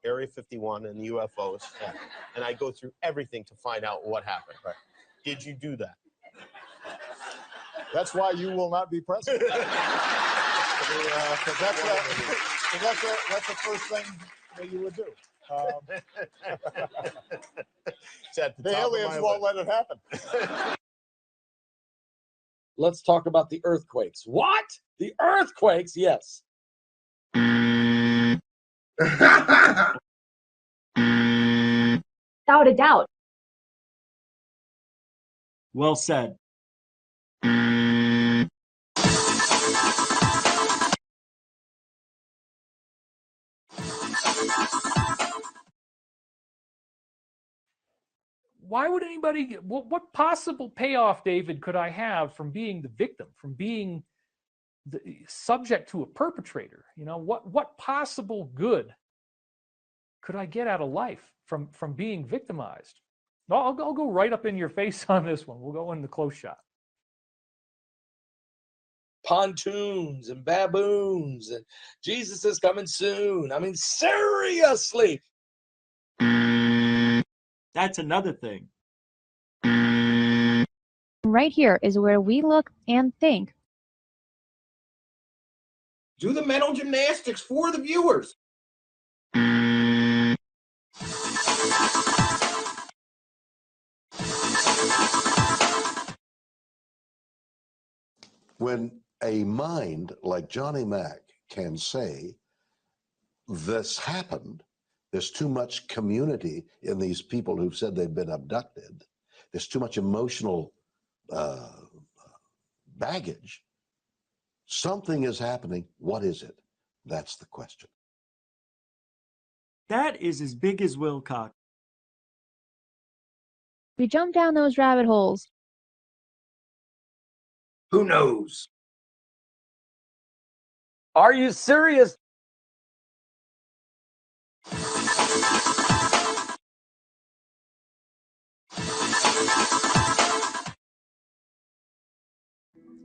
Area 51 and UFOs, and I go through everything to find out what happened. Right. Did you do that? That's why you will not be president. That's the first thing that you would do. The aliens won't let it happen. Let's talk about the earthquakes. What? The earthquakes? Yes. Without a doubt. Well said. Why would anybody, what possible payoff, David, could I have from being the victim, from being the subject to a perpetrator? You know, what possible good could I get out of life from being victimized? No, I'll go right up in your face on this one. We'll go in the close shot. Pontoons and baboons and Jesus is coming soon. I mean, seriously. That's another thing. Right here is where we look and think. Do the mental gymnastics for the viewers. When a mind like Johnny Mac can say, this happened, there's too much community in these people who've said they've been abducted. There's too much emotional baggage. Something is happening. What is it? That's the question. That is as big as Wilcox. We jump down those rabbit holes. Who knows? Are you serious?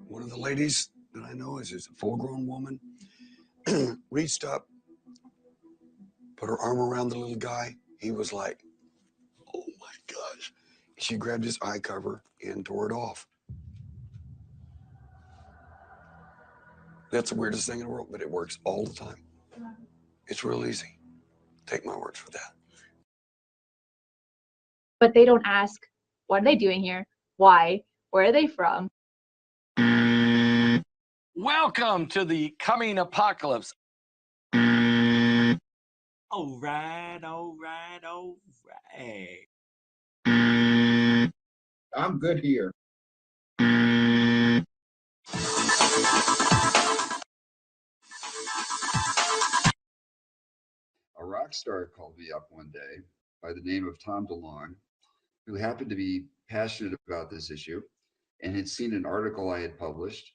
One of the ladies that I know is a full-grown woman, reached up, put her arm around the little guy. He was like, oh my gosh. She grabbed his eye cover and tore it off. That's the weirdest thing in the world, but it works all the time. It's real easy. Take my words for that. But they don't ask, what are they doing here? Why? Where are they from? Welcome to the coming apocalypse. All right, all right, all right. I'm good here. A rock star called me up one day by the name of Tom DeLonge, who happened to be passionate about this issue and had seen an article I had published.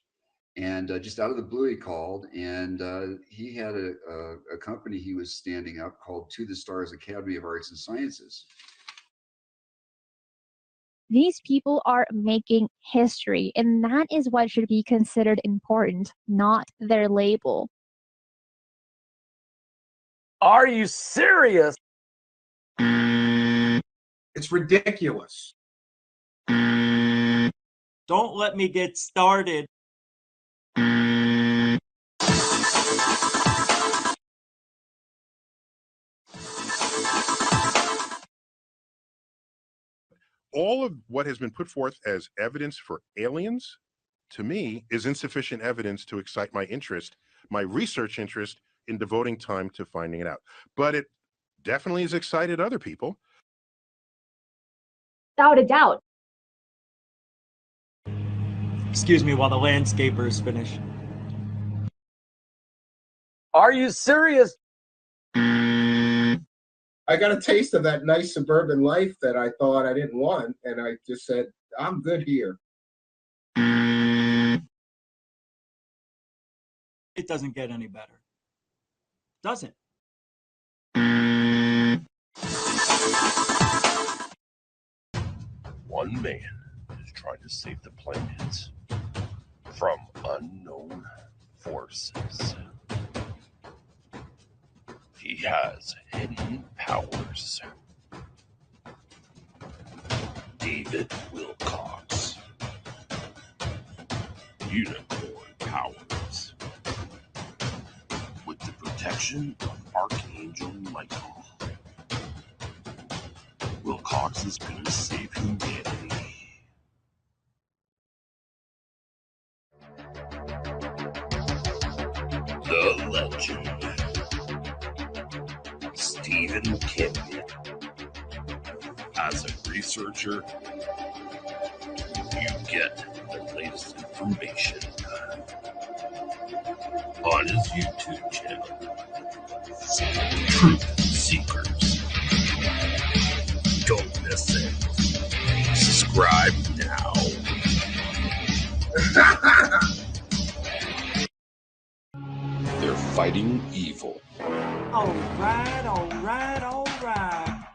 And just out of the blue, he called, and he had a company he was standing up called To the Stars Academy of Arts and Sciences. These people are making history, and that is what should be considered important, not their label. Are you serious? It's ridiculous. Don't let me get started. All of what has been put forth as evidence for aliens, to me, is insufficient evidence to excite my interest, my research interest in devoting time to finding it out. But it definitely has excited other people. Without a doubt. Excuse me while the landscapers finish. Are you serious? I got a taste of that nice suburban life that I thought I didn't want, and I just said, I'm good here. It doesn't get any better, does it? One man is trying to save the planet from unknown forces. has hidden powers. David Wilcox. Unicorn powers. With the protection of Archangel Michael, Wilcox is going to save humanity. The legend. Stephen Kimby. As a researcher, you get the latest information on his YouTube channel, Truth Seekers. Don't miss it. Subscribe now. They're fighting evil. All right, all right, all right.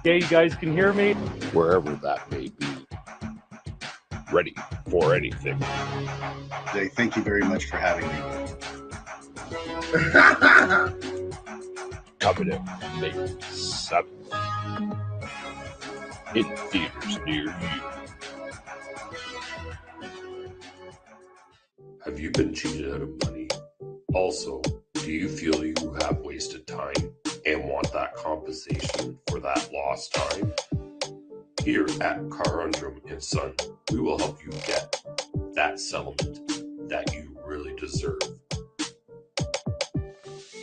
Yeah, you guys can hear me? Wherever that may be. Ready for anything. Jay, thank you very much for having me. Coming in May 7th. In theaters near you. Have you been cheated out of money? Also, do you feel you have wasted time and want that compensation for that lost time? Here at Carundrum & Son, we will help you get that settlement that you really deserve.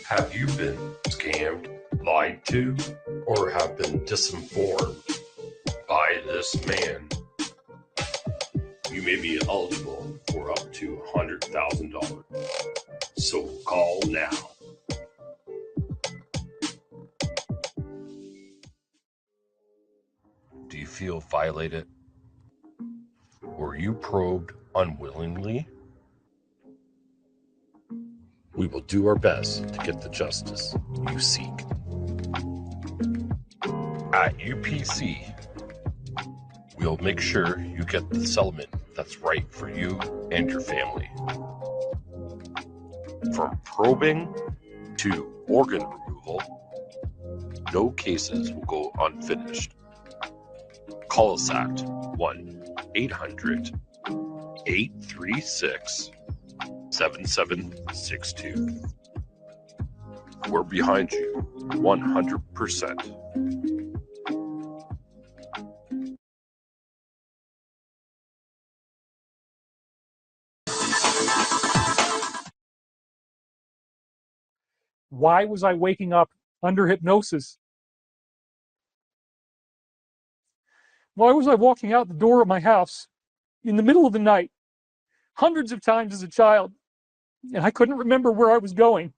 Have you been scammed, lied to, or have been disinformed by this man? You may be eligible for up to $100,000. So call now. Do you feel violated? Were you probed unwillingly? We will do our best to get the justice you seek. At UPC, we'll make sure you get the settlement that's right for you and your family. From probing to organ removal, no cases will go unfinished. Call us at 1-800-836-7762. We're behind you 100%. Why was I waking up under hypnosis? Why was I walking out the door of my house in the middle of the night, hundreds of times as a child, and I couldn't remember where I was going?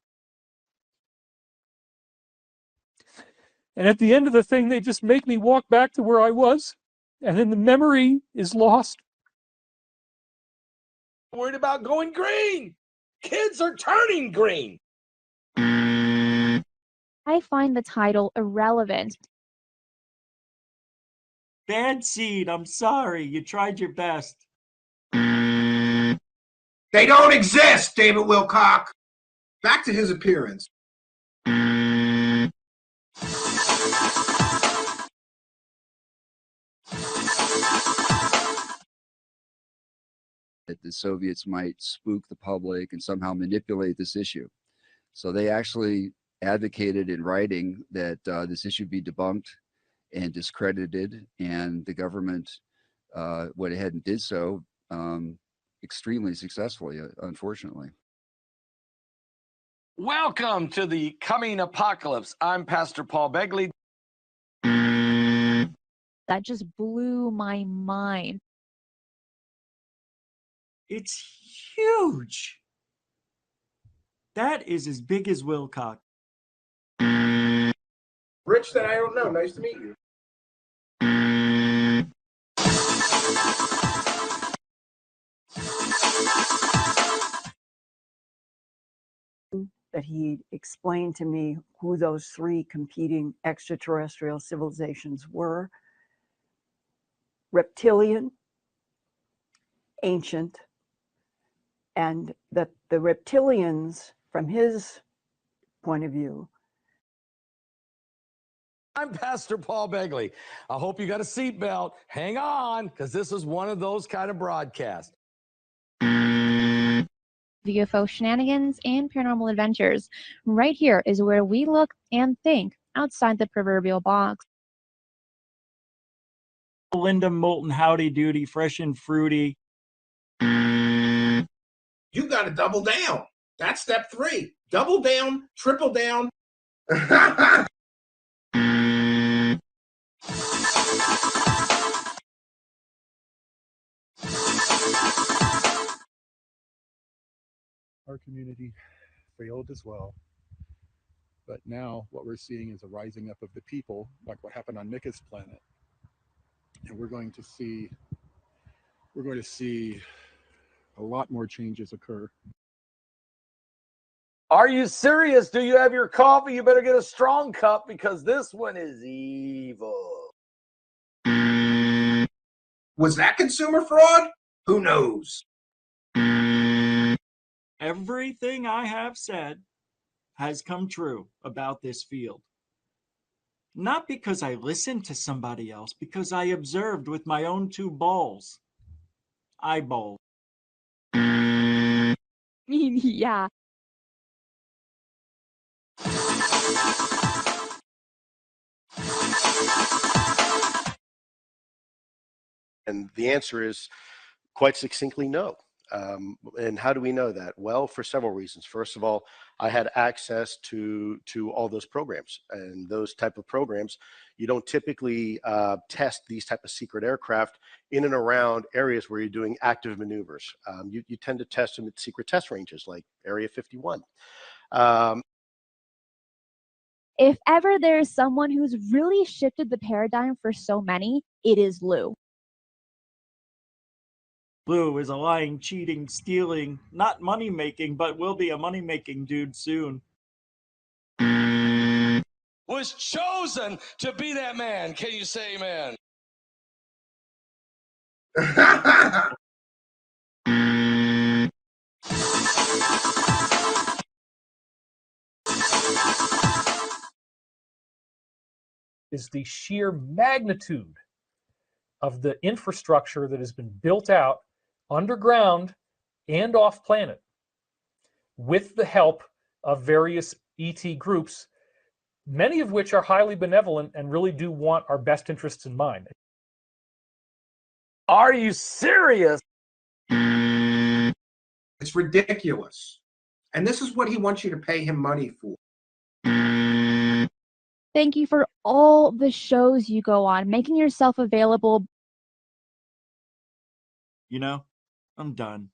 And at the end of the thing, they just make me walk back to where I was, and then the memory is lost. Worried about going green. Kids are turning green. I find the title irrelevant. Bad seed, I'm sorry. You tried your best. They don't exist, David Wilcox. Back to his appearance. That the Soviets might spook the public and somehow manipulate this issue. So they actually advocated in writing that this issue be debunked and discredited, and the government went ahead and did so extremely successfully, unfortunately. Welcome to the coming apocalypse. I'm Pastor Paul Begley. That just blew my mind. It's huge. That is as big as Wilcox. Rich that I don't know. Nice to meet you. That he explained to me who those three competing extraterrestrial civilizations were: reptilian, ancient, and that the reptilians, from his point of view. I'm Pastor Paul Begley. I hope you got a seatbelt. Hang on, because this is one of those kind of broadcasts. UFO shenanigans and paranormal adventures. Right here is where we look and think outside the proverbial box. Linda Moulton, howdy doody, fresh and fruity. You got to double down. That's step 3. Double down, triple down. Our community failed as well. But now what we're seeing is a rising up of the people, like what happened on Mika's planet. And we're going to see a lot more changes occur. Are you serious? Do you have your coffee? You better get a strong cup because this one is evil. Was that consumer fraud? Who knows? Everything I have said has come true about this field. Not because I listened to somebody else, because I observed with my own 2 balls. Eyeballs. Yeah. And the answer is quite succinctly no. And how do we know that? Well, for several reasons. First of all, I had access to all those programs, and those type of programs, you don't typically test these type of secret aircraft in and around areas where you're doing active maneuvers. You tend to test them at secret test ranges like Area 51. If ever there's someone who's really shifted the paradigm for so many, it is Lou. Lou is a lying, cheating, stealing, not money-making, but will be a money-making dude soon. Was chosen to be that man. Can you say amen? Is the sheer magnitude of the infrastructure that has been built out underground and off planet with the help of various ET groups, many of which are highly benevolent and really do want our best interests in mind. Are you serious? It's ridiculous. And this is what he wants you to pay him money for. Thank you for all the shows you go on, making yourself available. You know, I'm done.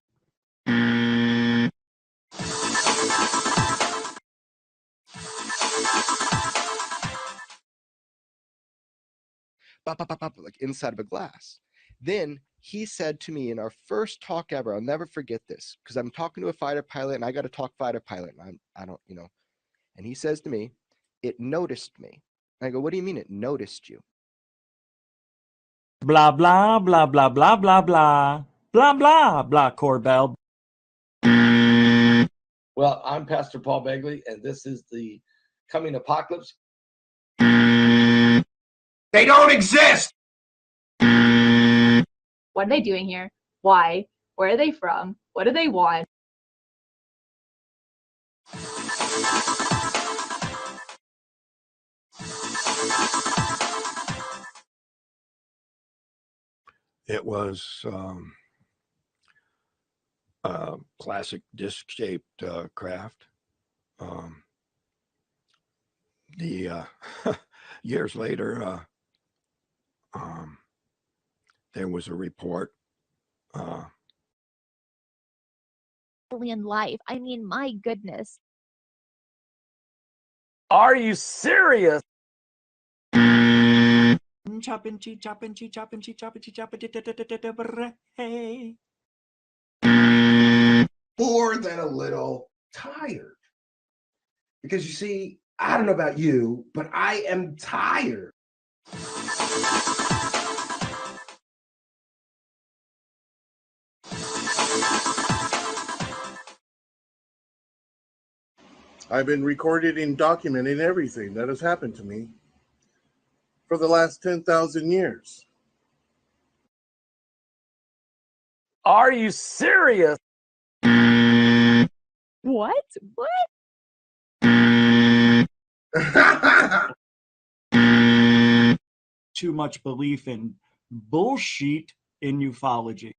Like inside of a glass. Then he said to me in our first talk ever, I'll never forget this, because I'm talking to a fighter pilot and I got to talk fighter pilot. And I don't, and he says to me, it noticed me. And I go, what do you mean it noticed you? Blah, blah, blah, blah, blah, blah, blah. Blah, blah, blah, Corbell. Well, I'm Pastor Paul Begley, and this is the coming apocalypse. They don't exist. What are they doing here? Why? Where are they from? What do they want? It was a classic disc-shaped craft. Years later, there was a report. Alien life. I mean, my goodness. Are you serious? Chopping, chopping, chopping, chopping, chopping, hey. More than a little tired. Because you see, I don't know about you, but I am tired. I've been recording and documenting everything that has happened to me for the last 10,000 years. Are you serious? What? What? Too much belief in bullshit in ufology.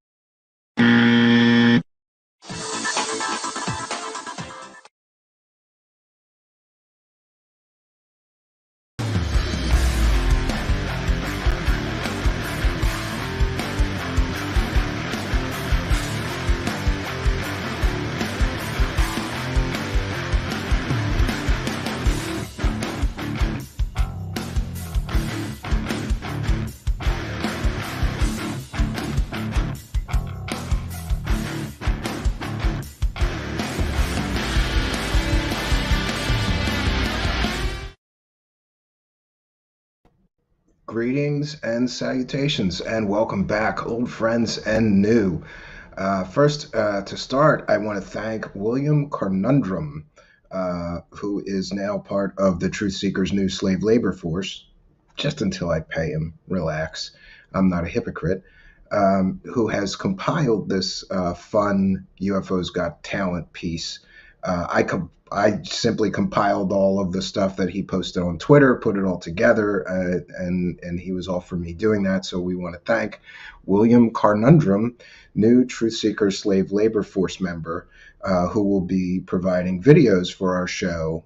Greetings and salutations, and welcome back, old friends and new. First, to start, I want to thank William Carnundrum, who is now part of the Truth Seekers' new slave labor force, just until I pay him. Relax. I'm not a hypocrite. Who has compiled this fun UFOs Got Talent piece. I simply compiled all of the stuff that he posted on Twitter, put it all together, and he was all for me doing that. So we want to thank William Carnundrum, new Truth Seekers Slave Labor Force member, who will be providing videos for our show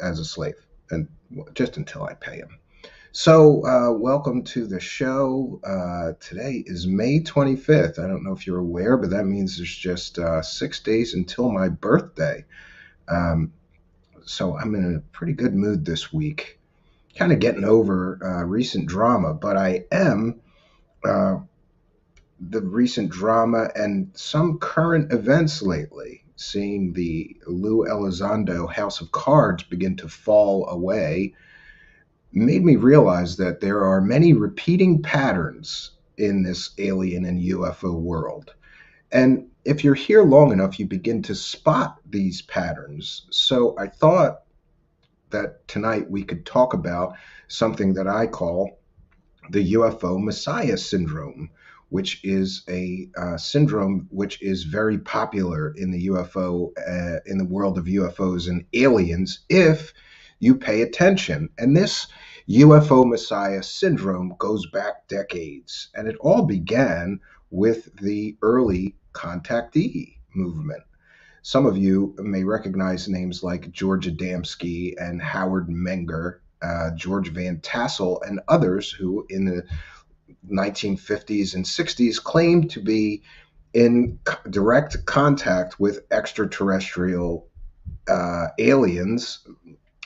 as a slave, and just until I pay him. So welcome to the show. Today is May 25th. I don't know if you're aware, but that means there's just 6 days until my birthday. So I'm in a pretty good mood this week. Kind of getting over recent drama, but I am the recent drama and some current events lately. Seeing the Lou Elizondo House of Cards begin to fall away made me realize that there are many repeating patterns in this alien and UFO world. And if you're here long enough, you begin to spot these patterns. So I thought that tonight we could talk about something that I call the UFO Messiah syndrome, which is a syndrome which is very popular in the in the world of UFOs and aliens if you pay attention. And this UFO Messiah syndrome goes back decades, and it all began with the early contactee movement. Some of you may recognize names like George Adamski and Howard Menger, George Van Tassel, and others who in the 1950s and 60s claimed to be in direct contact with extraterrestrial aliens.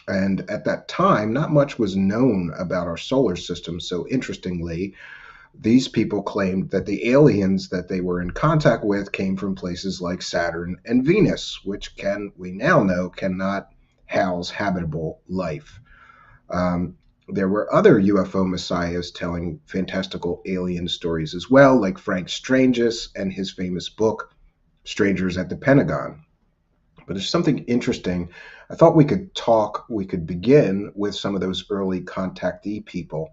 And at that time, not much was known about our solar system. So interestingly, these people claimed that the aliens that they were in contact with came from places like Saturn and Venus, which we now know cannot house habitable life. There were other UFO messiahs telling fantastical alien stories as well, like Frank Stranges and his famous book, Strangers at the Pentagon. But there's something interesting. I thought we could begin with some of those early contactee people,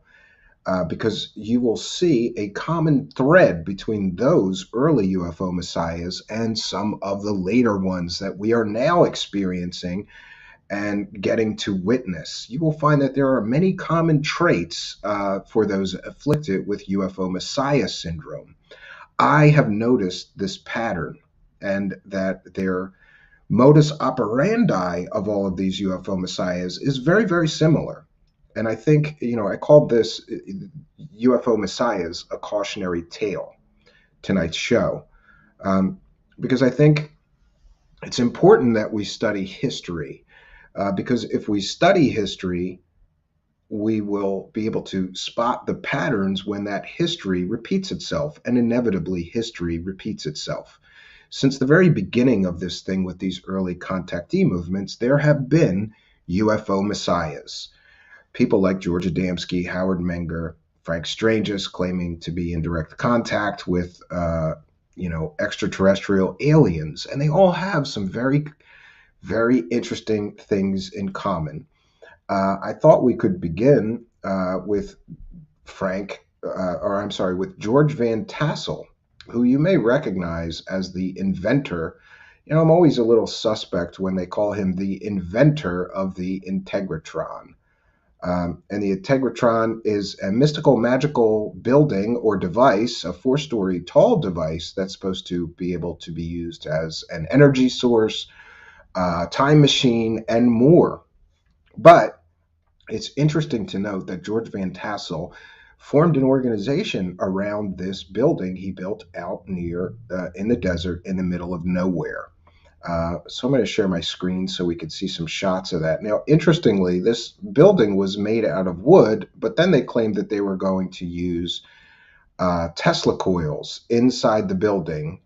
because you will see a common thread between those early UFO messiahs and some of the later ones that we are now experiencing and getting to witness. You will find that there are many common traits for those afflicted with UFO Messiah syndrome. I have noticed this pattern, and that their modus operandi of all of these UFO Messiahs is very, very similar. And I think, I called this UFO Messiahs a cautionary tale, tonight's show, because I think it's important that we study history. Because if we study history, we will be able to spot the patterns when that history repeats itself, and inevitably history repeats itself. Since the very beginning of this thing with these early contactee movements, there have been UFO messiahs. People like George Adamski, Howard Menger, Frank Stranges claiming to be in direct contact with, extraterrestrial aliens. And they all have some very very interesting things in common. I thought we could begin with with George Van Tassel, who you may recognize as the inventor. You know, I'm always a little suspect when they call him the inventor of the Integratron. And the Integratron is a mystical, magical building or device, a 4-story tall device that's supposed to be able to be used as an energy source, time machine, and more. But it's interesting to note that George Van Tassel formed an organization around this building he built out near in the desert in the middle of nowhere. So I'm going to share my screen so we can see some shots of that. Now, interestingly, this building was made out of wood, but then they claimed that they were going to use Tesla coils inside the building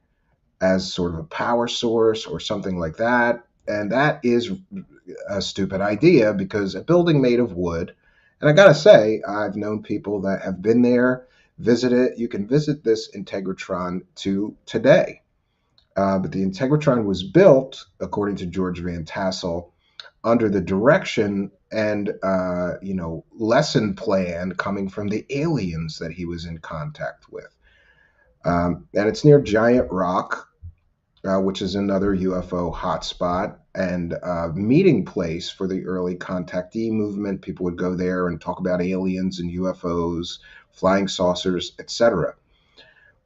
as sort of a power source or something like that. And that is a stupid idea because a building made of wood, and I gotta say, I've known people that have been there, visit it. You can visit this Integratron today. But the Integratron was built, according to George Van Tassel, under the direction and lesson plan coming from the aliens that he was in contact with. And it's near Giant Rock, which is another UFO hotspot and meeting place for the early contactee movement. People would go there and talk about aliens and UFOs, flying saucers, etc.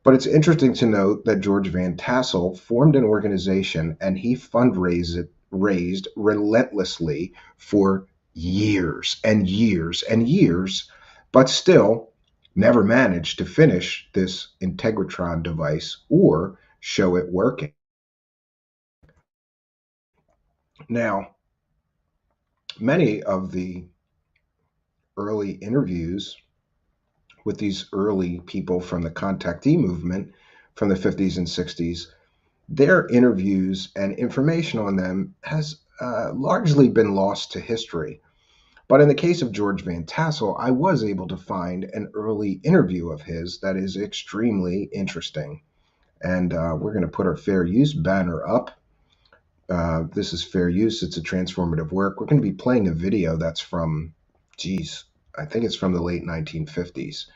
But it's interesting to note that George Van Tassel formed an organization and he raised relentlessly for years and years and years, but still never managed to finish this Integratron device or show it working. Now, many of the early interviews with these early people from the contactee movement from the 50s and 60s, their interviews and information on them has largely been lost to history. But in the case of George Van Tassel, I was able to find an early interview of his that is extremely interesting. And we're going to put our fair use banner up. This is fair use. It's a transformative work. We're going to be playing a video that's from, I think it's from the late 1950s.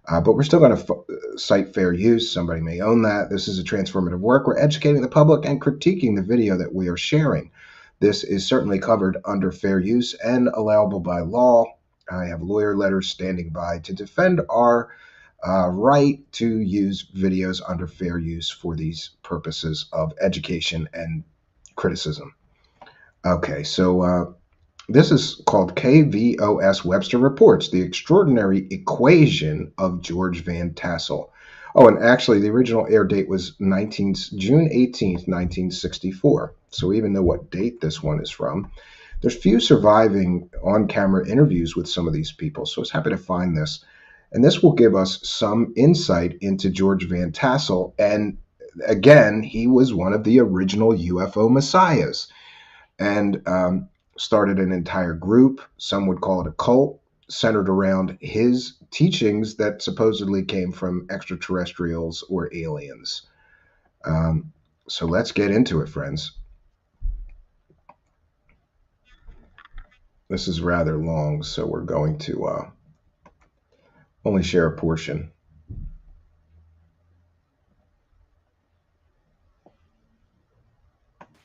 But we're still going to cite fair use. Somebody may own that. This is a transformative work. We're educating the public and critiquing the video that we are sharing. This is certainly covered under fair use and allowable by law. I have lawyer letters standing by to defend our right to use videos under fair use for these purposes of education and criticism. Okay, so this is called KVOS Webster Reports, The Extraordinary Equation of George Van Tassel. Oh, and actually the original air date was June 18th, 1964. So we even know what date this one is from. There's few surviving on-camera interviews with some of these people, so I was happy to find this. And this will give us some insight into George Van Tassel. And again, he was one of the original UFO Messiahs. And started an entire group, some would call it a cult, centered around his teachings that supposedly came from extraterrestrials or aliens. So let's get into it, friends. This is rather long, so we're going to only share a portion.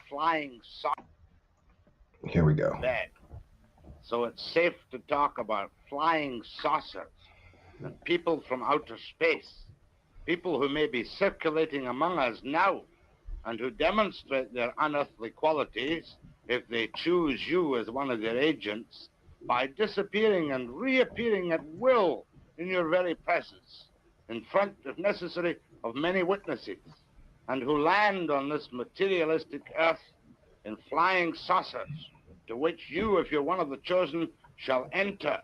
Flying saucers. Here we go. Bad. So it's safe to talk about flying saucers and people from outer space, people who may be circulating among us now and who demonstrate their unearthly qualities if they choose you as one of their agents by disappearing and reappearing at will in your very presence, in front, if necessary, of many witnesses, and who land on this materialistic earth in flying saucers, to which you, if you're one of the chosen, shall enter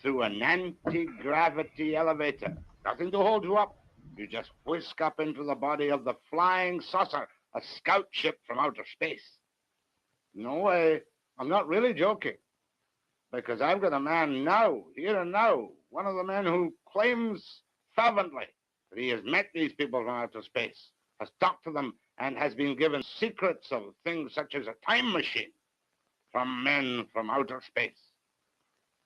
through an anti-gravity elevator. Nothing to hold you up. You just whisk up into the body of the flying saucer, a scout ship from outer space. No way. I'm not really joking. Because I've got a man now, here and now, one of the men who claims fervently that he has met these people from outer space, has talked to them and has been given secrets of things such as a time machine from men from outer space.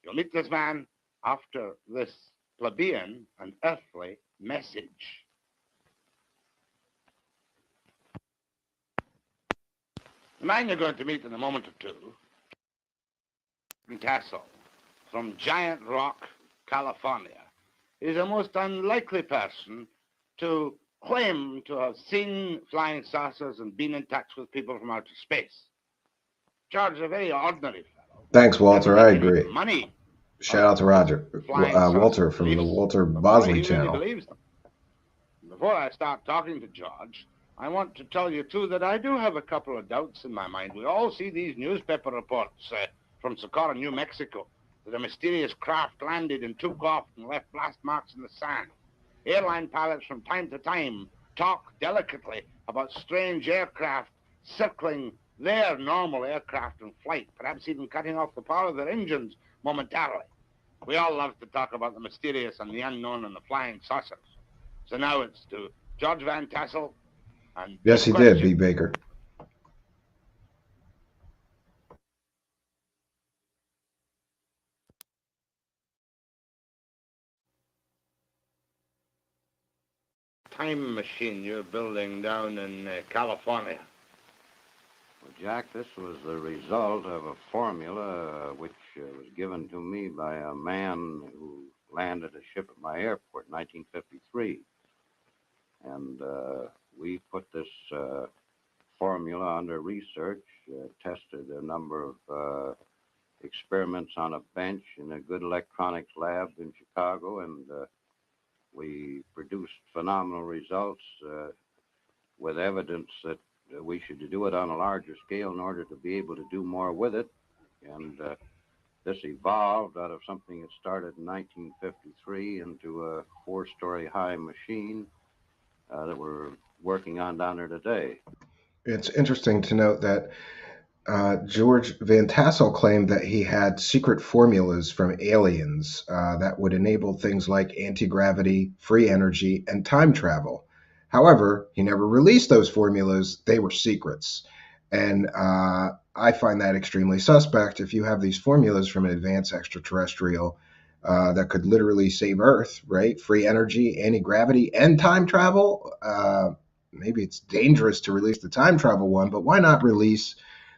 You'll meet this man after this plebeian and earthly message. The man you're going to meet in a moment or two, Tassel, from Giant Rock, California, is a most unlikely person to claim to have seen flying saucers and been in touch with people from outer space. George is a very ordinary fellow. Thanks, Walter. Doesn't I make any agree. money. Shout out to Roger, Flying Walter saucers from the beliefs, Walter but boy, Bosley he really channel. believes them. Before I start talking to George, I want to tell you, too, that I do have a couple of doubts in my mind. We all see these newspaper reports from Socorro, New Mexico, that a mysterious craft landed and took off and left blast marks in the sand. Airline pilots from time to time talk delicately about strange aircraft circling their normal aircraft in flight, perhaps even cutting off the power of their engines momentarily. We all love to talk about the mysterious and the unknown and the flying saucers. So now it's to George Van Tassel. And Yes, he did, B. Baker. Time machine you're building down in California. Well, Jack, this was the result of a formula which was given to me by a man who landed a ship at my airport in 1953. And we put this formula under research, tested a number of experiments on a bench in a good electronics lab in Chicago, and we produced phenomenal results with evidence that we should do it on a larger scale in order to be able to do more with it. And this evolved out of something that started in 1953 into a 4-story high machine that we're working on down there today. It's interesting to note that George Van Tassel claimed that he had secret formulas from aliens that would enable things like anti-gravity, free energy, and time travel. However, he never released those formulas. They were secrets. And I find that extremely suspect. If you have these formulas from an advanced extraterrestrial that could literally save Earth, right? Free energy, anti-gravity, and time travel. Maybe it's dangerous to release the time travel one, but why not release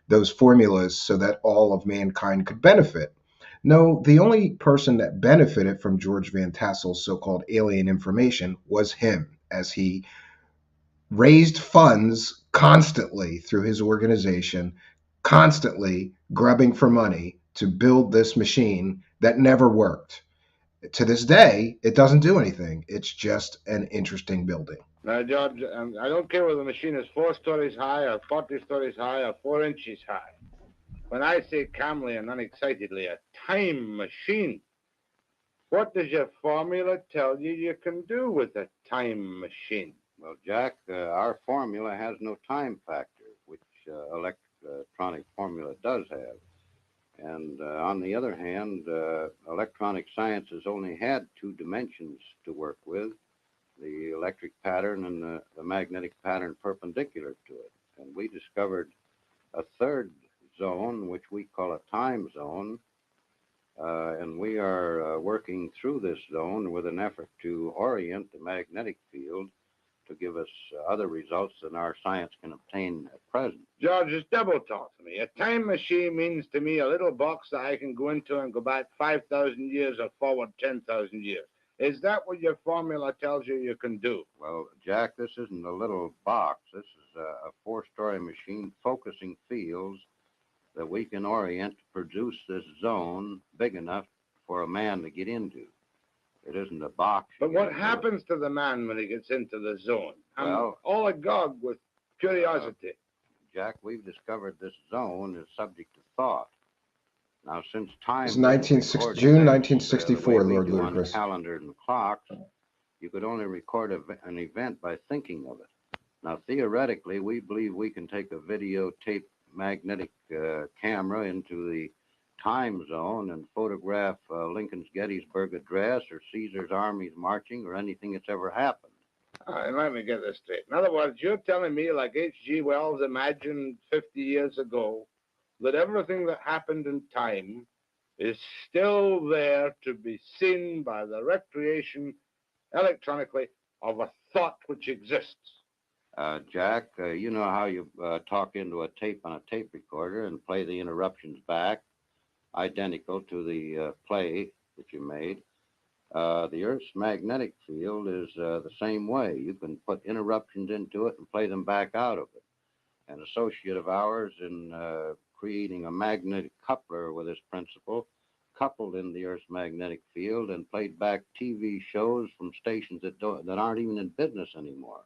those formulas so that all of mankind could benefit? No, the only person that benefited from George Van Tassel's so-called alien information was him, as he raised funds constantly through his organization, constantly grubbing for money to build this machine that never worked. To this day, it doesn't do anything. It's just an interesting building. Now, George, I don't care whether the machine is 4 stories high or 40 stories high or 4 inches high. When I say calmly and unexcitedly, a time machine, what does your formula tell you you can do with a time machine? Well, Jack, our formula has no time factor, which electronic formula does have. And on the other hand, electronic science has only had 2 dimensions to work with, the electric pattern and the magnetic pattern perpendicular to it. And we discovered a 3rd zone, which we call a time zone, and we are working through this zone with an effort to orient the magnetic field to give us other results than our science can obtain at present. George, it's double talk to me. A time machine means to me a little box that I can go into and go back 5,000 years or forward 10,000 years. Is that what your formula tells you you can do? Well, Jack, this isn't a little box. This is a 4-story machine focusing fields that we can orient to produce this zone big enough for a man to get into. It isn't a box. But what happens to the man when he gets into the zone? I'm Well, all agog with curiosity. Jack, we've discovered this zone is subject to thought. Now, since time It's June 1964, Lord on Ludicrous. calendars and clocks, you could only record an event by thinking of it. Now, theoretically, we believe we can take a videotape magnetic camera into the time zone and photograph Lincoln's Gettysburg Address or Caesar's armies marching or anything that's ever happened. All right, let me get this straight. In other words, you're telling me, like H.G. Wells imagined 50 years ago, that everything that happened in time is still there to be seen by the recreation electronically of a thought which exists. Jack, you know how you talk into a tape on a tape recorder and play the interruptions back, identical to the play that you made. The Earth's magnetic field is the same way. You can put interruptions into it and play them back out of it. An associate of ours in creating a magnetic coupler with this principle coupled in the Earth's magnetic field and played back TV shows from stations that aren't even in business anymore.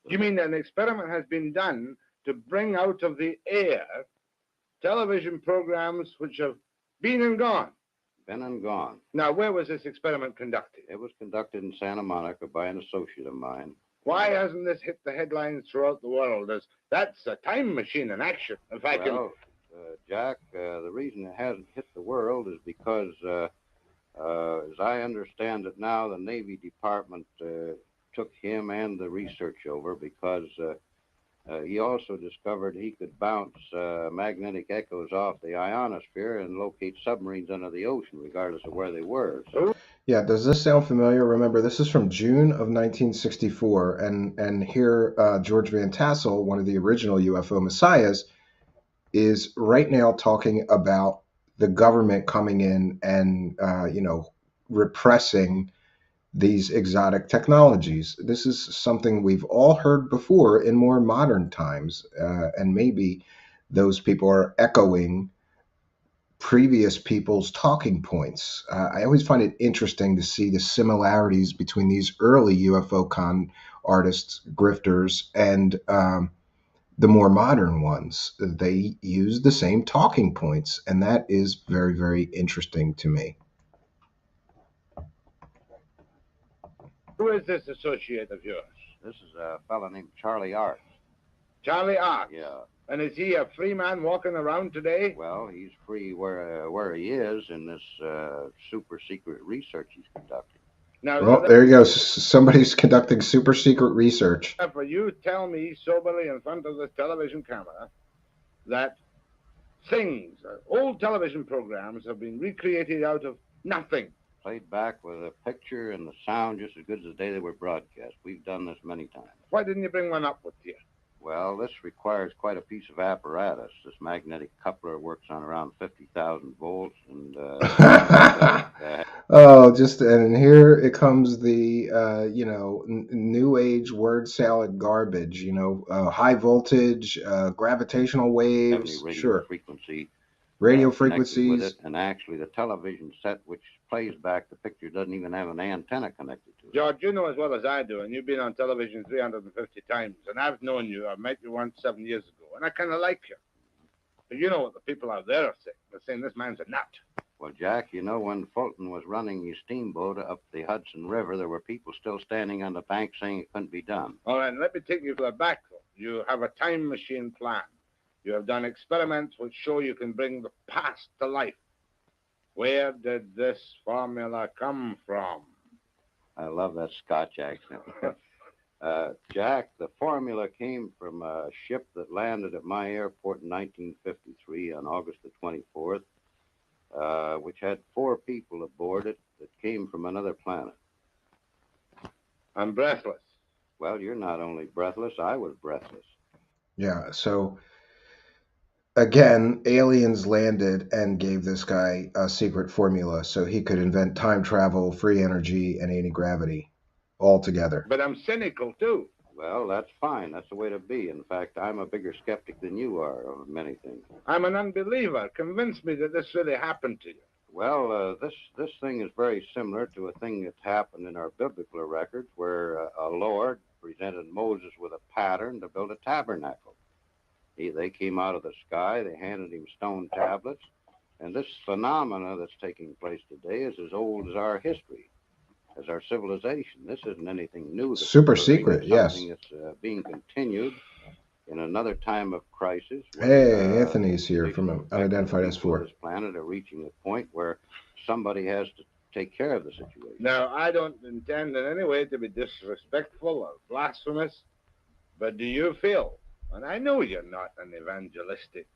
You mean that an experiment has been done to bring out of the air television programs which have been and gone? Been and gone. Now, where was this experiment conducted? It was conducted in Santa Monica by an associate of mine. Why hasn't this hit the headlines throughout the world? That's a time machine in action. If I can... Jack, the reason it hasn't hit the world is because, as I understand it now, the Navy Department took him and the research over because he also discovered he could bounce magnetic echoes off the ionosphere and locate submarines under the ocean, regardless of where they were. So, Yeah, does this sound familiar? Remember, this is from June of 1964, and here George Van Tassel, one of the original UFO Messiahs, is right now talking about the government coming in and repressing these exotic technologies. This is something we've all heard before in more modern times, and maybe those people are echoing previous people's talking points. I always find it interesting to see the similarities between these early UFO con artists, grifters, and the more modern ones. They use the same talking points, and that is very, very interesting to me. Who is this associate of yours? this is a fellow named Charlie Arts. Charlie Arts? Yeah. And is he a free man walking around today? Well, he's free where he is in this super secret research he's conducting. Now, Well, there you go. Somebody's conducting super secret research. For you tell me soberly in front of the television camera that things, old television programs have been recreated out of nothing. Played back with a picture and the sound just as good as the day they were broadcast. We've done this many times. Why didn't you bring one up with you? Well, this requires quite a piece of apparatus. This magnetic coupler works on around 50,000 volts, and And here it comes the new age word salad garbage. High voltage, gravitational waves, radio frequency. Radio Connected frequencies. with it, and actually the television set which plays back the picture doesn't even have an antenna connected to it. George, you know as well as I do, and you've been on television 350 times, and I've known you. I met you once 7 years ago, and I kind of like you. But you know what the people out there are saying. They're saying this man's a nut. Well, Jack, when Fulton was running his steamboat up the Hudson River, there were people still standing on the bank saying it couldn't be done. All right, let me take you back, though. You have a time machine plan. You have done experiments which show you can bring the past to life. Where did this formula come from? I love that Scotch accent. Jack, the formula came from a ship that landed at my airport in 1953 on August the 24th, which had 4 people aboard it that came from another planet. I'm breathless. Well, you're not only breathless, I was breathless. Yeah, so again, aliens landed and gave this guy a secret formula so he could invent time travel, free energy, and anti-gravity all together. But I'm cynical, too. Well, that's fine. That's the way to be. In fact, I'm a bigger skeptic than you are of many things. I'm an unbeliever. Convince me that this really happened to you. Well, this thing is very similar to a thing that's happened in our biblical records where a Lord presented Moses with a pattern to build a tabernacle. They came out of the sky, they handed him stone tablets, and this phenomena that's taking place today is as old as our history, as our civilization. This isn't anything new. Super secret, yes. Something that's being continued in another time of crisis. Hey, Anthony's here from Unidentified S4. S4. This planet are reaching a point where somebody has to take care of the situation. Now, I don't intend in any way to be disrespectful or blasphemous, but do you feel, and I know you're not an evangelistic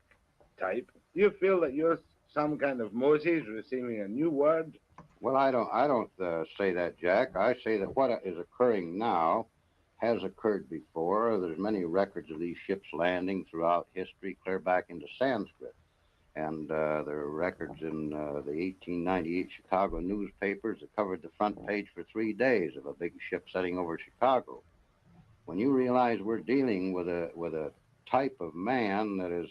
type, do you feel that you're some kind of Moses receiving a new word? Well, I don't say that, Jack. I say that what is occurring now has occurred before. There's many records of these ships landing throughout history, clear back into Sanskrit. And there are records in the 1898 Chicago newspapers that covered the front page for 3 days of a big ship setting over Chicago. When you realize we're dealing with a type of man that is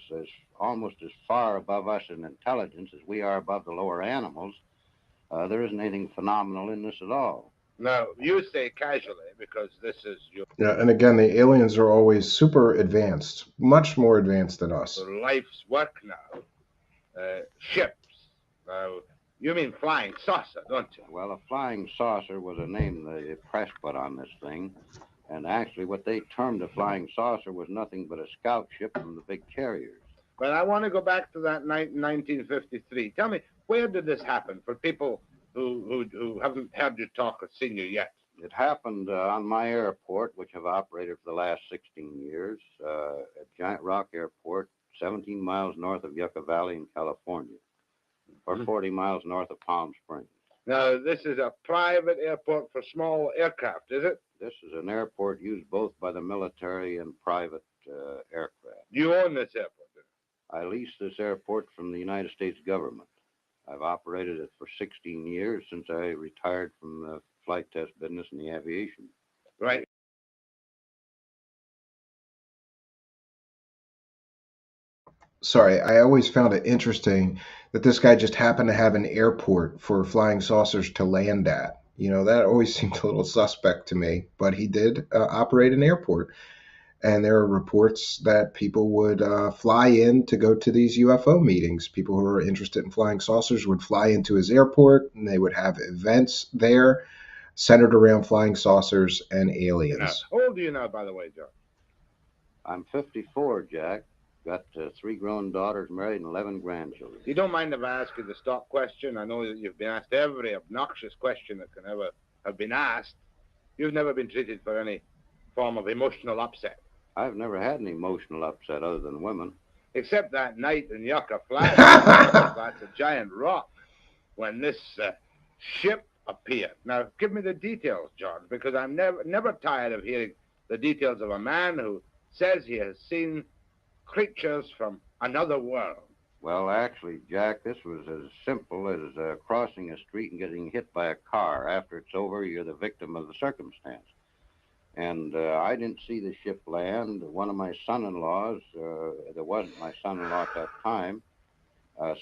almost as far above us in intelligence as we are above the lower animals, there isn't anything phenomenal in this at all. Now, you say casually because this is your Yeah, and again, the aliens are always super advanced, much more advanced than us. life's work now. Ships. Now, you mean flying saucer, don't you? Well, a flying saucer was a name the press put on this thing. And actually, what they termed a flying saucer was nothing but a scout ship from the big carriers. But I want to go back to that night in 1953. Tell me, where did this happen for people who haven't heard you talk or seen you yet? It happened on my airport, which I've operated for the last 16 years, at Giant Rock Airport, 17 miles north of Yucca Valley in California, or 40 miles north of Palm Springs. Now, this is a private airport for small aircraft, is it? This is an airport used both by the military and private aircraft. You own this airport? I leased this airport from the United States government. I've operated it for 16 years since I retired from the flight test business in the aviation. Right. Sorry, I always found it interesting that this guy just happened to have an airport for flying saucers to land at. You know, that always seemed a little suspect to me, but he did operate an airport. And there are reports that people would fly in to go to these UFO meetings. People who are interested in flying saucers would fly into his airport, and they would have events there centered around flying saucers and aliens. Now, how old are you now, by the way, John? I'm 54, Jack. Got 3 grown daughters, married, and 11 grandchildren. You don't mind if I ask you the stock question? I know that you've been asked every obnoxious question that can ever have been asked. You've never been treated for any form of emotional upset. I've never had an emotional upset other than women. Except that night in Yucca Flat. That's a giant rock when this ship appeared. Now, give me the details, John, because I'm never tired of hearing the details of a man who says he has seen creatures from another world. Well, actually, Jack, this was as simple as crossing a street and getting hit by a car. After it's over, you're the victim of the circumstance. And I didn't see the ship land. One of my son-in-laws, that wasn't my son-in-law at that time,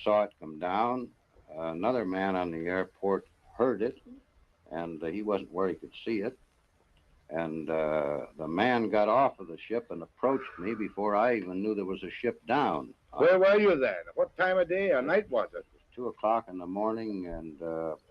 saw it come down. Another man on the airport heard it, and he wasn't where he could see it. And the man got off of the ship and approached me before I even knew there was a ship down. Where were you then? What time of day or night was it? 2 o'clock in the morning and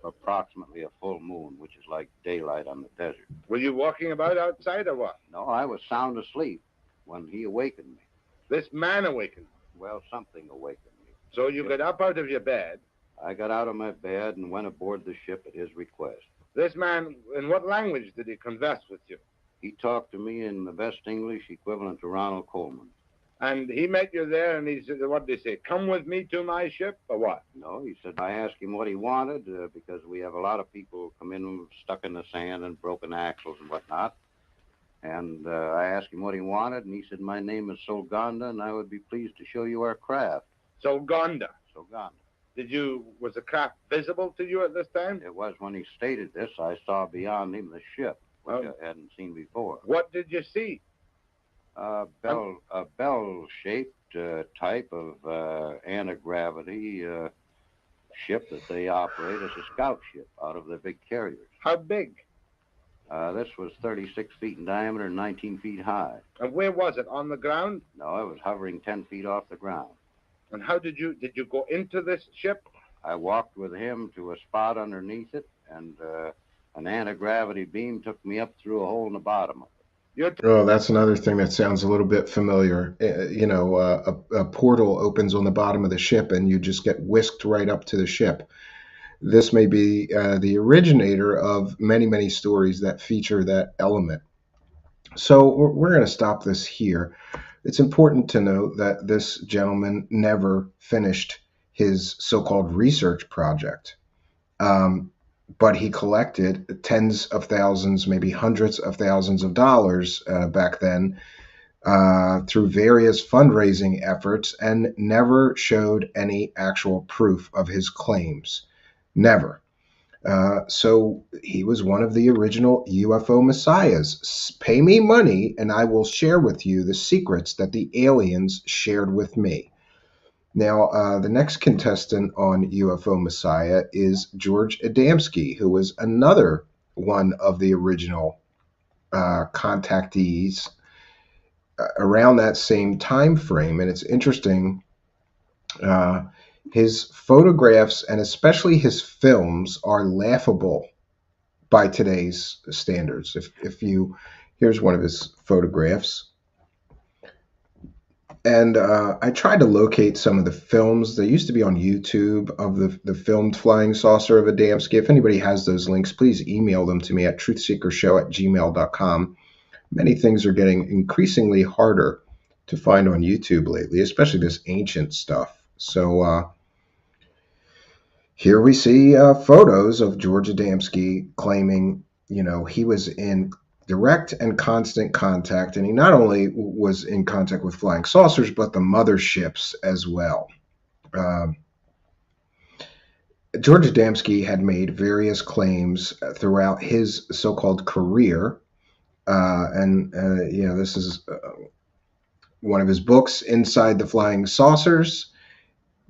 approximately a full moon, which is like daylight on the desert. Were you walking about outside or what? No, I was sound asleep when he awakened me. This man awakened you? Well, something awakened me. So you got up out of your bed? I got out of my bed and went aboard the ship at his request. This man, in what language did he converse with you? He talked to me in the best English equivalent to Ronald Coleman. And he met you there, and he said, what did he say? Come with me to my ship, or what? No, he said, I asked him what he wanted, because we have a lot of people come in stuck in the sand and broken axles and whatnot. And I asked him what he wanted, and he said, my name is Solganda, and I would be pleased to show you our craft. Solganda? Solganda. Was the craft visible to you at this time? It was. When he stated this, I saw beyond him the ship, which I hadn't seen before. What did you see? A bell-shaped type of anti-gravity ship that they operate as a scout ship out of their big carriers. How big? This was 36 feet in diameter and 19 feet high. And where was it? On the ground? No, it was hovering 10 feet off the ground. And how did you go into this ship? I walked with him to a spot underneath it, and an anti-gravity beam took me up through a hole in the bottom of it. Oh, that's another thing that sounds a little bit familiar. You know, a portal opens on the bottom of the ship and you just get whisked right up to the ship. this may be the originator of many, many stories that feature that element. So we're going to stop this here. It's important to note that this gentleman never finished his so-called research project. But he collected tens of thousands, maybe hundreds of thousands of dollars back then through various fundraising efforts, and never showed any actual proof of his claims. Never. So he was one of the original UFO Messiahs. Pay me money and I will share with you the secrets that the aliens shared with me. Now, the next contestant on UFO Messiah is George Adamski, who was another one of the original contactees around that same time frame. And it's interesting, his photographs and especially his films are laughable by today's standards. Here's one of his photographs. And I tried to locate some of the films. They used to be on YouTube of the filmed flying saucer of Adamski. If anybody has those links, please email them to me at truthseekershow@gmail.com. Many things are getting increasingly harder to find on YouTube lately, especially this ancient stuff. So here we see photos of George Adamski claiming, he was in direct and constant contact, and he not only was in contact with flying saucers, but the motherships as well. George Adamski had made various claims throughout his so-called career, and this is one of his books, Inside the Flying Saucers.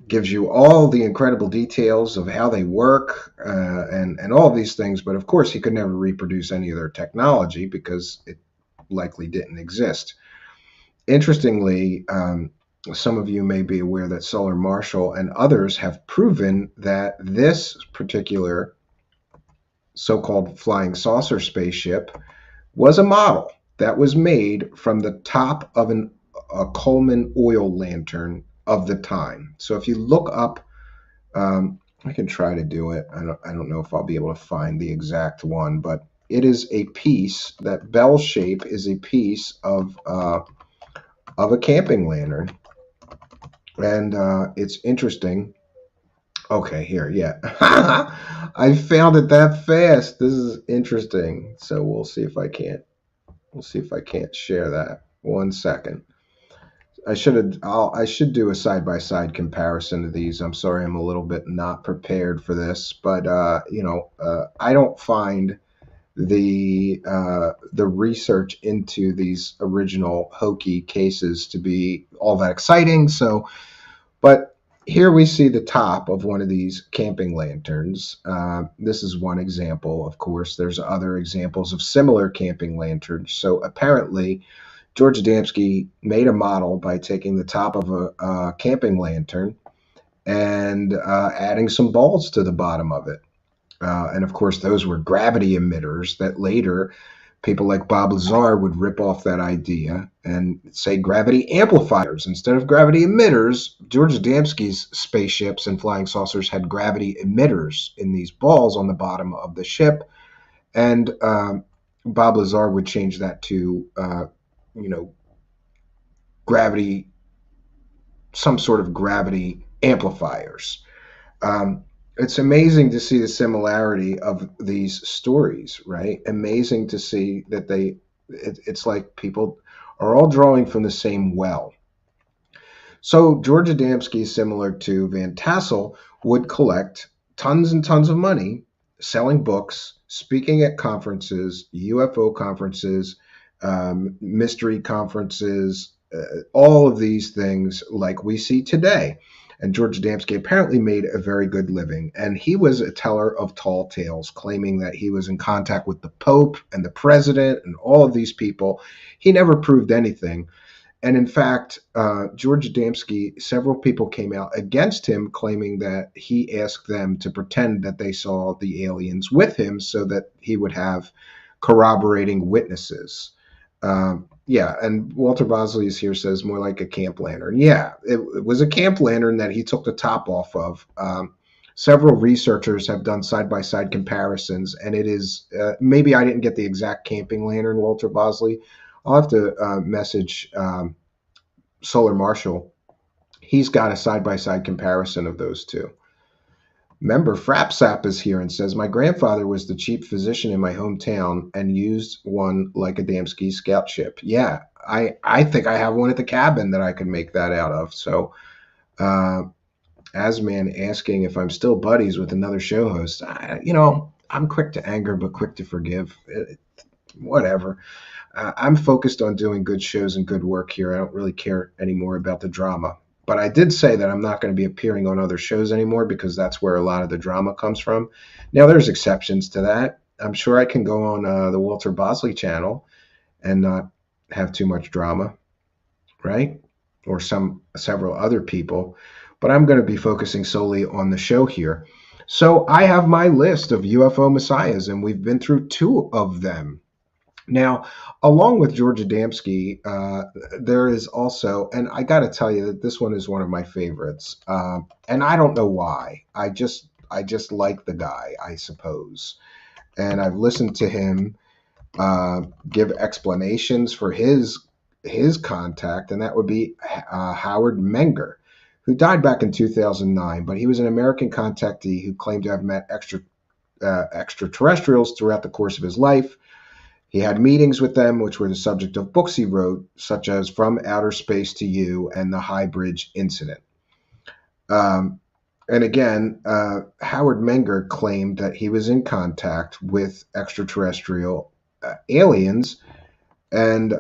Gives you all the incredible details of how they work and all of these things. But of course, he could never reproduce any of their technology because it likely didn't exist. Interestingly, some of you may be aware that Solar Marshall and others have proven that this particular so-called flying saucer spaceship was a model that was made from the top of a Coleman oil lantern of the time. So if you look up, I can try to do it. I don't know if I'll be able to find the exact one, but it is a piece, that bell shape is a piece of a camping lantern. And it's interesting. Okay, here, yeah. I found it that fast. This is interesting. So we'll see if I can't share that. 1 second. I should do a side-by-side comparison of these. I'm sorry, I'm a little bit not prepared for this, but I don't find the research into these original hokey cases to be all that exciting. So, but here we see the top of one of these camping lanterns. This is one example. Of course, there's other examples of similar camping lanterns. So apparently, George Adamski made a model by taking the top of a camping lantern and adding some balls to the bottom of it. And of course, those were gravity emitters that later people like Bob Lazar would rip off that idea and say gravity amplifiers. Instead of gravity emitters, George Adamski's spaceships and flying saucers had gravity emitters in these balls on the bottom of the ship. And Bob Lazar would change that to gravity, some sort of gravity amplifiers. It's amazing to see the similarity of these stories, right? Amazing to see that it's like people are all drawing from the same well. So George Adamski, similar to Van Tassel, would collect tons and tons of money selling books, speaking at conferences, UFO conferences, mystery conferences, all of these things like we see today. And George Adamski apparently made a very good living. And he was a teller of tall tales, claiming that he was in contact with the Pope and the president and all of these people. He never proved anything. And in fact, George Adamski, several people came out against him, claiming that he asked them to pretend that they saw the aliens with him so that he would have corroborating witnesses. Yeah, and Walter Bosley is here, says more like a camp lantern. Yeah, it was a camp lantern that he took the top off of. Several researchers have done side-by-side comparisons, and it is maybe I didn't get the exact camping lantern, Walter Bosley. I'll have to message Solar Marshall. He's got a side-by-side comparison of those two. Member Frapsap is here and says, my grandfather was the chief physician in my hometown and used one like a Damski scout ship. Yeah, I think I have one at the cabin that I could make that out of. So Asman asking if I'm still buddies with another show host. I'm quick to anger, but quick to forgive. Whatever. I'm focused on doing good shows and good work here. I don't really care anymore about the drama. But I did say that I'm not going to be appearing on other shows anymore because that's where a lot of the drama comes from. Now, there's exceptions to that. I'm sure I can go on the Walter Bosley channel and not have too much drama, right? Or several other people. But I'm going to be focusing solely on the show here. So I have my list of UFO Messiahs, and we've been through 2 of them. Now, along with George Adamski, there is also, and I got to tell you that this one is one of my favorites, and I don't know why. I just like the guy, I suppose, and I've listened to him give explanations for his contact, and that would be Howard Menger, who died back in 2009, but he was an American contactee who claimed to have met extraterrestrials throughout the course of his life. He had meetings with them, which were the subject of books he wrote, such as From Outer Space to You and the High Bridge Incident. And again, Howard Menger claimed that he was in contact with extraterrestrial aliens. And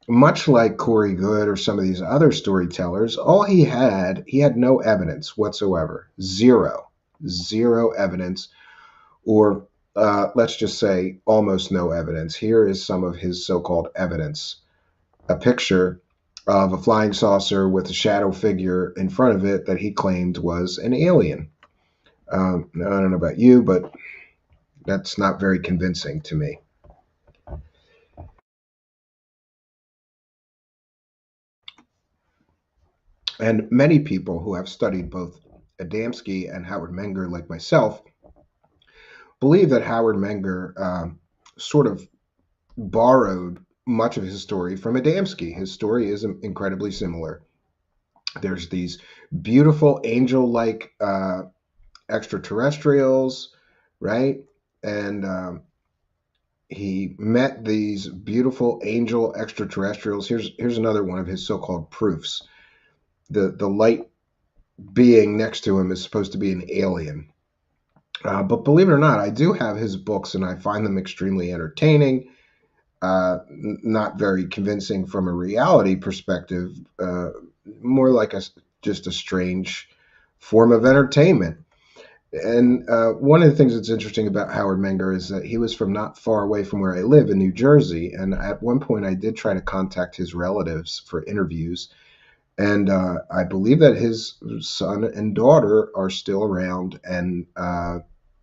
much like Corey Good or some of these other storytellers, he had no evidence whatsoever. Zero evidence, or let's just say almost no evidence. Here is some of his so-called evidence. A picture of a flying saucer with a shadow figure in front of it that he claimed was an alien. Now, I don't know about you, but that's not very convincing to me. And many people who have studied both Adamski and Howard Menger, like myself, believe that Howard Menger sort of borrowed much of his story from Adamski. His story is incredibly similar. There's these beautiful angel-like extraterrestrials, right? And he met these beautiful angel extraterrestrials. Here's another one of his so-called proofs. The light being next to him is supposed to be an alien. But believe it or not, I do have his books, and I find them extremely entertaining. Not very convincing from a reality perspective, more like just a strange form of entertainment. And one of the things that's interesting about Howard Menger is that he was from not far away from where I live in New Jersey. And at one point, I did try to contact his relatives for interviews. And I believe that his son and daughter are still around and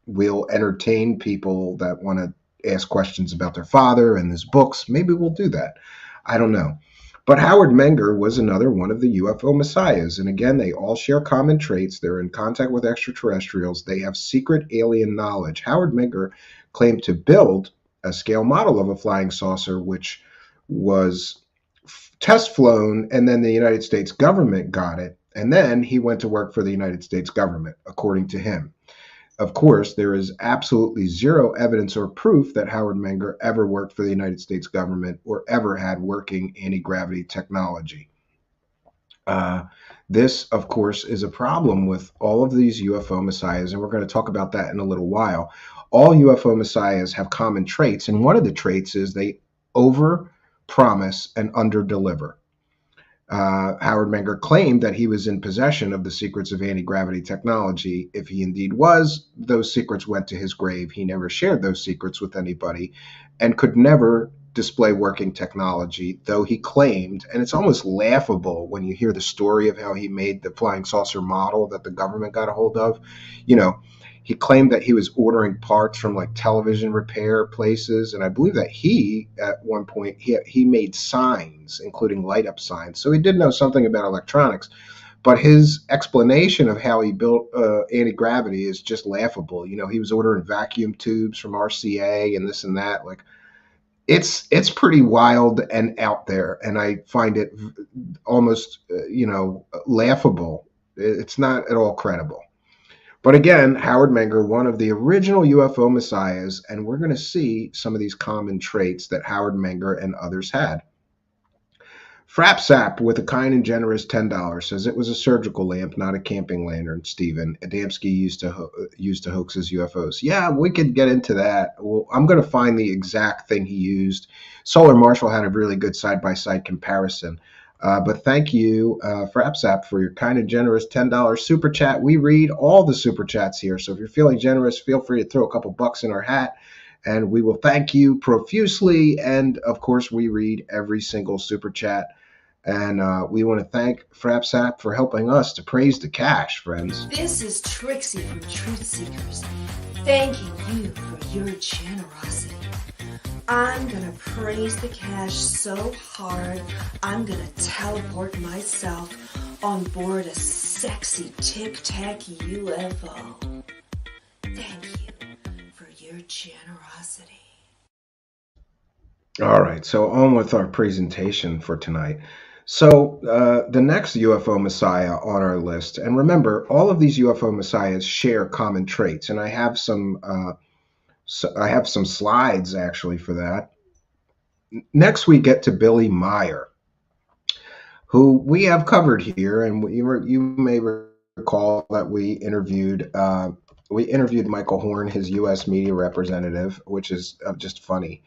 will entertain people that want to ask questions about their father and his books. Maybe we'll do that. I don't know. But Howard Menger was another one of the UFO Messiahs. And again, they all share common traits. They're in contact with extraterrestrials. They have secret alien knowledge. Howard Menger claimed to build a scale model of a flying saucer, which was test flown, and then the United States government got it. And then he went to work for the United States government, according to him. Of course, there is absolutely zero evidence or proof that Howard Menger ever worked for the United States government or ever had working anti-gravity technology. This, of course, is a problem with all of these UFO Messiahs, and we're going to talk about that in a little while. All UFO Messiahs have common traits, and one of the traits is they over-promise and under-deliver. Howard Menger claimed that he was in possession of the secrets of anti-gravity technology. If he indeed was, those secrets went to his grave. He never shared those secrets with anybody and could never display working technology, though he claimed, and it's almost laughable when you hear the story of how he made the flying saucer model that the government got a hold of. He claimed that he was ordering parts from like television repair places, and I believe that he, at one point, he made signs, including light-up signs. So he did know something about electronics. But his explanation of how he built anti-gravity is just laughable. You know, he was ordering vacuum tubes from RCA and this and that. Like, it's pretty wild and out there, and I find it almost laughable. It's not at all credible. But again, Howard Menger, one of the original UFO messiahs, and we're going to see some of these common traits that Howard Menger and others had. Frapsap with a kind and generous $10 says it was a surgical lamp, not a camping lantern, Stephen. Adamski used to hoax his UFOs. Yeah, we could get into that. Well, I'm going to find the exact thing he used. Solar Marshall had a really good side-by-side comparison. But thank you, Frapsap, for your kind and generous $10 super chat. We read all the super chats here, so if you're feeling generous, feel free to throw a couple bucks in our hat, and we will thank you profusely. And, of course, we read every single super chat. And we want to thank Frapsap for helping us to praise the cash, friends. This is Trixie from Truth Seekers, thanking you for your generosity. I'm gonna praise the cash so hard, I'm gonna teleport myself on board a sexy tic-tac UFO. Thank you for your generosity. All right, so on with our presentation for tonight. So the next UFO Messiah on our list, and remember, all of these UFO Messiahs share common traits, and I have some slides actually for that. Next, we get to Billy Meyer, who we have covered here, and you may recall that we interviewed Michael Horn, his U.S. media representative, which is just funny.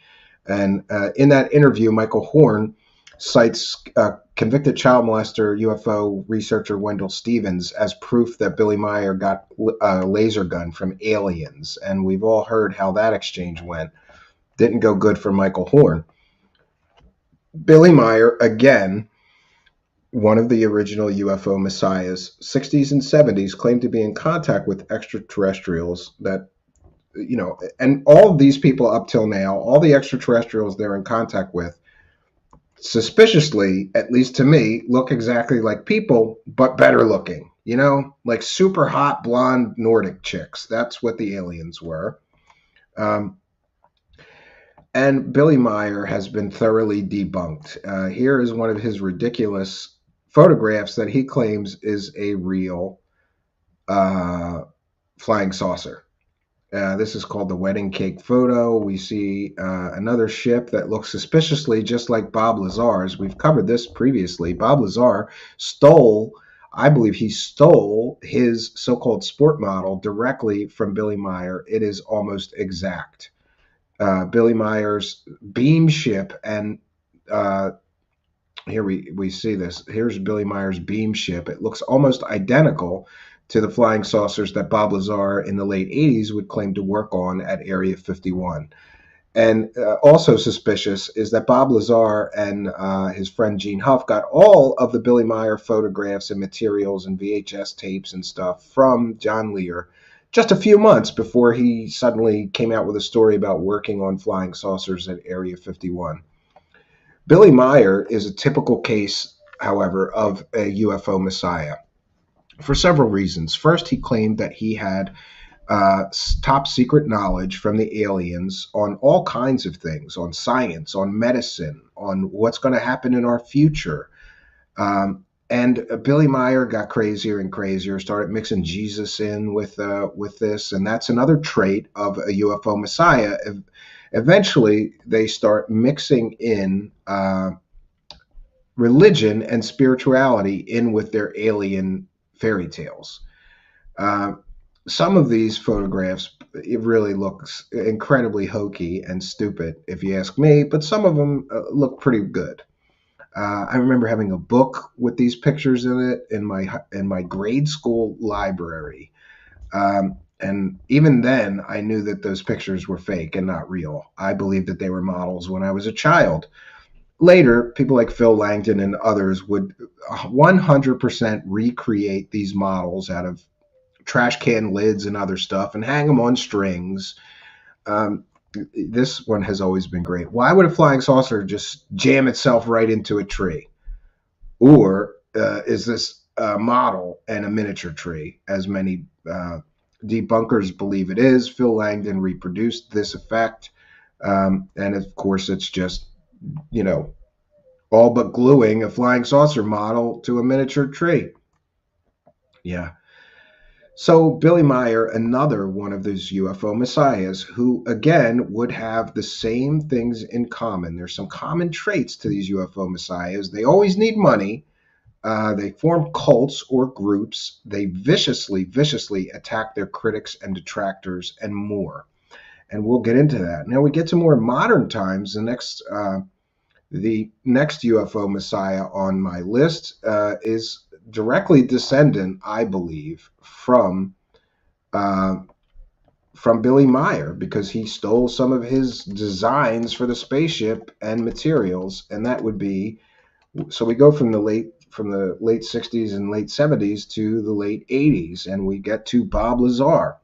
And in that interview, Michael Horn cites convicted child molester UFO researcher Wendell Stevens as proof that Billy Meyer got a laser gun from aliens. And we've all heard how that exchange went. Didn't go good for Michael Horn. Billy Meyer, again, one of the original UFO messiahs, 60s and 70s, claimed to be in contact with extraterrestrials that, and all of these people up till now, all the extraterrestrials they're in contact with, suspiciously, at least to me, look exactly like people, but better looking, like super hot blonde Nordic chicks. That's what the aliens were. And Billy Meyer has been thoroughly debunked. Here is one of his ridiculous photographs that he claims is a real flying saucer. This is called the wedding cake photo. We see another ship that looks suspiciously just like Bob Lazar's. We've covered this previously. Bob Lazar I believe he stole his so-called sport model directly from Billy Meyer. It is almost exact. Billy Meyer's beam ship, and here we see this. Here's Billy Meyer's beam ship. It looks almost identical to the flying saucers that Bob Lazar in the late 80s would claim to work on at Area 51. And also suspicious is that Bob Lazar and his friend Gene Huff got all of the Billy Meyer photographs and materials and VHS tapes and stuff from John Lear just a few months before he suddenly came out with a story about working on flying saucers at Area 51. Billy Meyer is a typical case, however, of a UFO messiah for several reasons. First, he claimed that he had top secret knowledge from the aliens on all kinds of things, on science, on medicine, on what's going to happen in our future. And Billy Meyer got crazier and crazier, started mixing Jesus in with this, and that's another trait of a UFO messiah. Eventually, they start mixing in religion and spirituality in with their alien fairy tales. Some of these photographs, it really looks incredibly hokey and stupid, if you ask me, but some of them look pretty good. I remember having a book with these pictures in it in my grade school library. And even then, I knew that those pictures were fake and not real. I believed that they were models when I was a child. Later, people like Phil Langdon and others would 100% recreate these models out of trash can lids and other stuff and hang them on strings. This one has always been great. Why would a flying saucer just jam itself right into a tree? Or is this a model and a miniature tree, as many debunkers believe it is. Phil Langdon reproduced this effect. And of course, it's just, all but gluing a flying saucer model to a miniature tree. Yeah. So Billy Meyer, another one of those UFO messiahs, who again would have the same things in common. There's some common traits to these UFO messiahs. They always need money. They form cults or groups. They viciously attack their critics and detractors and more. And we'll get into that. Now we get to more modern times. The next UFO Messiah on my list is directly descendant, I believe, from Billy Meyer, because he stole some of his designs for the spaceship and materials, and that would be. So we go from the late 60s and late 70s to the late 80s, and we get to Bob Lazar,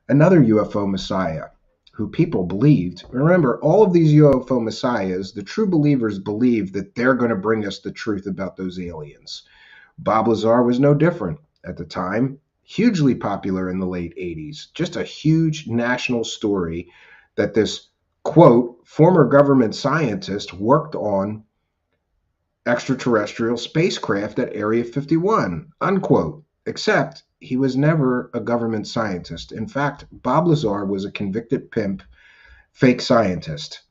another UFO Messiah, who people believed. Remember, all of these UFO messiahs, the true believers believe that they're going to bring us the truth about those aliens. Bob Lazar was no different at the time, hugely popular in the late 80s, just a huge national story that this, quote, former government scientist worked on extraterrestrial spacecraft at Area 51, unquote, except he was never a government scientist. In fact, Bob Lazar was a convicted pimp, fake scientist.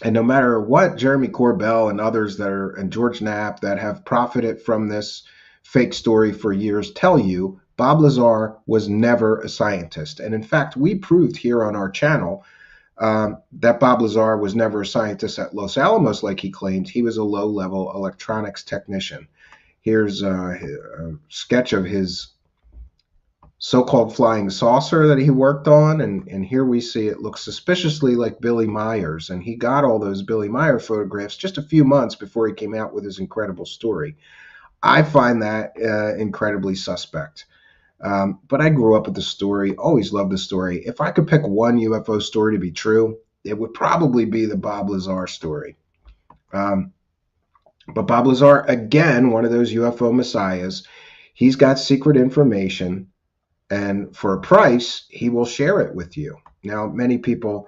And no matter what Jeremy Corbell and others and George Knapp that have profited from this fake story for years tell you, Bob Lazar was never a scientist. And in fact, we proved here on our channel that Bob Lazar was never a scientist at Los Alamos like he claimed. He was a low-level electronics technician. Here's a sketch of his so-called flying saucer that he worked on, and here we see it looks suspiciously like Billy Meyer's, and he got all those Billy Meyer photographs just a few months before he came out with his incredible story. I find that incredibly suspect. But I grew up with the story, always loved the story. If I could pick one UFO story to be true, it would probably be the Bob Lazar story. But Bob Lazar, again, one of those UFO messiahs, he's got secret information, and for a price, he will share it with you. Now, many people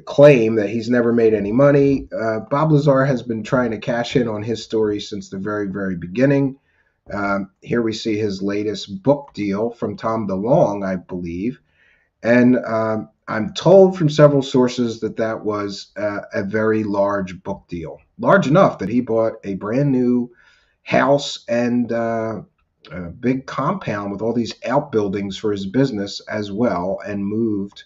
claim that he's never made any money. Bob Lazar has been trying to cash in on his story since the very, very beginning. Here we see his latest book deal from Tom DeLonge, I believe. And I'm told from several sources that was a very large book deal. Large enough that he bought a brand new house and a big compound with all these outbuildings for his business as well, and moved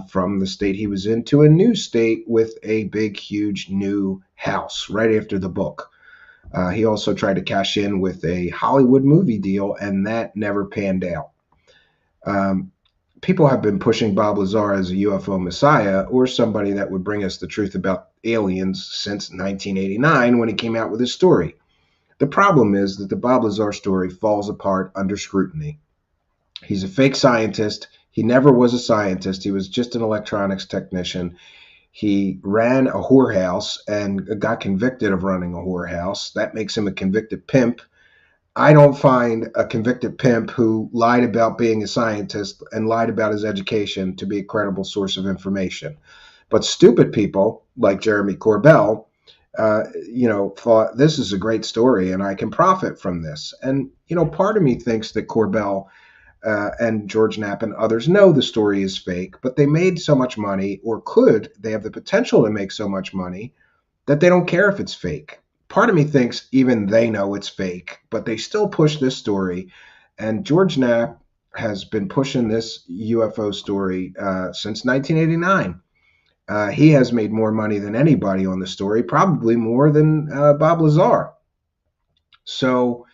from the state he was in to a new state with a big, huge new house right after the book. He also tried to cash in with a Hollywood movie deal, and that never panned out. People have been pushing Bob Lazar as a UFO messiah or somebody that would bring us the truth about aliens since 1989 when he came out with his story. The problem is that the Bob Lazar story falls apart under scrutiny. He's a fake scientist. He never was a scientist. He was just an electronics technician. He ran a whorehouse and got convicted of running a whorehouse. That makes him a convicted pimp. I don't find a convicted pimp who lied about being a scientist and lied about his education to be a credible source of information. But stupid people like Jeremy Corbell, thought this is a great story and I can profit from this. And, part of me thinks that Corbell and George Knapp and others know the story is fake, but they made so much money, or they have the potential to make so much money, that they don't care if it's fake. Part of me thinks even they know it's fake, but they still push this story. And George Knapp has been pushing this UFO story since 1989. He has made more money than anybody on the story, probably more than Bob Lazar. So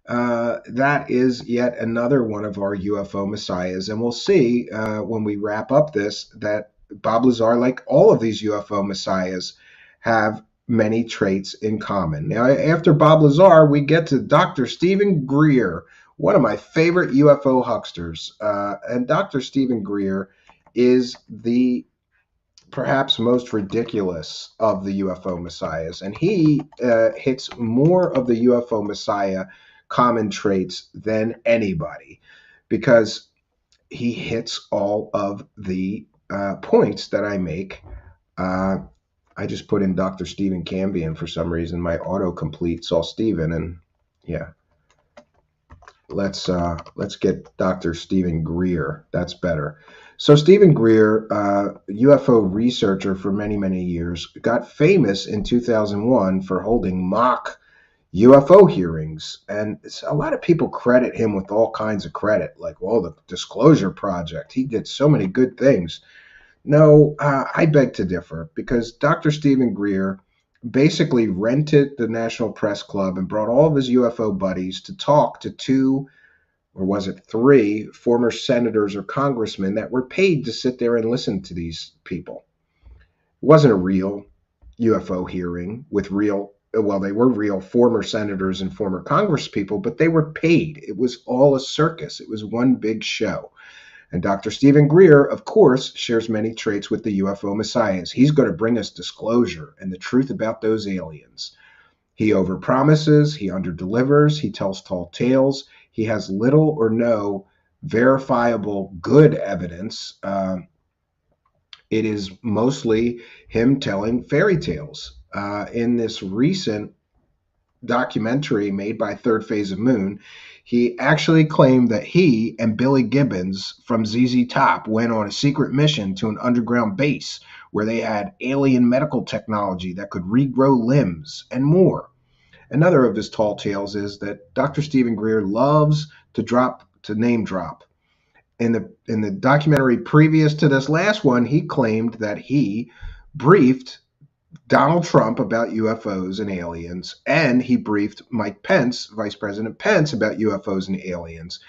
that is yet another one of our UFO messiahs. And we'll see when we wrap up this that Bob Lazar, like all of these UFO messiahs, have many traits in common. Now, after Bob Lazar, we get to Dr. Stephen Greer, one of my favorite UFO hucksters. And Dr. Stephen Greer is the perhaps most ridiculous of the UFO messiahs. And he hits more of the UFO messiah common traits than anybody, because he hits all of the points that I make. I just put in Dr. Stephen Cambion for some reason. My autocomplete saw Stephen, and yeah. Let's get Dr. Stephen Greer. That's better. So Stephen Greer, UFO researcher for many, many years, got famous in 2001 for holding mock UFO hearings. And a lot of people credit him with all kinds of credit, like, well, the Disclosure Project. He did so many good things. No, I beg to differ, because Dr. Stephen Greer basically rented the National Press Club and brought all of his UFO buddies to talk to two, or was it three, former senators or congressmen that were paid to sit there and listen to these people. It wasn't a real UFO hearing with real, well, they were real former senators and former congresspeople, but they were paid. It was all a circus. It was one big show. And Dr. Stephen Greer, of course, shares many traits with the UFO Messiahs. He's going to bring us disclosure and the truth about those aliens. He overpromises, he underdelivers, he tells tall tales. He has little or no verifiable good evidence. It is mostly him telling fairy tales. In this recent documentary made by Third Phase of Moon, he actually claimed that he and Billy Gibbons from ZZ Top went on a secret mission to an underground base where they had alien medical technology that could regrow limbs and more. Another of his tall tales is that Dr. Stephen Greer loves to name drop. In the documentary previous to this last one, he claimed that he briefed Donald Trump about UFOs and aliens, and he briefed Mike Pence, Vice President Pence, about UFOs and aliens.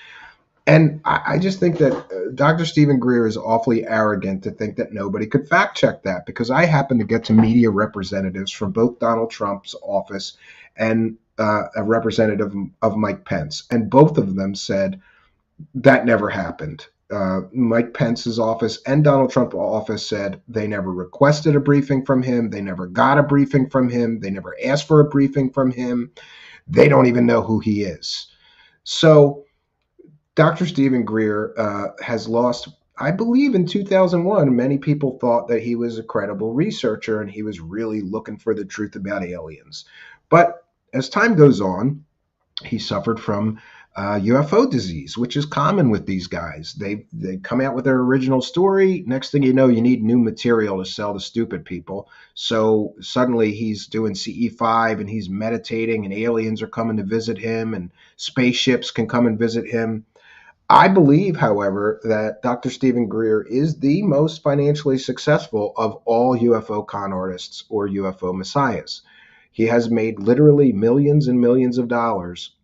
And I just think that Dr. Stephen Greer is awfully arrogant to think that nobody could fact check that, because I happen to get to media representatives from both Donald Trump's office and a representative of Mike Pence, and both of them said that never happened. Mike Pence's office and Donald Trump's office said they never requested a briefing from him. They never got a briefing from him. They never asked for a briefing from him. They don't even know who he is. So Dr. Stephen Greer has lost, I believe in 2001, many people thought that he was a credible researcher and he was really looking for the truth about aliens. But as time goes on, he suffered from UFO disease, which is common with these guys. They come out with their original story. Next thing you know, you need new material to sell to stupid people. So suddenly he's doing CE5 and he's meditating, and aliens are coming to visit him, and spaceships can come and visit him. I believe, however, that Dr. Stephen Greer is the most financially successful of all UFO con artists or UFO messiahs. He has made literally millions and millions of dollars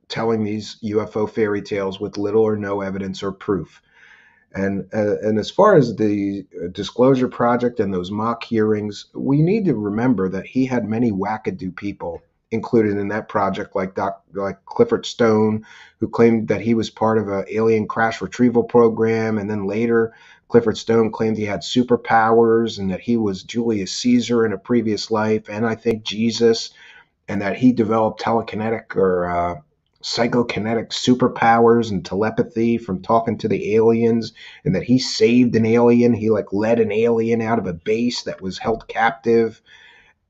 telling these UFO fairy tales with little or no evidence or proof. And as far as the Disclosure Project and those mock hearings, we need to remember that he had many wackadoo people included in that project, like Clifford Stone, who claimed that he was part of an alien crash retrieval program. And then later, Clifford Stone claimed he had superpowers and that he was Julius Caesar in a previous life, and I think Jesus, and that he developed telekinetic or psychokinetic superpowers and telepathy from talking to the aliens, and that he saved an alien. He led an alien out of a base that was held captive.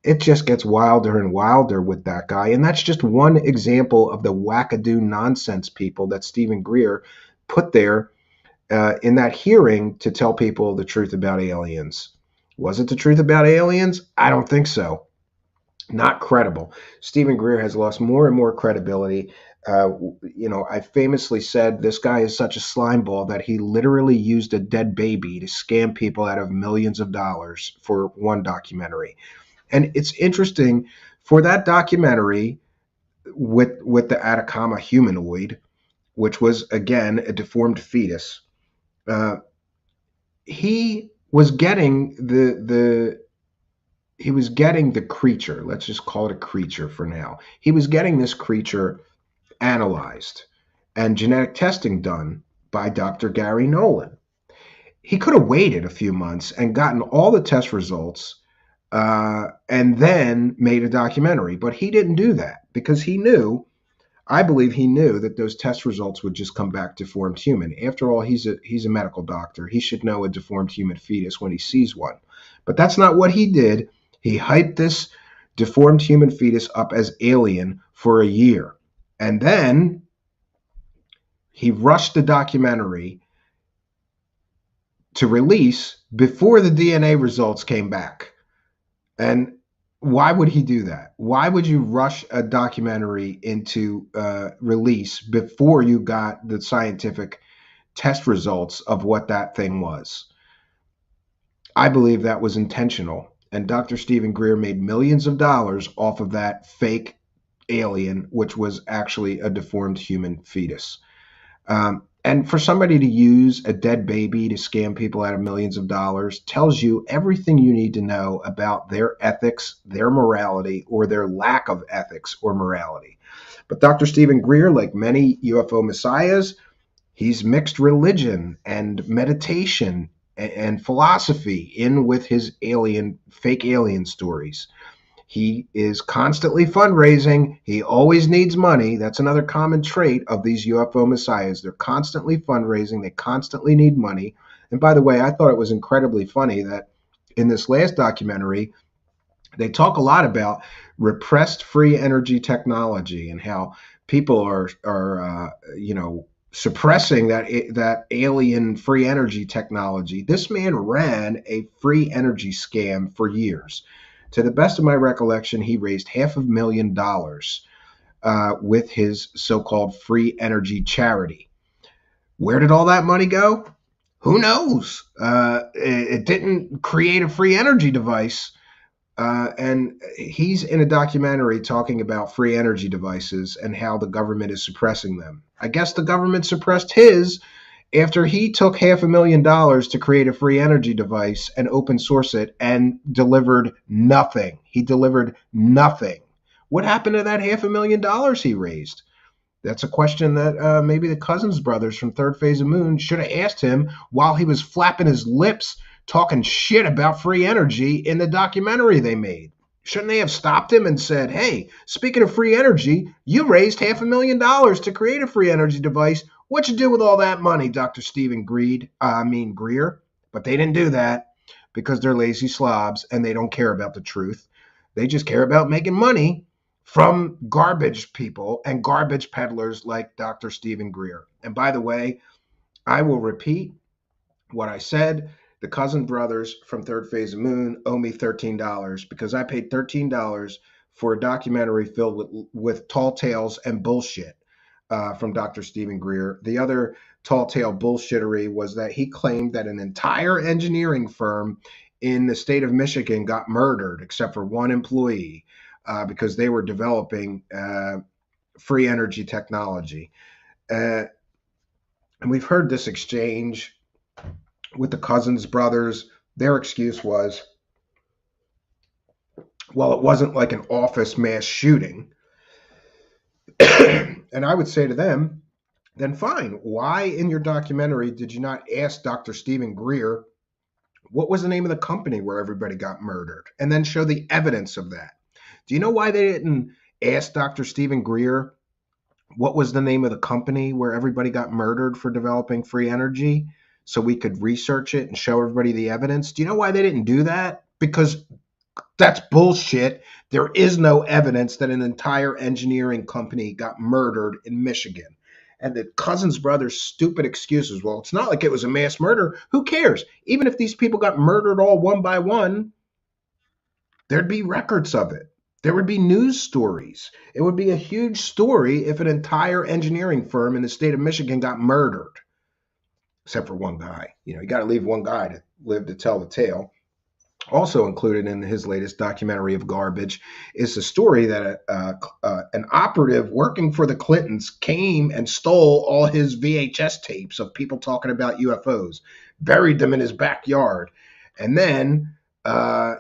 It just gets wilder and wilder with that guy. And that's just one example of the wackadoo nonsense people that Stephen Greer put there in that hearing to tell people the truth about aliens. Was it the truth about aliens? I don't think so. Not credible. Stephen Greer has lost more and more credibility. I famously said this guy is such a slimeball that he literally used a dead baby to scam people out of millions of dollars for one documentary. And it's interesting, for that documentary with the Atacama humanoid, which was again a deformed fetus, he was getting the creature. Let's just call it a creature for now. He was getting this creature analyzed and genetic testing done by Dr. Gary Nolan. He could have waited a few months and gotten all the test results and then made a documentary, but he didn't do that because he knew I believe he knew that those test results would just come back deformed human. After all, he's a medical doctor. He should know a deformed human fetus when he sees one. But that's not what he did. He hyped this deformed human fetus up as alien for a year. And then he rushed the documentary to release before the DNA results came back. And why would he do that? Why would you rush a documentary into release before you got the scientific test results of what that thing was? I believe that was intentional. And Dr. Stephen Greer made millions of dollars off of that fake alien, which was actually a deformed human fetus. And for somebody to use a dead baby to scam people out of millions of dollars tells you everything you need to know about their ethics, their morality, or their lack of ethics or morality. But Dr. Stephen Greer, like many UFO messiahs, he's mixed religion and meditation and philosophy in with his fake alien stories. He is constantly fundraising. He always needs money. That's another common trait of these UFO messiahs. They're constantly fundraising. They constantly need money. And by the way, I thought it was incredibly funny that in this last documentary, they talk a lot about repressed free energy technology and how people are suppressing that alien free energy technology. This man ran a free energy scam for years. To the best of my recollection, he raised $500,000 with his so-called free energy charity. Where did all that money go? Who knows? It didn't create a free energy device. And he's in a documentary talking about free energy devices and how the government is suppressing them. I guess the government suppressed his after he took $500,000 to create a free energy device and open source it and delivered nothing. He delivered nothing. What happened to that $500,000 he raised? That's a question that maybe the Cousins brothers from Third Phase of Moon should have asked him while he was flapping his lips talking shit about free energy in the documentary they made. Shouldn't they have stopped him and said, hey, speaking of free energy, you raised $500,000 to create a free energy device. What'd you do with all that money, Dr. Stephen Greer? But they didn't do that because they're lazy slobs and they don't care about the truth. They just care about making money from garbage people and garbage peddlers like Dr. Stephen Greer. And by the way, I will repeat what I said. The Cousin brothers from Third Phase of Moon owe me $13 because I paid $13 for a documentary filled with tall tales and bullshit from Dr. Stephen Greer. The other tall tale bullshittery was that he claimed that an entire engineering firm in the state of Michigan got murdered except for one employee because they were developing free energy technology. And we've heard this exchange with the Cousins brothers. Their excuse was, well, it wasn't like an office mass shooting. And I would say to them, then fine. Why in your documentary did you not ask Dr. Stephen Greer what was the name of the company where everybody got murdered and then show the evidence of that? Do you know why they didn't ask Dr. Stephen Greer what was the name of the company where everybody got murdered for developing free energy so we could research it and show everybody the evidence? Do you know why they didn't do that? Because that's bullshit. There is no evidence that an entire engineering company got murdered in Michigan. And the Cousins brothers' stupid excuses, well, it's not like it was a mass murder. Who cares? Even if these people got murdered all one by one, there'd be records of it. There would be news stories. It would be a huge story if an entire engineering firm in the state of Michigan got murdered, except for one guy. You got to leave one guy to live to tell the tale. Also included in his latest documentary of garbage is the story that an operative working for the Clintons came and stole all his VHS tapes of people talking about UFOs, buried them in his backyard. And then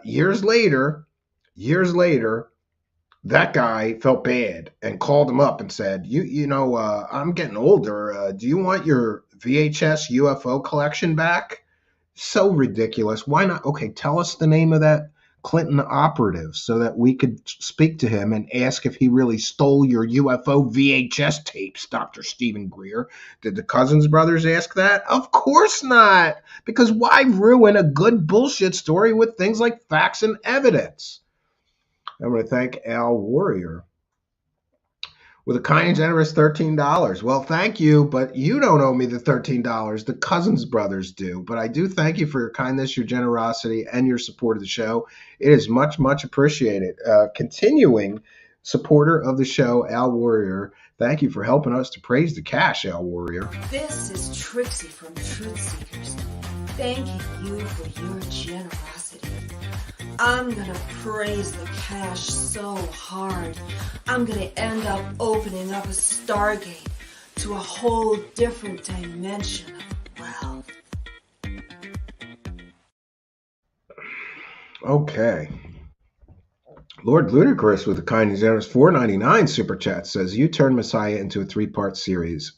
years later, that guy felt bad and called him up and said, I'm getting older. Do you want your VHS UFO collection back? So ridiculous. Why not? Okay, tell us the name of that Clinton operative so that we could speak to him and ask if he really stole your UFO VHS tapes, Dr. Stephen Greer. Did the Cousins brothers ask that? Of course not, because why ruin a good bullshit story with things like facts and evidence? I'm going to thank Al Warrior with a kind and generous $13. Well, thank you, but you don't owe me the $13. The Cousins brothers do. But I do thank you for your kindness, your generosity, and your support of the show. It is much, much appreciated. Continuing supporter of the show, Al Warrior. Thank you for helping us to praise the cash, Al Warrior. This is Trixie from Truth Seekers, thanking you for your generosity. I'm gonna praise the cash so hard, I'm gonna end up opening up a stargate to a whole different dimension of wealth. Okay. Lord Ludicrous with a kind and generous $4.99 super chat says, you turned Messiah into a 3-part series.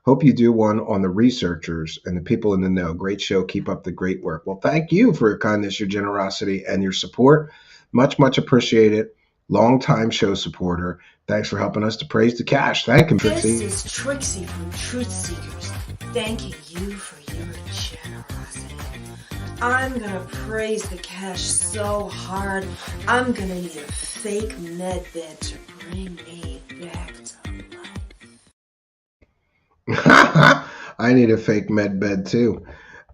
Hope you do one on the researchers and the people in the know. Great show. Keep up the great work. Well, thank you for your kindness, your generosity, and your support. Much, much appreciated. Long-time show supporter. Thanks for helping us to praise the cash. Thank you, Trixie. This is Trixie from Truth Seekers, thanking you for your generosity. I'm gonna praise the cash so hard, I'm gonna need a fake med bed to bring me back to I need a fake med bed too.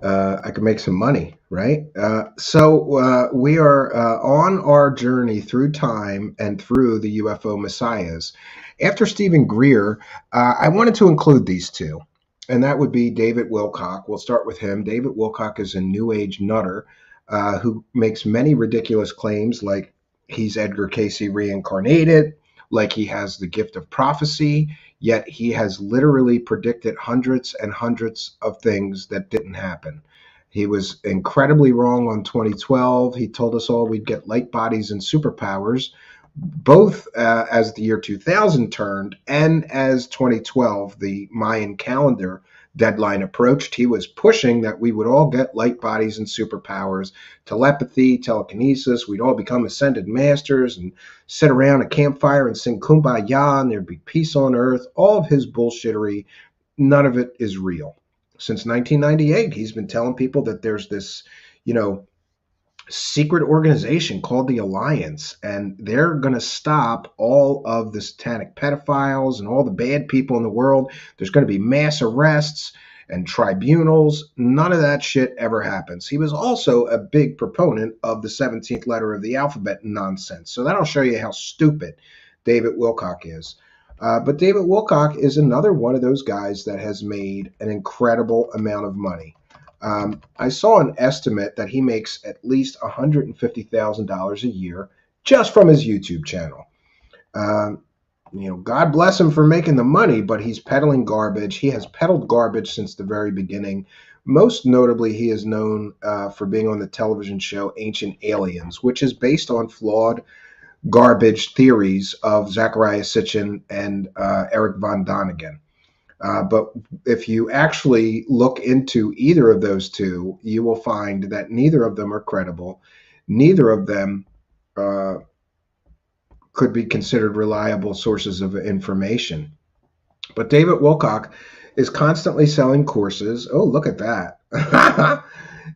I can make some money, right? So we are on our journey through time and through the UFO Messiahs. After Stephen Greer, I wanted to include these two, and that would be David Wilcock. We'll start with him. David Wilcock is a New Age nutter who makes many ridiculous claims, like he's Edgar Cayce reincarnated, like he has the gift of prophecy, yet he has literally predicted hundreds and hundreds of things that didn't happen. He was incredibly wrong on 2012. He told us all we'd get light bodies and superpowers, both as the year 2000 turned and as 2012, the Mayan calendar deadline approached. He was pushing that we would all get light bodies and superpowers, telepathy, telekinesis. We'd all become ascended masters and sit around a campfire and sing Kumbaya, and there'd be peace on earth. All of his bullshittery, none of it is real. Since 1998, he's been telling people that there's this, secret organization called the Alliance, and they're going to stop all of the satanic pedophiles and all the bad people in the world. There's going to be mass arrests and tribunals. None of that shit ever happens. He was also a big proponent of the 17th letter of the alphabet nonsense. So that'll show you how stupid David Wilcock is. But David Wilcock is another one of those guys that has made an incredible amount of money. I saw an estimate that he makes at least $150,000 a year just from his YouTube channel. God bless him for making the money, but he's peddling garbage. He has peddled garbage since the very beginning. Most notably, he is known for being on the television show Ancient Aliens, which is based on flawed garbage theories of Zachariah Sitchin and Eric von Däniken. But if you actually look into either of those two, you will find that neither of them are credible. Neither of them could be considered reliable sources of information. But David Wilcock is constantly selling courses. Oh, look at that.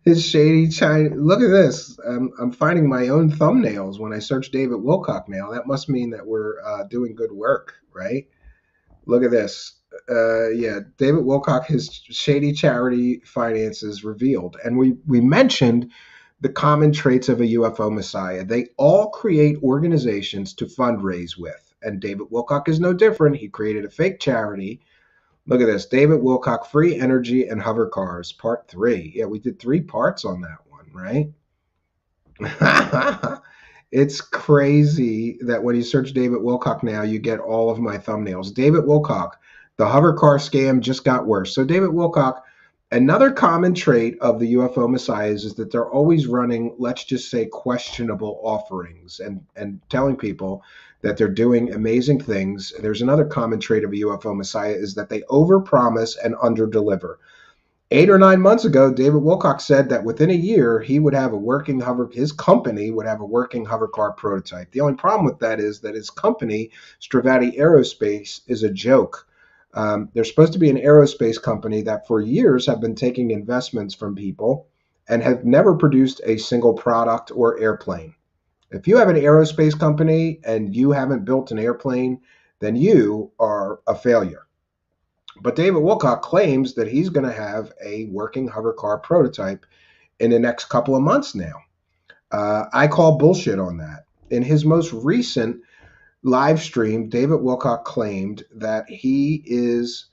His shady China. Look at this. I'm finding my own thumbnails when I search David Wilcock now. That must mean that we're doing good work, right? Look at this. David Wilcock, his shady charity finances revealed. And we mentioned the common traits of a UFO Messiah. They all create organizations to fundraise with. And David Wilcock is no different. He created a fake charity. Look at this. David Wilcock, Free Energy and Hover Cars, Part 3. Yeah, we did 3 parts on that one, right? It's crazy that when you search David Wilcock now, you get all of my thumbnails. David Wilcock, the hover car scam just got worse. So David Wilcock, another common trait of the UFO Messiahs is that they're always running, let's just say, questionable offerings and telling people that they're doing amazing things. There's another common trait of a UFO Messiah is that they overpromise and underdeliver. 8 or 9 months ago, David Wilcock said that within a year, he would have a working his company would have a working hover car prototype. The only problem with that is that his company, Stravati Aerospace, is a joke. They're supposed to be an aerospace company that for years have been taking investments from people and have never produced a single product or airplane. If you have an aerospace company and you haven't built an airplane, then you are a failure. But David Wilcock claims that he's going to have a working hover car prototype in the next couple of months now. I call bullshit on that. In his most recent live stream, David Wilcock claimed that he is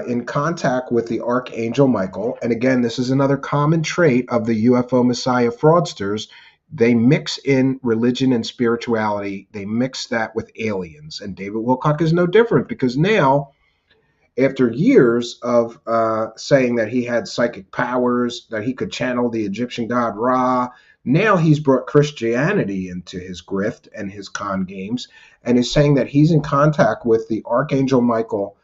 in contact with the Archangel Michael. And again, this is another common trait of the UFO Messiah fraudsters. They mix in religion and spirituality. They mix that with aliens. And David Wilcock is no different, because now, after years of saying that he had psychic powers, that he could channel the Egyptian god Ra, now he's brought Christianity into his grift and his con games, and is saying that he's in contact with the Archangel Michael,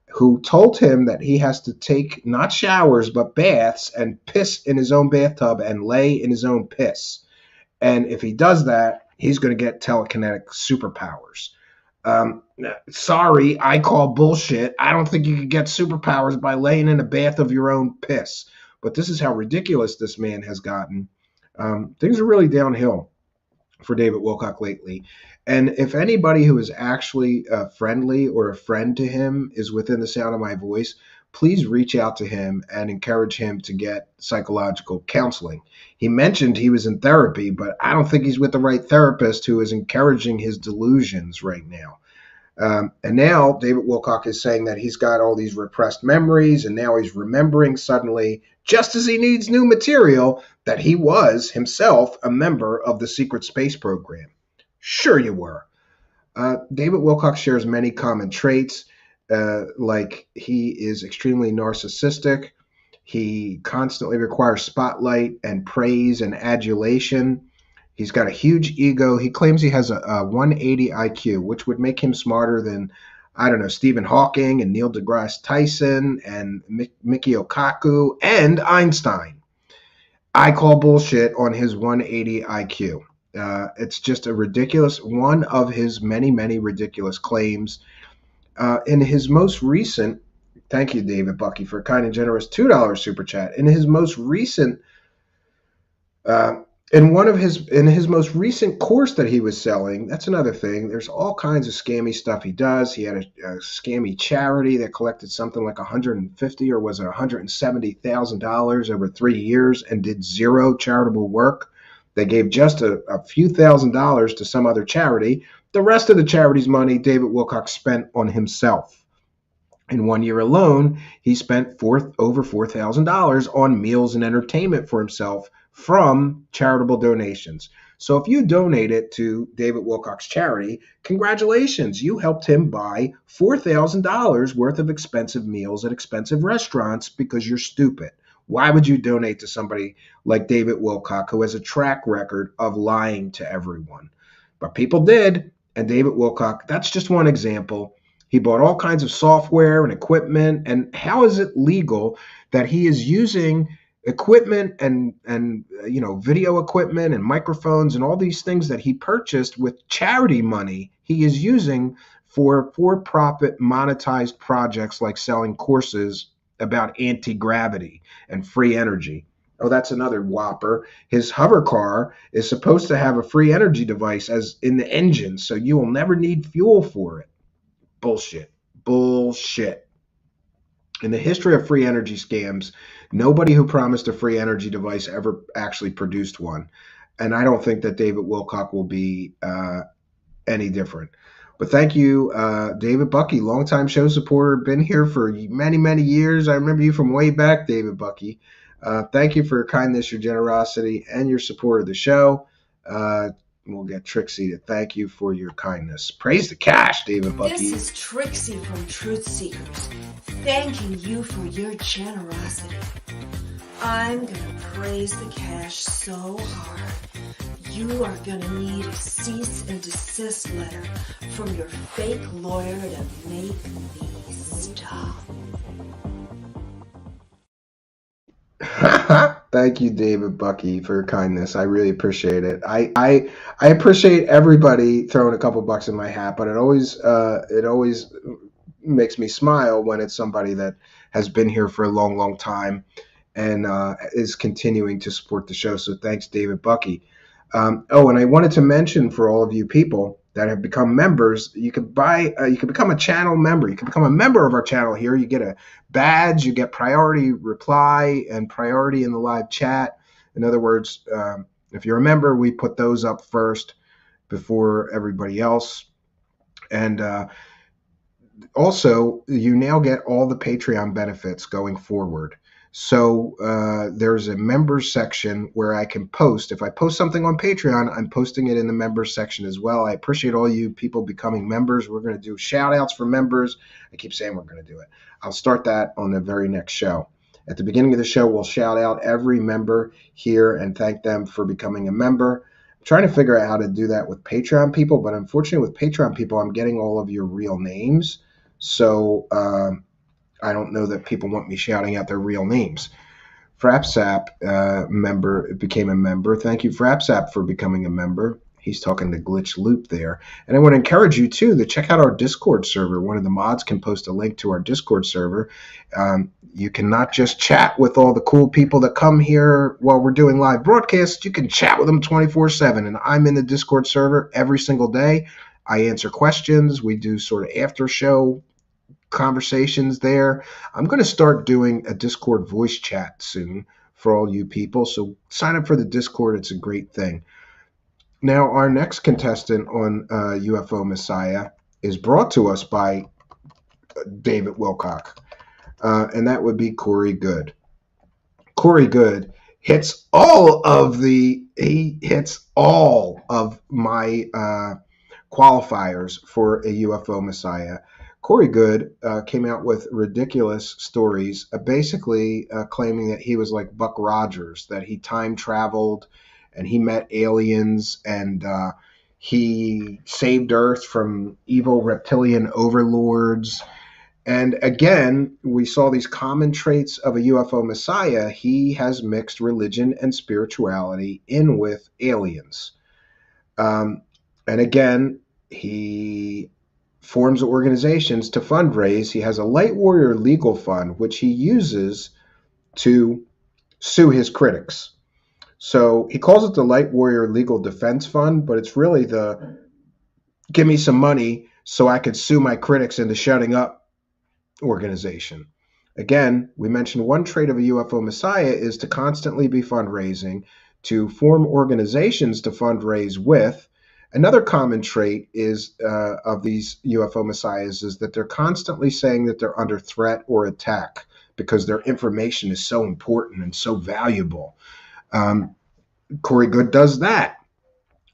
who told him that he has to take not showers but baths and piss in his own bathtub and lay in his own piss. And if he does that, he's going to get telekinetic superpowers. Sorry, I call bullshit. I don't think you could get superpowers by laying in a bath of your own piss. But this is how ridiculous this man has gotten. Things are really downhill for David Wilcock lately. And if anybody who is actually friendly or a friend to him is within the sound of my voice, please reach out to him and encourage him to get psychological counseling. He mentioned he was in therapy, but I don't think he's with the right therapist who is encouraging his delusions right now. And now David Wilcock is saying that he's got all these repressed memories, and now he's remembering suddenly, just as he needs new material, that he was himself a member of the secret space program. Sure you were. David Wilcock shares many common traits, like he is extremely narcissistic. He constantly requires spotlight and praise and adulation. He's got a huge ego. He claims he has a 180 IQ, which would make him smarter than, I don't know, Stephen Hawking and Neil deGrasse Tyson and Michio Kaku and Einstein. I call bullshit on his 180 IQ. It's just a ridiculous, one of his many, many ridiculous claims. In his most recent, thank you, David Bucky, for a kind and generous $2 super chat. In his most recent, in his most recent course that he was selling, that's another thing. There's all kinds of scammy stuff he does. He had a scammy charity that collected something like $150 or was it $170,000 over 3 years and did zero charitable work. They gave just a few $1,000s to some other charity. The rest of the charity's money David Wilcock spent on himself. In 1 year alone, he spent over $4,000 on meals and entertainment for himself from charitable donations. So if you donate it to David Wilcock's charity, congratulations, you helped him buy $4,000 worth of expensive meals at expensive restaurants because you're stupid. Why would you donate to somebody like David Wilcock, who has a track record of lying to everyone? But people did, and David Wilcock, that's just one example. He bought all kinds of software and equipment, and how is it legal that he is using equipment and video equipment and microphones and all these things that he purchased with charity money he is using for-profit monetized projects like selling courses about anti-gravity and free energy? Oh, that's another whopper. His hover car is supposed to have a free energy device as in the engine, so you will never need fuel for it. Bullshit. Bullshit. In the history of free energy scams, nobody who promised a free energy device ever actually produced one. And I don't think that David Wilcock will be any different. But thank you, David Bucky, longtime show supporter, been here for many, many years. I remember you from way back, David Bucky. Thank you for your kindness, your generosity, and your support of the show. We'll get Trixie to thank you for your kindness. Praise the cash, David Bucky. This is Trixie from Truth Seekers, thanking you for your generosity. I'm gonna praise the cash so hard, you are gonna need a cease and desist letter from your fake lawyer to make me stop. Thank you, David Bucky, for your kindness. I really appreciate it. I appreciate everybody throwing a couple bucks in my hat, but it always makes me smile when it's somebody that has been here for a long, long time and is continuing to support the show. So thanks, David Bucky. And I wanted to mention for all of you people that have become members, you can become a channel member. You can become a member of our channel here. You get a badge, you get priority reply and priority in the live chat. In other words, if you're a member, we put those up first before everybody else. And also, you now get all the Patreon benefits going forward. So there's a members section where I can post. If I post something on Patreon, I'm posting it in the members section as well. I appreciate all you people becoming members. We're going to do shout outs for members. I keep saying we're going to do it. I'll start that on the very next show. At the beginning of the show, we'll shout out every member here and thank them for becoming a member. I'm trying to figure out how to do that with Patreon people, but unfortunately with Patreon people, I'm getting all of your real names. So I don't know that people want me shouting out their real names. Frapsap member became a member. Thank you, Frapsap, for becoming a member. He's talking to Glitch Loop there. And I want to encourage you, too, to check out our Discord server. One of the mods can post a link to our Discord server. You can not just chat with all the cool people that come here while we're doing live broadcasts. You can chat with them 24/7. And I'm in the Discord server every single day. I answer questions. We do sort of after show conversations there. I'm going to start doing a Discord voice chat soon for all you people. So sign up for the Discord. It's a great thing. Now, our next contestant on UFO Messiah is brought to us by David Wilcock, and that would be Corey Good. Corey Good hits all of my qualifiers for a UFO Messiah. Corey Good came out with ridiculous stories, basically claiming that he was like Buck Rogers, that he time traveled and he met aliens and he saved Earth from evil reptilian overlords. And again, we saw these common traits of a UFO Messiah. He has mixed religion and spirituality in with aliens. And again, he forms organizations to fundraise. He has a Light Warrior legal fund, which he uses to sue his critics. So he calls it the Light Warrior Legal Defense Fund, but it's really the give me some money so I could sue my critics into shutting up organization. Again, we mentioned one trait of a UFO Messiah is to constantly be fundraising, to form organizations to fundraise with. Another common trait is of these UFO Messiahs is that they're constantly saying that they're under threat or attack because their information is so important and so valuable. Corey Good does that.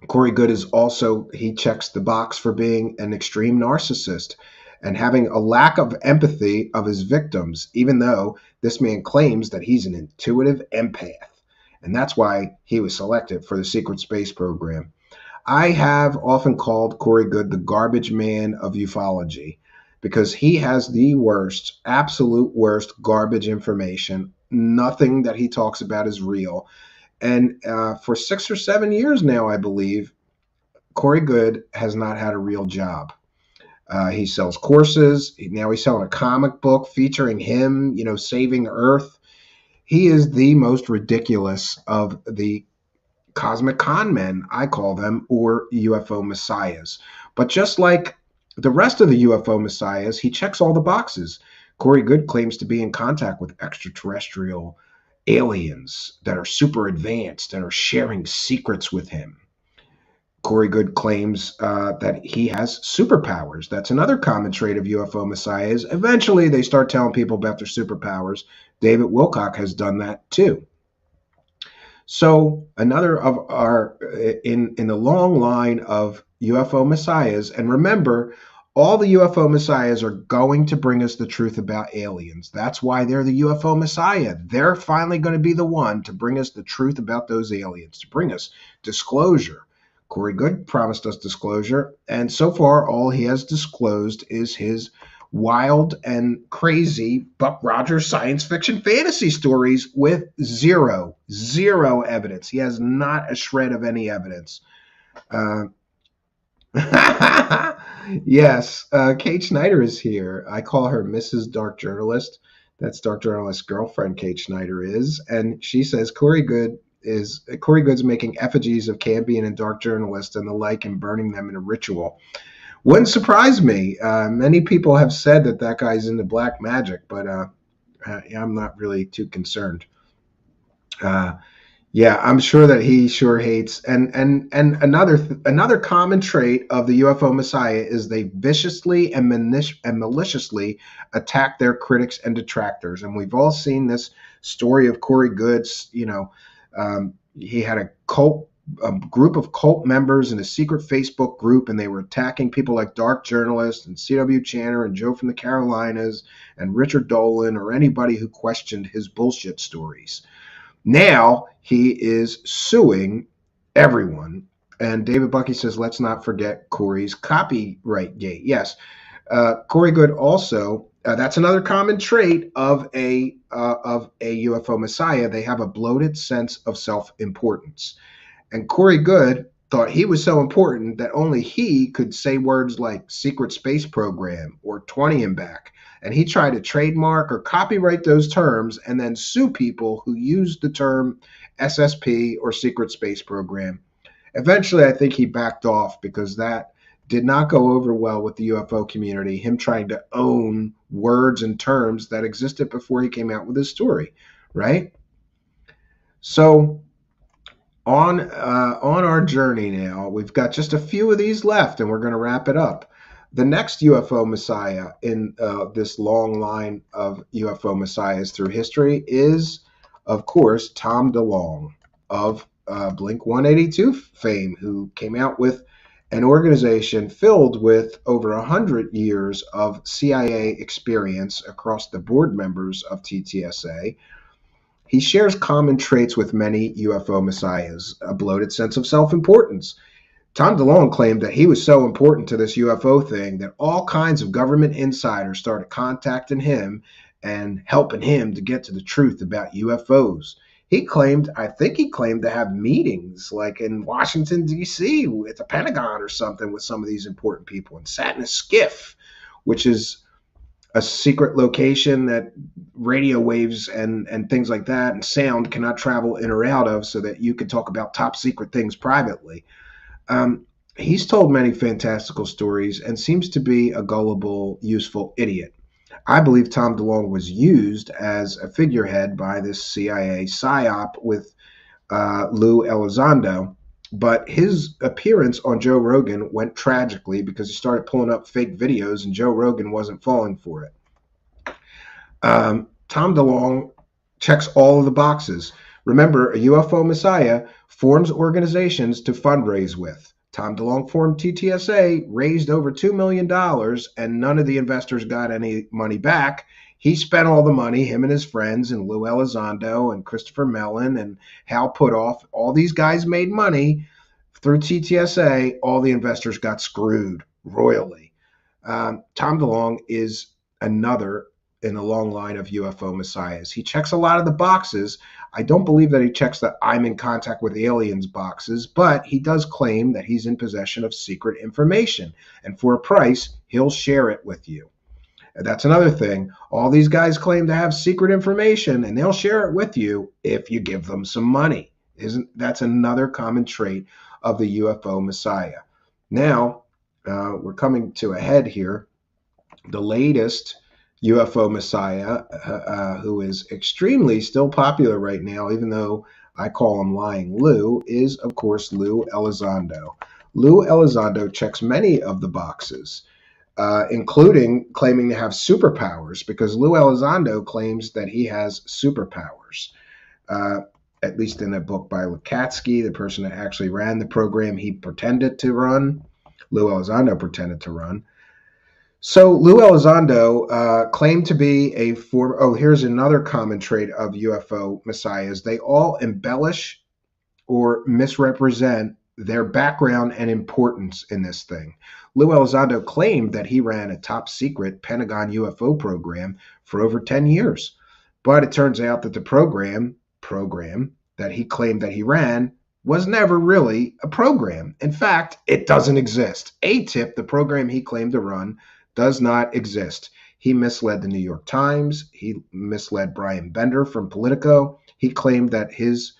Corey Good is also, he checks the box for being an extreme narcissist and having a lack of empathy of his victims, even though this man claims that he's an intuitive empath. And that's why he was selected for the secret space program. I have often called Corey Good the garbage man of ufology because he has the worst, absolute worst garbage information. Nothing that he talks about is real. And for 6 or 7 years now, I believe, Corey Good has not had a real job. He sells courses. Now he's selling a comic book featuring him, saving Earth. He is the most ridiculous of the cosmic con men, I call them, or UFO Messiahs. But just like the rest of the UFO Messiahs, he checks all the boxes. Corey Good claims to be in contact with extraterrestrial aliens that are super advanced and are sharing secrets with him. Corey Good claims that he has superpowers. That's another common trait of UFO Messiahs. Eventually, they start telling people about their superpowers. David Wilcock has done that too. So another of our, in the long line of UFO Messiahs, and remember, all the UFO Messiahs are going to bring us the truth about aliens. That's why they're the UFO Messiah. They're finally going to be the one to bring us the truth about those aliens, to bring us disclosure. Corey Good promised us disclosure, and so far all he has disclosed is his wild and crazy Buck Rogers science fiction fantasy stories with zero evidence. He has not a shred of any evidence. Yes, Kate Schneider is here. I call her Mrs. Dark Journalist. That's Dark Journalist's girlfriend, Kate Schneider is, and she says Corey Good's making effigies of Cambion and Dark Journalist and the like and burning them in a ritual. Wouldn't surprise me. Many people have said that guy's into black magic, but I'm not really too concerned. Yeah, I'm sure that he sure hates. And another common trait of the UFO Messiah is they viciously and maliciously attack their critics and detractors. And we've all seen this story of Corey Goods. He had a group of cult members in a secret Facebook group, and they were attacking people like Dark Journalist and C.W. Channer and Joe from the Carolinas and Richard Dolan or anybody who questioned his bullshit stories. Now he is suing everyone. And David Bucky says, let's not forget Corey's copyright gate. Yes, Corey Good also, that's another common trait of a UFO Messiah. They have a bloated sense of self-importance. And Corey Good thought he was so important that only he could say words like secret space program or 20 and back. And he tried to trademark or copyright those terms and then sue people who used the term SSP or secret space program. Eventually, I think he backed off because that did not go over well with the UFO community, him trying to own words and terms that existed before he came out with his story, right? So on our journey now, we've got just a few of these left, and we're going to wrap it up. The next UFO Messiah in this long line of UFO Messiahs through history is, of course, Tom DeLonge of Blink-182 fame, who came out with an organization filled with over 100 years of CIA experience across the board members of TTSA. He shares common traits with many UFO Messiahs, a bloated sense of self-importance. Tom DeLonge claimed that he was so important to this UFO thing that all kinds of government insiders started contacting him and helping him to get to the truth about UFOs. I think he claimed to have meetings like in Washington, D.C. at the Pentagon or something with some of these important people and sat in a skiff, which is a secret location that radio waves and things like that and sound cannot travel in or out of so that you can talk about top secret things privately. He's told many fantastical stories and seems to be a gullible, useful idiot. I believe Tom DeLonge was used as a figurehead by this CIA psyop with Lou Elizondo, but his appearance on Joe Rogan went tragically because he started pulling up fake videos and Joe Rogan wasn't falling for it. Tom DeLonge checks all of the boxes. Remember, a UFO Messiah forms organizations to fundraise with. Tom DeLonge formed TTSA, raised over $2 million, and none of the investors got any money back. He spent all the money, him and his friends, and Lou Elizondo and Christopher Mellon and Hal Puthoff. All these guys made money through TTSA. All the investors got screwed royally. Tom DeLonge is another in a long line of UFO Messiahs. He checks a lot of the boxes. I don't believe that he checks the I'm in contact with aliens boxes, but he does claim that he's in possession of secret information. And for a price, he'll share it with you. And that's another thing. All these guys claim to have secret information, and they'll share it with you if you give them some money. That's another common trait of the UFO Messiah. Now, we're coming to a head here. The latest UFO Messiah, who is extremely still popular right now, even though I call him Lying Lou, is, of course, Lou Elizondo. Lou Elizondo checks many of the boxes, including claiming to have superpowers, because Lou Elizondo claims that he has superpowers. At least in a book by Lukatsky, the person that actually ran the program he pretended to run, Lou Elizondo pretended to run. So Lou Elizondo claimed to be a former, here's another common trait of UFO Messiahs. They all embellish or misrepresent their background and importance in this thing. Lou Elizondo claimed that he ran a top secret Pentagon UFO program for over 10 years. But it turns out that the program that he claimed that he ran was never really a program. In fact, it doesn't exist. ATIP, the program he claimed to run, does not exist. He misled the New York Times. He misled Brian Bender from Politico. He claimed that his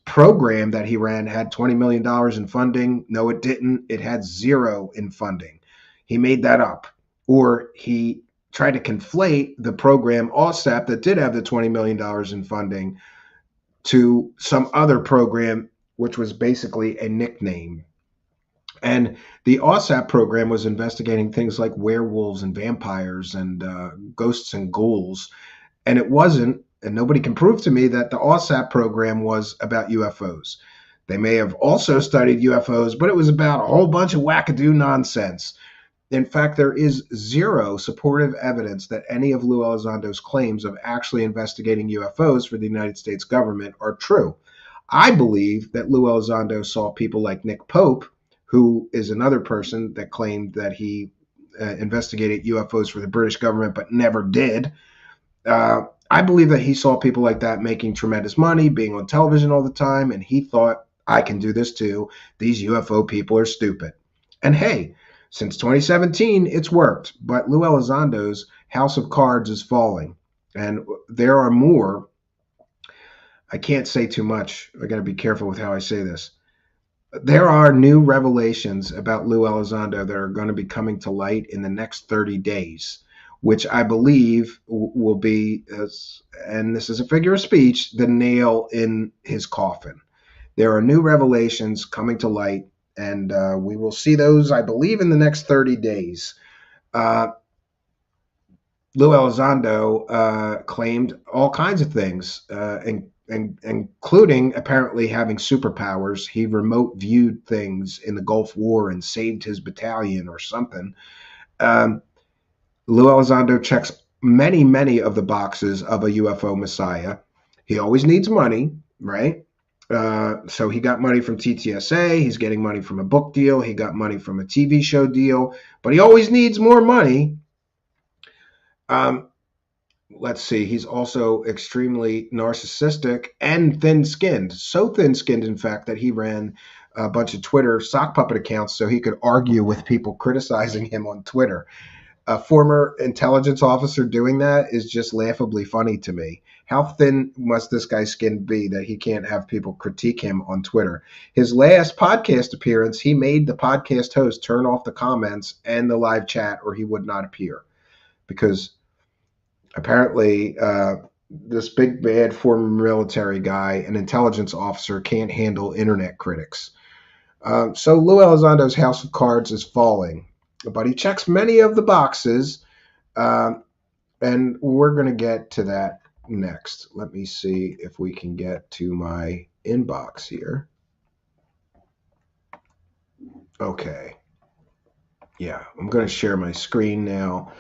program that he ran had $20 million in funding. No, it didn't. It had zero in funding. He made that up. Or he tried to conflate the program OSAP that did have the $20 million in funding to some other program, which was basically a nickname. And the OSAP program was investigating things like werewolves and vampires and ghosts and ghouls. And it wasn't, and nobody can prove to me that the OSAP program was about UFOs. They may have also studied UFOs, but it was about a whole bunch of wackadoo nonsense. In fact, there is zero supportive evidence that any of Lou Elizondo's claims of actually investigating UFOs for the United States government are true. I believe that Lou Elizondo saw people like Nick Pope, who is another person that claimed that he investigated UFOs for the British government but never did. I believe that he saw people like that making tremendous money, being on television all the time, and he thought, I can do this too. These UFO people are stupid. And hey, since 2017, it's worked, but Lou Elizondo's house of cards is falling. And there are more. I can't say too much. I got to be careful with how I say this. There are new revelations about Lou Elizondo that are going to be coming to light in the next 30 days, which I believe will be, and this is a figure of speech, the nail in his coffin. There are new revelations coming to light, and we will see those, I believe, in the next 30 days. Lou Elizondo claimed all kinds of things, including apparently having superpowers. He remote viewed things in the Gulf War and saved his battalion or something. Lou Elizondo checks many, many of the boxes of a UFO Messiah. He always needs money, right? So he got money from TTSA. He's getting money from a book deal. He got money from a TV show deal, but he always needs more money. Let's see. He's also extremely narcissistic and thin-skinned. So thin-skinned, in fact, that he ran a bunch of Twitter sock puppet accounts so he could argue with people criticizing him on Twitter. A former intelligence officer doing that is just laughably funny to me. How thin must this guy's skin be that he can't have people critique him on Twitter? His last podcast appearance, he made the podcast host turn off the comments and the live chat or he would not appear. Because apparently this big bad former military guy, an intelligence officer, can't handle internet critics. So Lou Elizondo's house of cards is falling. But he checks many of the boxes, and we're going to get to that next. Let me see if we can get to my inbox here. Okay. Yeah, I'm going to share my screen now,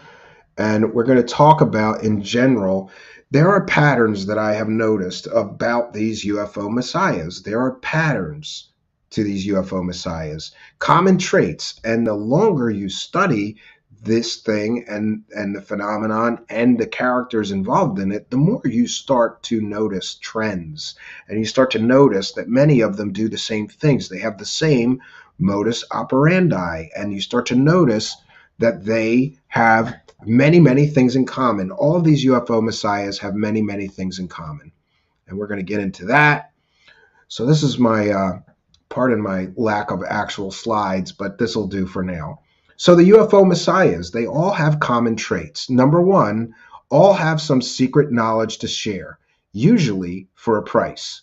and we're going to talk about, in general, there are patterns that I have noticed about these UFO Messiahs. There are patterns to these UFO Messiahs, common traits. And the longer you study this thing and the phenomenon and the characters involved in it, the more you start to notice trends. And you start to notice that many of them do the same things. They have the same modus operandi. And you start to notice that they have many, many things in common. All of these UFO Messiahs have many, many things in common. And we're going to get into that. So this is my... pardon my lack of actual slides, but this will do for now. So the UFO Messiahs, they all have common traits. Number one, all have some secret knowledge to share, usually for a price.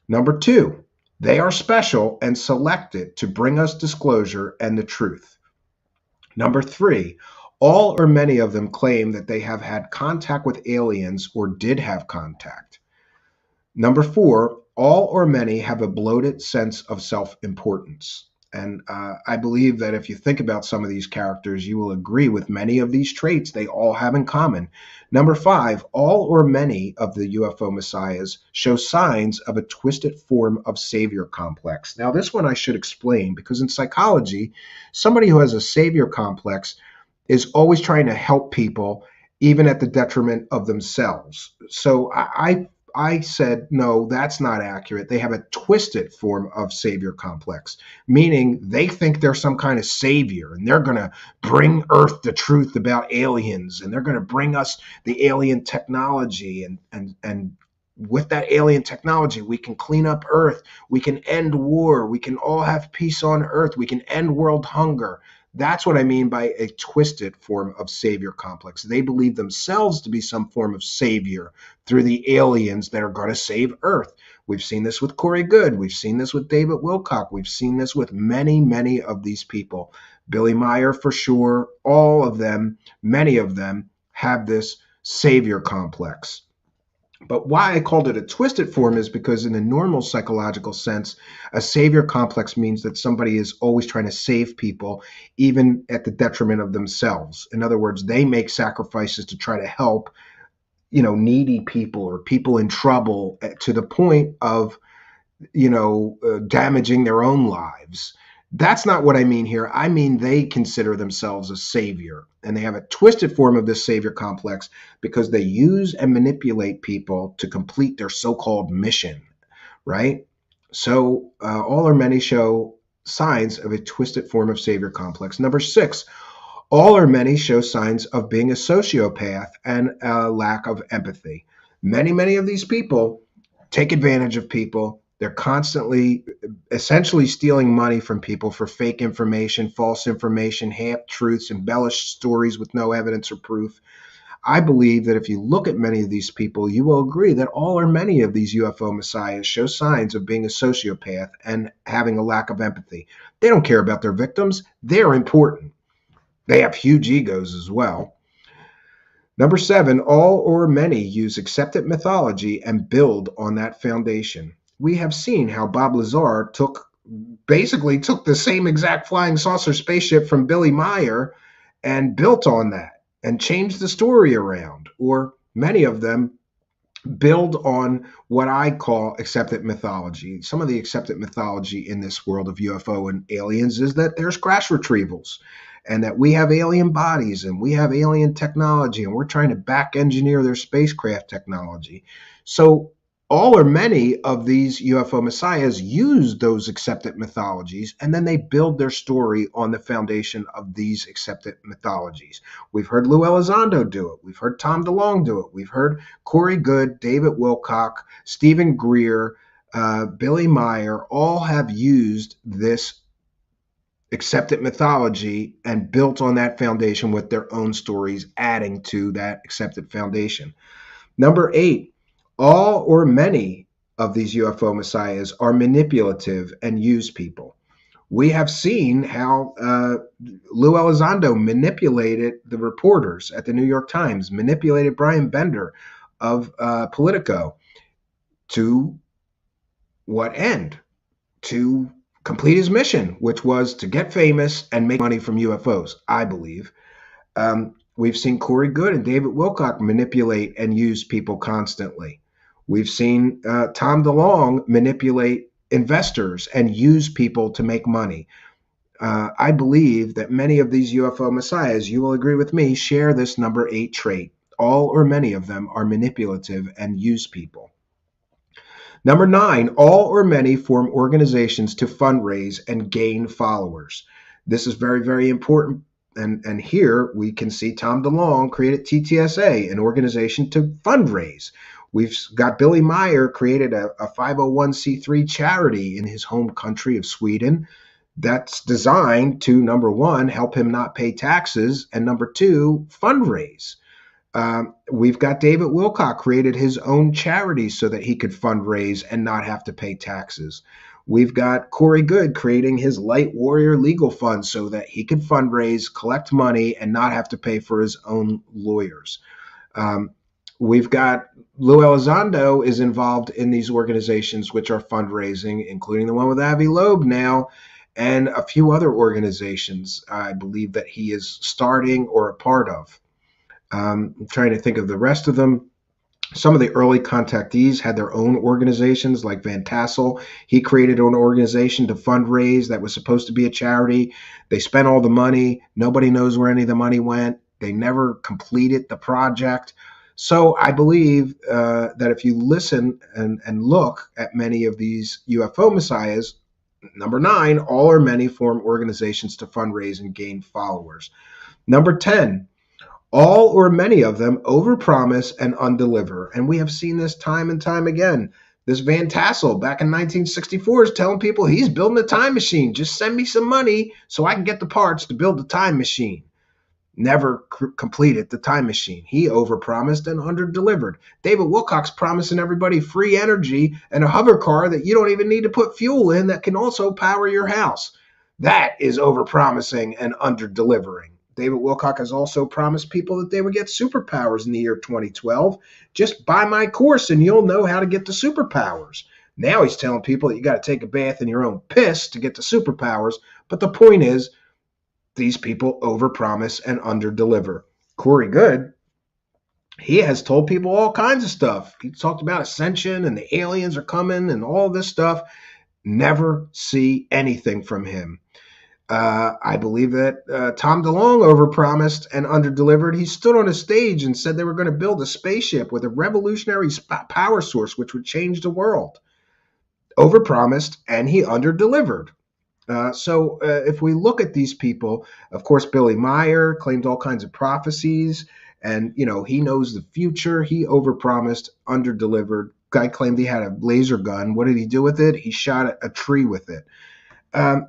Number two, they are special and selected to bring us disclosure and the truth. Number three, all or many of them claim that they have had contact with aliens or did have contact. Number four, all or many have a bloated sense of self-importance. And I believe that if you think about some of these characters, you will agree with many of these traits they all have in common. Number 5, all or many of the UFO messiahs show signs of a twisted form of savior complex. Now, this one I should explain, because in psychology, somebody who has a savior complex is always trying to help people, even at the detriment of themselves. So I said, no, that's not accurate. They have a twisted form of savior complex, meaning they think they're some kind of savior and they're going to bring Earth the truth about aliens, and they're going to bring us the alien technology. And with that alien technology, we can clean up Earth. We can end war. We can all have peace on Earth. We can end world hunger. That's what I mean by a twisted form of savior complex. They believe themselves to be some form of savior through the aliens that are going to save Earth. We've seen this with Corey Goode. We've seen this with David Wilcock. We've seen this with many, many of these people. Billy Meyer, for sure. All of them, many of them, have this savior complex. But why I called it a twisted form is because in a normal psychological sense, a savior complex means that somebody is always trying to save people, even at the detriment of themselves. In other words, they make sacrifices to try to help, needy people or people in trouble, to the point of, damaging their own lives. That's not what I mean here. I mean, they consider themselves a savior, and they have a twisted form of this savior complex because they use and manipulate people to complete their so-called mission, right? So all or many show signs of a twisted form of savior complex. Number 6, all or many show signs of being a sociopath and a lack of empathy. Many of these people take advantage of people. They're constantly, essentially stealing money from people for fake information, false information, half-truths, embellished stories with no evidence or proof. I believe that if you look at many of these people, you will agree that all or many of these UFO messiahs show signs of being a sociopath and having a lack of empathy. They don't care about their victims. They're important. They have huge egos as well. Number 7, all or many use accepted mythology and build on that foundation. We have seen how Bob Lazar basically took the same exact flying saucer spaceship from Billy Meyer and built on that and changed the story around. Or many of them build on what I call accepted mythology. Some of the accepted mythology in this world of UFO and aliens is that there's crash retrievals, and that we have alien bodies and we have alien technology, and we're trying to back engineer their spacecraft technology. So all or many of these UFO messiahs use those accepted mythologies, and then they build their story on the foundation of these accepted mythologies. We've heard Lou Elizondo do it. We've heard Tom DeLonge do it. We've heard Corey Goode, David Wilcock, Stephen Greer, Billy Meyer, all have used this accepted mythology and built on that foundation with their own stories, adding to that accepted foundation. Number 8, all or many of these UFO messiahs are manipulative and use people. We have seen how Lou Elizondo manipulated the reporters at the New York Times, manipulated Brian Bender of Politico. To what end? To complete his mission, which was to get famous and make money from UFOs, I believe. We've seen Corey Goode and David Wilcock manipulate and use people constantly. We've seen Tom DeLonge manipulate investors and use people to make money. I believe that many of these UFO messiahs, you will agree with me, share this number 8 trait. All or many of them are manipulative and use people. Number 9, all or many form organizations to fundraise and gain followers. This is very, very important. And here we can see Tom DeLonge created TTSA, an organization to fundraise. We've got Billy Meyer created a 501c3 charity in his home country of Sweden that's designed to, number 1, help him not pay taxes, and number 2, fundraise. We've got David Wilcock created his own charity so that he could fundraise and not have to pay taxes. We've got Corey Goode creating his Light Warrior Legal Fund so that he could fundraise, collect money, and not have to pay for his own lawyers. We've got Lou Elizondo is involved in these organizations which are fundraising, including the one with Avi Loeb now. and a few other organizations I believe that he is starting or a part of. I'm trying to think of the rest of them. Some of the early contactees had their own organizations, like Van Tassel. He created an organization to fundraise that was supposed to be a charity. They spent all the money. Nobody knows where any of the money went. They never completed the project. So I believe that if you listen and look at many of these UFO messiahs, number 9, all or many form organizations to fundraise and gain followers. Number 10, all or many of them overpromise and undeliver. And we have seen this time and time again. This Van Tassel back in 1964 is telling people he's building a time machine. Just send me some money so I can get the parts to build the time machine. Never completed the time machine. He overpromised and underdelivered. David Wilcock's promising everybody free energy and a hover car that you don't even need to put fuel in that can also power your house. That is overpromising and underdelivering. David Wilcock has also promised people that they would get superpowers in the year 2012. Just buy my course and you'll know how to get the superpowers. Now he's telling people that you got to take a bath in your own piss to get the superpowers. But the point is, these people overpromise and underdeliver. Corey Good, he has told people all kinds of stuff. He talked about ascension and the aliens are coming and all this stuff. Never see anything from him. I believe that Tom DeLonge overpromised and underdelivered. He stood on a stage and said they were going to build a spaceship with a revolutionary power source which would change the world. Overpromised and he underdelivered. So if we look at these people, of course, Billy Meyer claimed all kinds of prophecies, and he knows the future. He overpromised, underdelivered. Guy claimed he had a laser gun. What did he do with it? He shot a tree with it.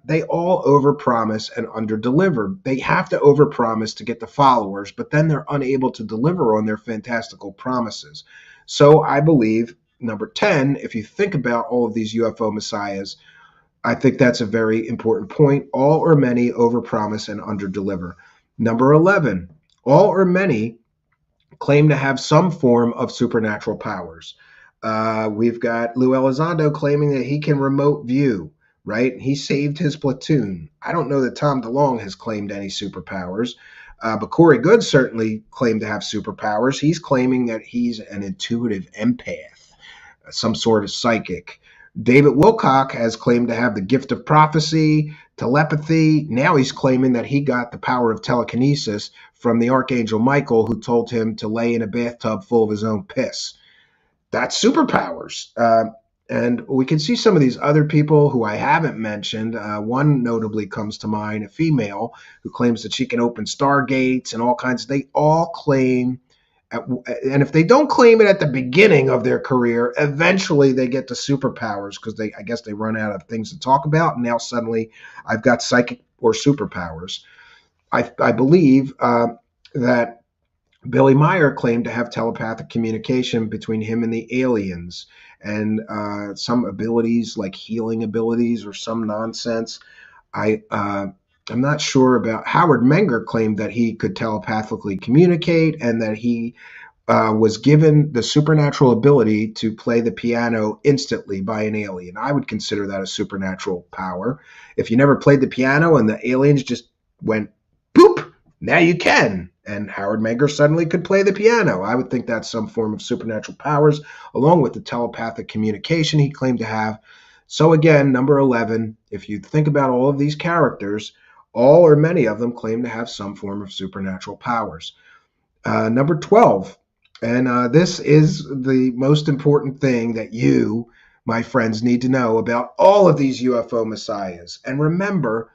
They all overpromise and underdeliver. They have to overpromise to get the followers, but then they're unable to deliver on their fantastical promises. So I believe, number 10, if you think about all of these UFO messiahs, I think that's a very important point. All or many overpromise and underdeliver. Number 11, all or many claim to have some form of supernatural powers. We've got Lou Elizondo claiming that he can remote view, right? He saved his platoon. I don't know that Tom DeLonge has claimed any superpowers, but Corey Good certainly claimed to have superpowers. He's claiming that he's an intuitive empath, some sort of psychic. David Wilcock has claimed to have the gift of prophecy, telepathy. Now he's claiming that he got the power of telekinesis from the Archangel Michael, who told him to lay in a bathtub full of his own piss. That's superpowers. And we can see some of these other people who I haven't mentioned. One notably comes to mind, a female who claims that she can open stargates and all kinds. They all claim, and if they don't claim it at the beginning of their career, eventually they get to superpowers because I guess they run out of things to talk about. And now suddenly I've got psychic or superpowers. I believe that Billy Meyer claimed to have telepathic communication between him and the aliens, and some abilities like healing abilities or some nonsense. I'm not sure about Howard Menger claimed that he could telepathically communicate and that he was given the supernatural ability to play the piano instantly by an alien. I would consider that a supernatural power. If you never played the piano and the aliens just went boop, now you can. And Howard Menger suddenly could play the piano. I would think that's some form of supernatural powers, along with the telepathic communication he claimed to have. So again, number 11, if you think about all of these characters, all or many of them claim to have some form of supernatural powers. Number 12, and this is the most important thing that you, my friends, need to know about all of these UFO messiahs. And remember,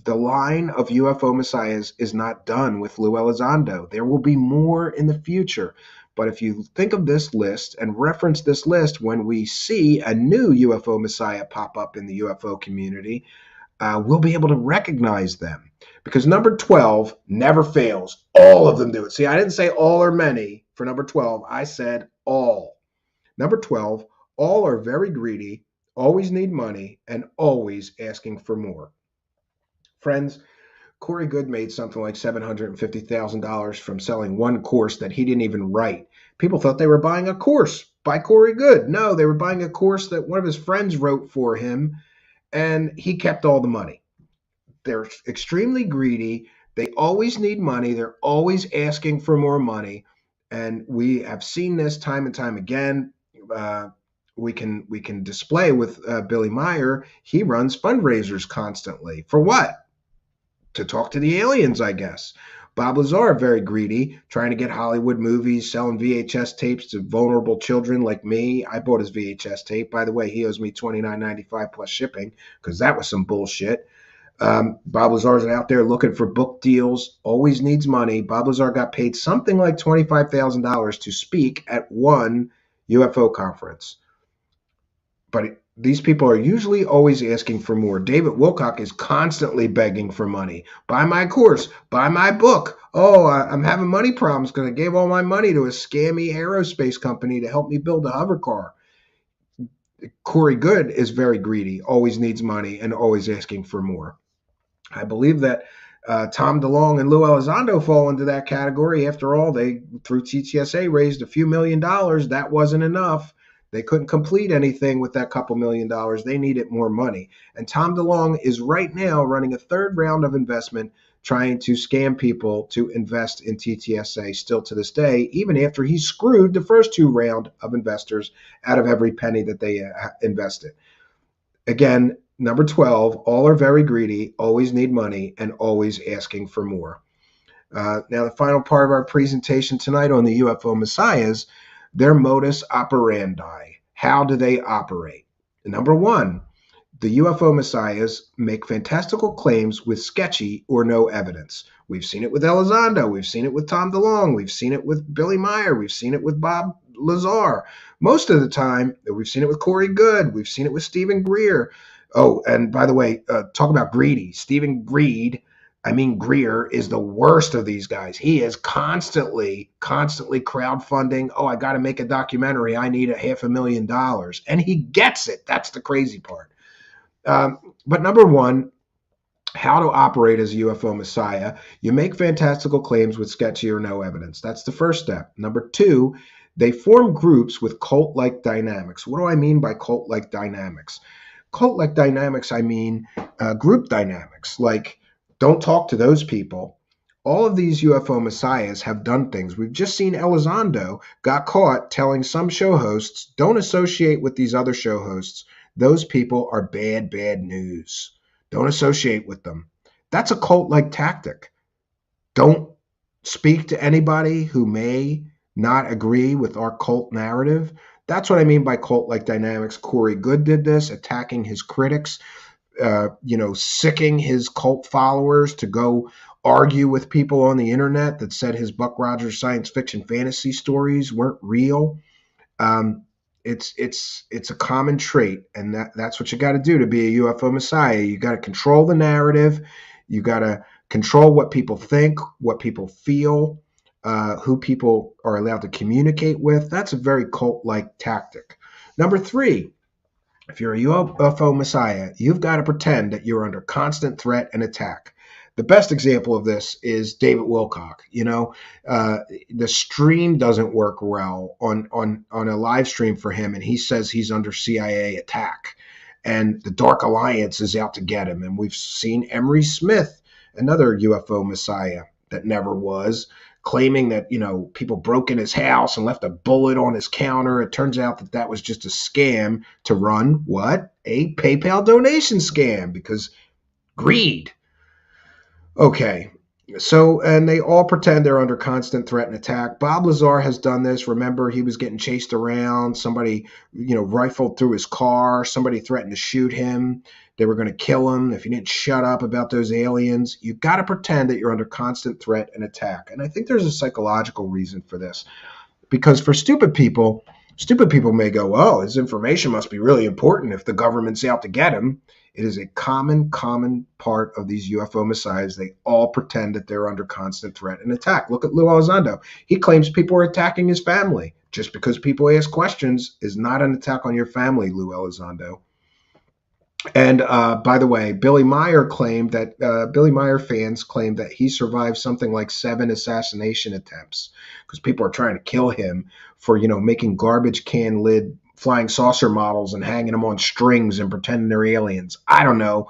the line of UFO messiahs is not done with Lou Elizondo. There will be more in the future. But if you think of this list and reference this list when we see a new UFO messiah pop up in the UFO community, we'll be able to recognize them. Because number 12 never fails. All of them do it. See, I didn't say all or many for number 12. I said all. Number 12, all are very greedy, always need money, and always asking for more. Friends, Corey Good made something like $750,000 from selling one course that he didn't even write. People thought they were buying a course by Corey Good. No, they were buying a course that one of his friends wrote for him, and he kept all the money. They're extremely greedy. They always need money. They're always asking for more money. And we have seen this time and time again. We can display with Billy Meyer. He runs fundraisers constantly. For what? To talk to the aliens, I guess. Bob Lazar, very greedy, trying to get Hollywood movies, selling VHS tapes to vulnerable children like me. I bought his VHS tape. By the way, he owes me $29.95 plus shipping because that was some bullshit. Bob Lazar's out there looking for book deals, always needs money. Bob Lazar got paid something like $25,000 to speak at one UFO conference. But these people are usually always asking for more. David Wilcock is constantly begging for money. Buy my course, buy my book. Oh, I'm having money problems because I gave all my money to a scammy aerospace company to help me build a hover car. Corey Good is very greedy, always needs money, and always asking for more. I believe that Tom DeLonge and Lou Elizondo fall into that category. After all, they, through TTSA, raised a few $1 million. That wasn't enough. They couldn't complete anything with that couple $1 million. They needed more money. And Tom DeLonge is right now running a third round of investment, trying to scam people to invest in TTSA still to this day, even after he screwed the first two round of investors out of every penny that they invested. Again, number 12, all are very greedy, always need money, and always asking for more. Now, the final part of our presentation tonight on the UFO Messiahs, their modus operandi. How do they operate? Number one, the UFO Messiahs make fantastical claims with sketchy or no evidence. We've seen it with Elizondo. We've seen it with Tom DeLonge. We've seen it with Billy Meyer. We've seen it with Bob Lazar. Most of the time, we've seen it with Corey Good. We've seen it with Stephen Greer. Oh, and by the way, talk about greedy. Stephen Greer is the worst of these guys. He is constantly crowdfunding. Oh, I got to make a documentary. I need $500,000. And he gets it. That's the crazy part. But number one, how to operate as a UFO Messiah. You make fantastical claims with sketchy or no evidence. That's the first step. Number two, they form groups with cult-like dynamics. What do I mean by cult-like dynamics? Cult-like dynamics, I mean group dynamics. Like, don't talk to those people. All of these UFO Messiahs have done things. We've just seen Elizondo got caught telling some show hosts, don't associate with these other show hosts. Those people are bad news. Don't associate with them. That's a cult-like tactic. Don't speak to anybody who may not agree with our cult narrative. That's what I mean by cult-like dynamics. Corey Good did this, attacking his critics, sicking his cult followers to go argue with people on the internet that said his Buck Rogers science fiction fantasy stories weren't real. It's a common trait, and that's what you got to do to be a UFO Messiah. You got to control the narrative. You got to control what people think, what people feel, who people are allowed to communicate with. That's a very cult-like tactic. Number three, if you're a UFO Messiah, you've got to pretend that you're under constant threat and attack. The best example of this is David Wilcock. The stream doesn't work well on a live stream for him, and he says he's under CIA attack, and the Dark Alliance is out to get him. And we've seen Emery Smith, another UFO Messiah that never was, claiming that people broke in his house and left a bullet on his counter. It turns out that was just a scam to run what? A PayPal donation scam, because greed. Okay, so, and they all pretend they're under constant threat and attack. Bob Lazar has done this. Remember, he was getting chased around. Somebody, rifled through his car. Somebody threatened to shoot him. They were going to kill him if he didn't shut up about those aliens. You've got to pretend that you're under constant threat and attack. And I think there's a psychological reason for this. Because for stupid people may go, oh, his information must be really important if the government's out to get him. It is a common part of these UFO Messiahs. They all pretend that they're under constant threat and attack. Look at Lou Elizondo. He claims people are attacking his family. Just because people ask questions is not an attack on your family, Lou Elizondo. And by the way, Billy Meyer fans claimed that he survived something like 7 assassination attempts because people are trying to kill him for, making garbage can lid flying saucer models and hanging them on strings and pretending they're aliens. I don't know.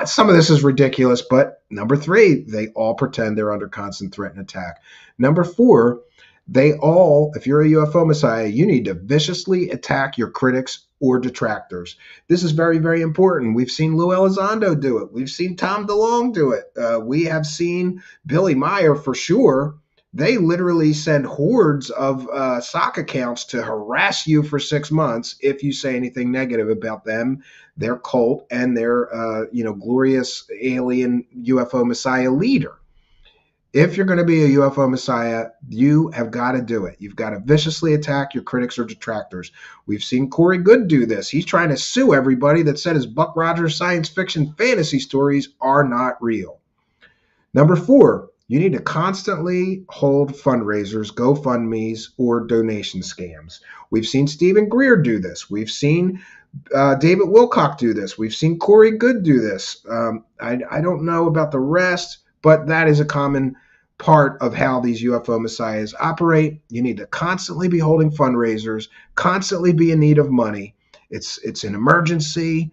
Some of this is ridiculous, but number 3, they all pretend they're under constant threat and attack. Number 4, they all, if you're a UFO Messiah, you need to viciously attack your critics or detractors. This is very, very important. We've seen Lou Elizondo do it. We've seen Tom DeLonge do it. We have seen Billy Meyer for sure. They literally send hordes of sock accounts to harass you for 6 months if you say anything negative about them, their cult, and their glorious alien UFO Messiah leader. If you're going to be a UFO Messiah, you have got to do it. You've got to viciously attack your critics or detractors. We've seen Corey Goode do this. He's trying to sue everybody that said his Buck Rogers science fiction fantasy stories are not real. Number 4, you need to constantly hold fundraisers, GoFundMes, or donation scams. We've seen Stephen Greer do this. We've seen David Wilcock do this. We've seen Corey Goode do this. I don't know about the rest, but that is a common part of how these UFO Messiahs operate. You need to constantly be holding fundraisers, constantly be in need of money. It's an emergency.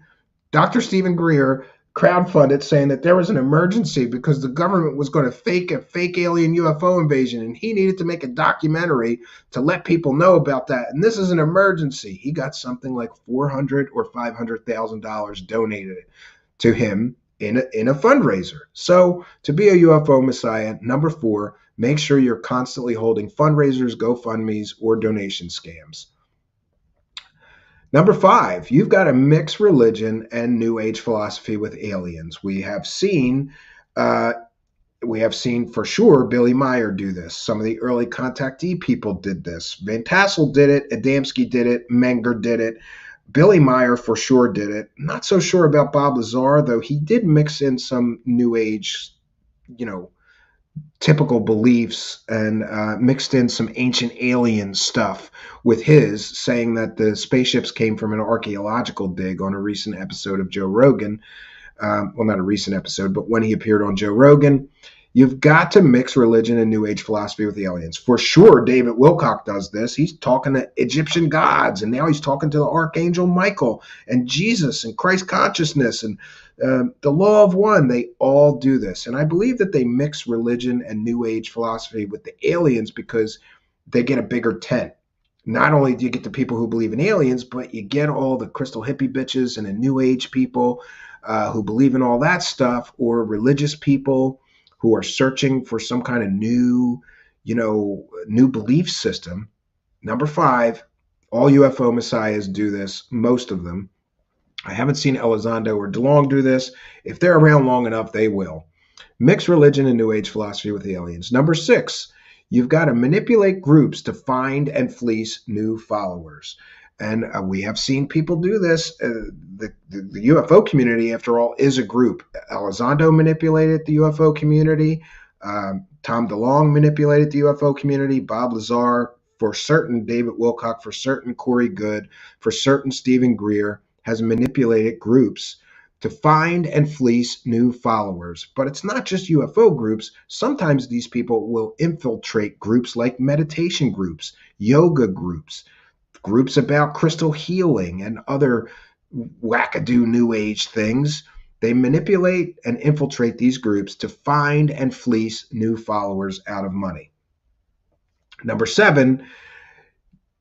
Dr. Stephen Greer crowdfunded saying that there was an emergency because the government was going to fake a fake alien UFO invasion, and he needed to make a documentary to let people know about that. And this is an emergency. He got something like $400,000 or $500,000 donated to him in a fundraiser. So to be a UFO Messiah, number 4, make sure you're constantly holding fundraisers, GoFundMes, or donation scams. Number 5, you've got to mix religion and New Age philosophy with aliens. We have seen for sure Billy Meyer do this. Some of the early contactee people did this. Van Tassel did it. Adamski did it. Menger did it. Billy Meyer for sure did it. Not so sure about Bob Lazar, though he did mix in some New Age, typical beliefs and mixed in some ancient alien stuff with his, saying that the spaceships came from an archaeological dig on a recent episode of Joe Rogan. Well, not a recent episode, but when he appeared on Joe Rogan. You've got to mix religion and New Age philosophy with aliens. For sure, David Wilcock does this. He's talking to Egyptian gods, and now he's talking to the Archangel Michael and Jesus and Christ consciousness and the law of one. They all do this. And I believe that they mix religion and New Age philosophy with the aliens because they get a bigger tent. Not only do you get the people who believe in aliens, but you get all the crystal hippie bitches and the New Age people who believe in all that stuff, or religious people who are searching for some kind of new belief system. Number 5, all UFO Messiahs do this, most of them. I haven't seen Elizondo or DeLonge do this. If they're around long enough, they will. Mix religion and New Age philosophy with aliens. Number 6, you've got to manipulate groups to find and fleece new followers. And we have seen people do this. The UFO community, after all, is a group. Elizondo manipulated the UFO community. Tom DeLonge manipulated the UFO community. Bob Lazar, for certain, David Wilcock, for certain, Corey Goode, for certain, Stephen Greer, has manipulated groups to find and fleece new followers. But it's not just UFO groups. Sometimes these people will infiltrate groups like meditation groups, yoga groups, groups about crystal healing and other wackadoo New Age things. They manipulate and infiltrate these groups to find and fleece new followers out of money. Number 7,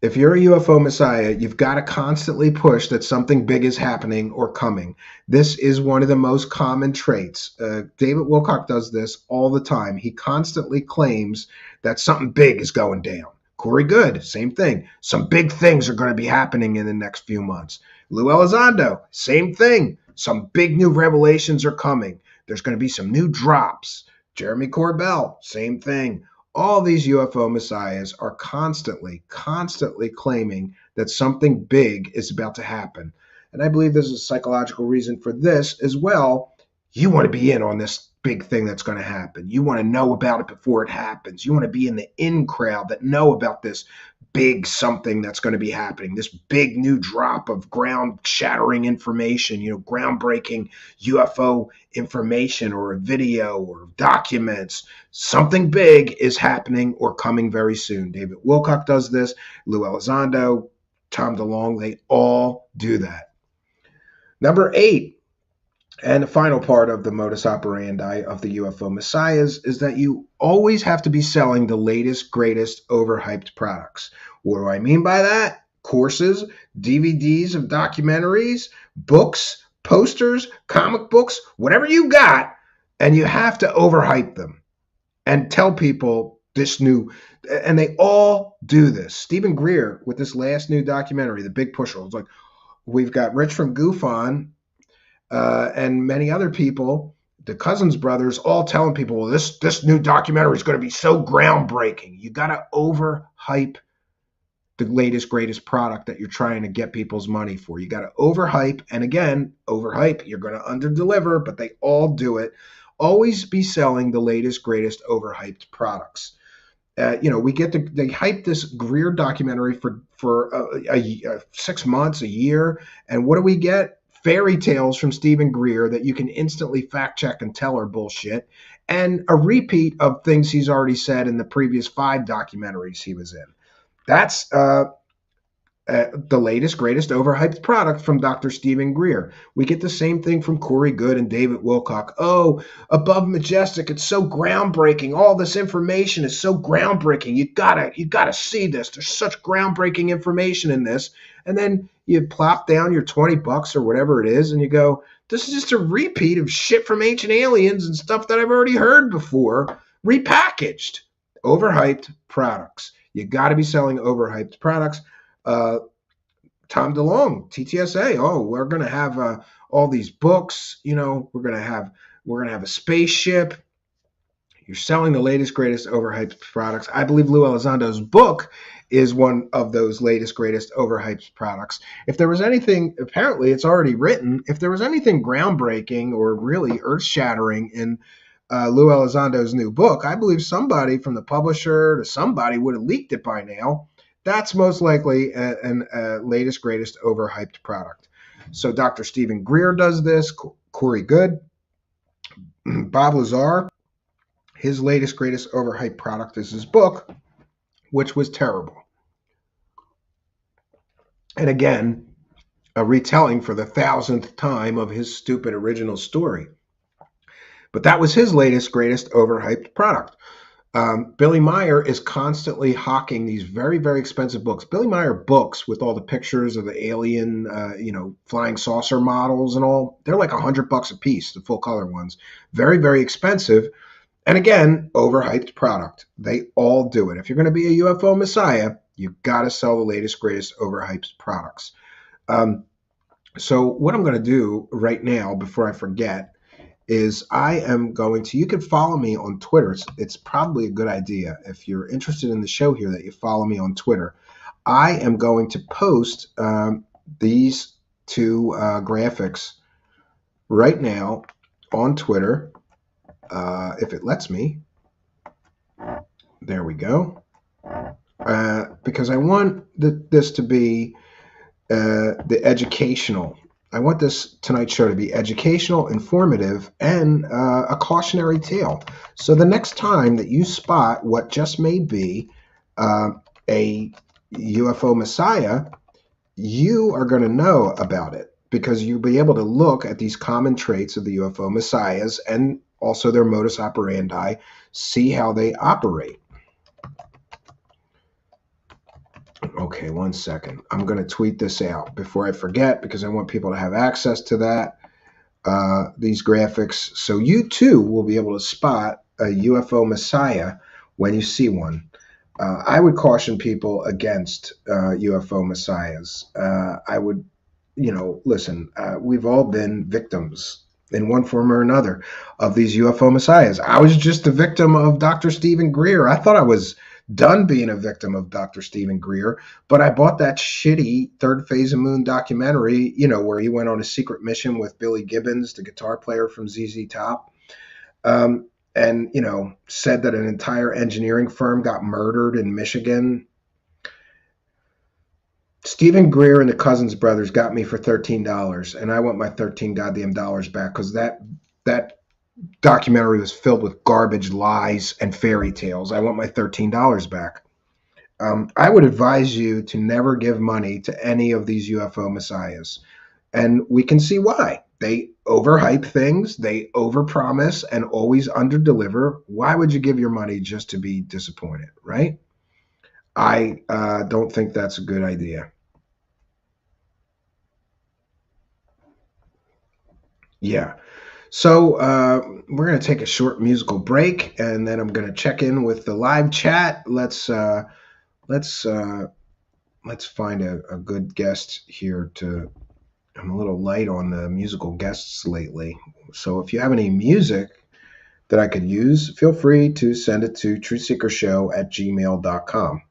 if you're a UFO Messiah, you've got to constantly push that something big is happening or coming. This is one of the most common traits. David Wilcock does this all the time. He constantly claims that something big is going down. Corey Goode, same thing. Some big things are going to be happening in the next few months. Lou Elizondo, same thing. Some big new revelations are coming. There's going to be some new drops. Jeremy Corbell, same thing. All these UFO Messiahs are constantly claiming that something big is about to happen. And I believe there's a psychological reason for this as well. You want to be in on this big thing that's going to happen. You want to know about it before it happens. You want to be in the in crowd that know about this big something that's going to be happening, this big new drop of ground-shattering information, groundbreaking UFO information or a video or documents. Something big is happening or coming very soon. David Wilcock does this. Lou Elizondo, Tom DeLonge, they all do that. Number 8, And the final part of the modus operandi of the UFO Messiahs is that you always have to be selling the latest, greatest, overhyped products. What do I mean by that? Courses, DVDs of documentaries, books, posters, comic books, whatever you got, and you have to overhype them and tell people this new, and they all do this. Stephen Greer, with this last new documentary, The Big Pusher, it's like, we've got Rich from GoofOn and many other people, the Cousins brothers, all telling people, well, this new documentary is going to be so groundbreaking. You got to overhype the latest, greatest product that you're trying to get people's money for. You got to overhype, and again, overhype. You're going to underdeliver, but they all do it. Always be selling the latest, greatest, overhyped products. We get they hype this Greer documentary for 6 months, a year, and what do we get? Fairy tales from Stephen Greer that you can instantly fact check and tell are bullshit, and a repeat of things he's already said in the previous 5 documentaries he was in. That's the latest, greatest, overhyped product from Dr. Stephen Greer. We get the same thing from Corey Good and David Wilcock. Oh, Above Majestic, it's so groundbreaking. All this information is so groundbreaking. You gotta see this. There's such groundbreaking information in this. And then you plop down your $20 or whatever it is, and you go, this is just a repeat of shit from Ancient Aliens and stuff that I've already heard before, repackaged. Overhyped products. You got to be selling overhyped products. Tom DeLonge, TTSA. Oh, we're going to have all these books. We're going to have a spaceship. You're selling the latest, greatest, overhyped products. I believe Lou Elizondo's book is one of those latest, greatest, overhyped products. If there was anything, apparently it's already written. If there was anything groundbreaking or really earth-shattering in Lou Elizondo's new book, I believe somebody from the publisher to somebody would have leaked it by now. That's most likely a latest, greatest, overhyped product. So Dr. Stephen Greer does this, Corey Good, Bob Lazar. His latest, greatest, overhyped product is his book, which was terrible. And again, a retelling for the 1,000th time of his stupid original story. But that was his latest, greatest, overhyped product. Billy Meyer is constantly hawking these very, very expensive books. Billy Meyer books with all the pictures of the alien, flying saucer models and all, they're like $100 a piece, the full color ones. Very, very expensive. And again, overhyped product. They all do it. If you're going to be a UFO Messiah, you've got to sell the latest, greatest, overhyped products. So what I'm going to do right now, before I forget, is I am going to, you can follow me on Twitter. It's probably a good idea if you're interested in the show here that you follow me on Twitter. I am going to post these 2 graphics right now on Twitter, if it lets me. There we go. Because I want this to be the educational. I want this tonight's show to be educational, informative, and a cautionary tale. So the next time that you spot what just may be a UFO Messiah, you are going to know about it because you'll be able to look at these common traits of the UFO Messiahs and also their modus operandi, see how they operate. Okay, 1 second. I'm going to tweet this out before I forget because I want people to have access to that, these graphics. So you too will be able to spot a UFO Messiah when you see one. I would caution people against UFO Messiahs. I would, listen, we've all been victims in one form or another of these UFO Messiahs. I was just a victim of Dr. Stephen Greer. I thought I was done being a victim of Dr. Stephen Greer, but I bought that shitty Third Phase of Moon documentary, where he went on a secret mission with Billy Gibbons, the guitar player from ZZ Top, and, said that an entire engineering firm got murdered in Michigan. Stephen Greer and the Cousins brothers got me for $13, and I want my 13 goddamn dollars back because that documentary was filled with garbage, lies, and fairy tales. I want my $13 back. I would advise you to never give money to any of these UFO Messiahs. And we can see why. They overhype things, they overpromise, and always underdeliver. Why would you give your money just to be disappointed, right? I don't think that's a good idea. Yeah. So we're going to take a short musical break, and then I'm going to check in with the live chat. Let's find a good guest here. I'm a little light on the musical guests lately. So if you have any music that I could use, feel free to send it to truthseekershow@gmail.com.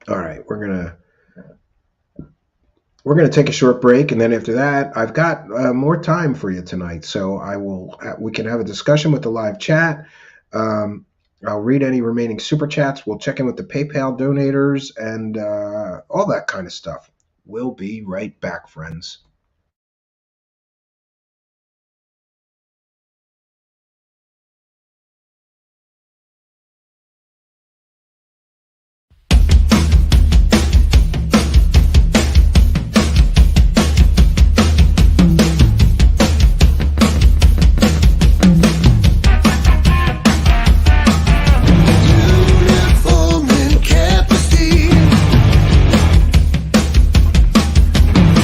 All right, we're gonna take a short break, and then after that, I've got more time for you tonight. So we can have a discussion with the live chat. I'll read any remaining super chats. We'll check in with the PayPal donators and all that kind of stuff. We'll be right back, friends.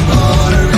Order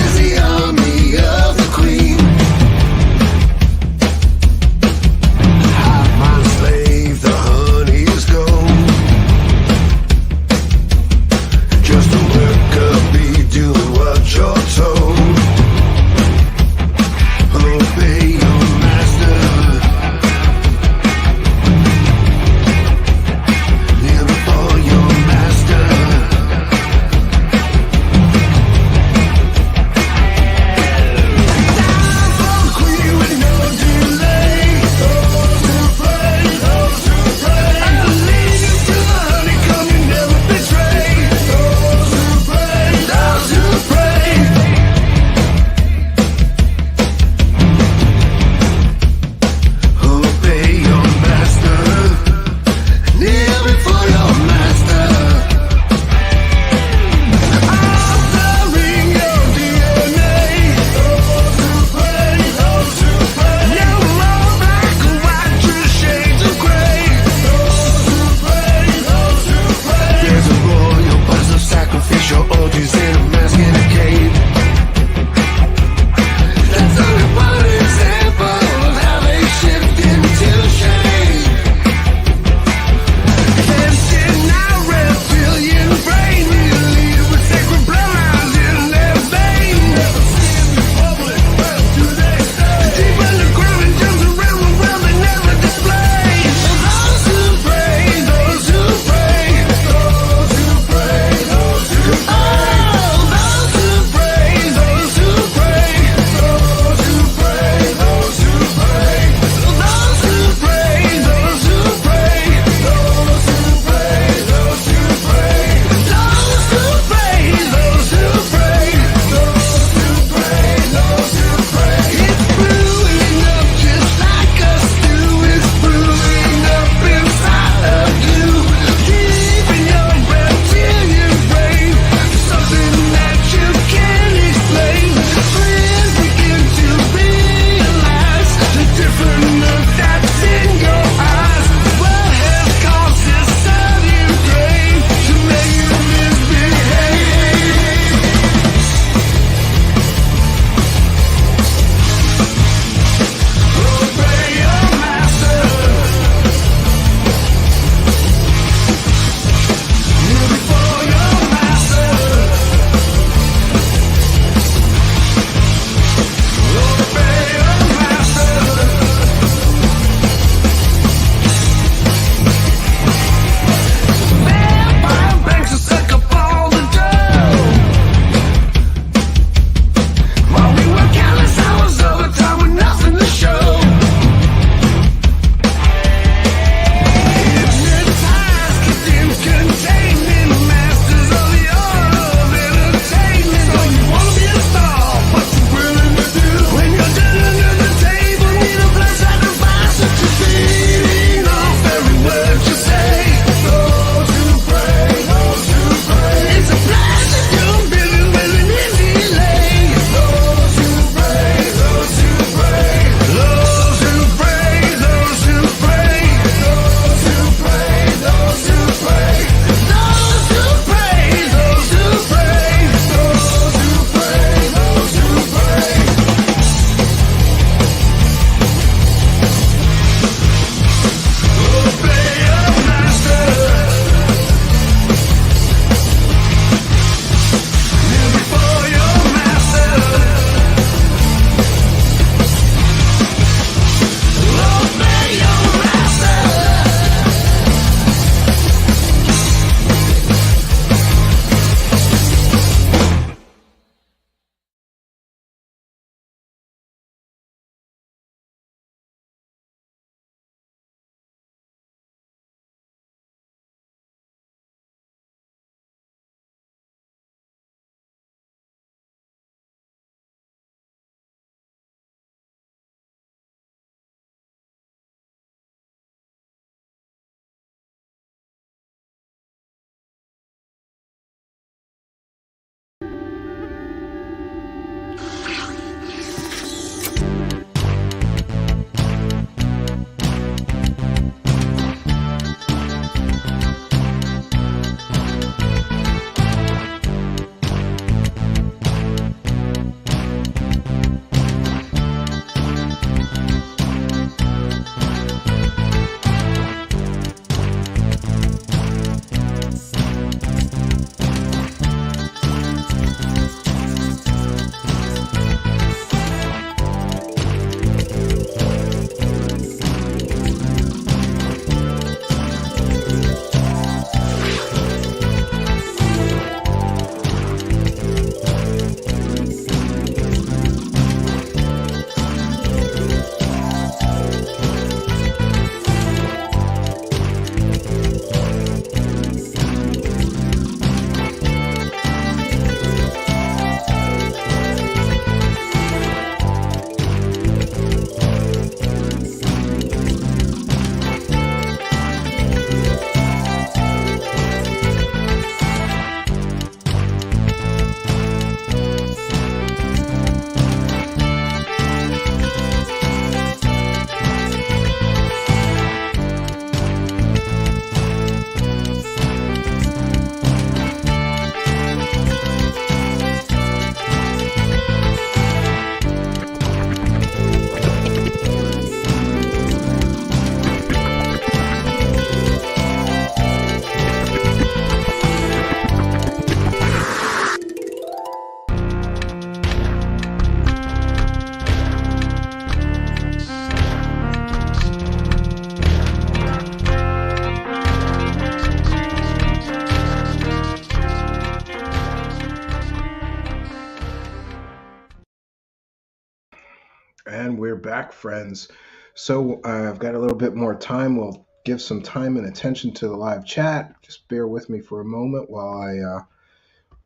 And we're back, friends. So I've got a little bit more time. We'll give some time and attention to the live chat. Just bear with me for a moment while I'm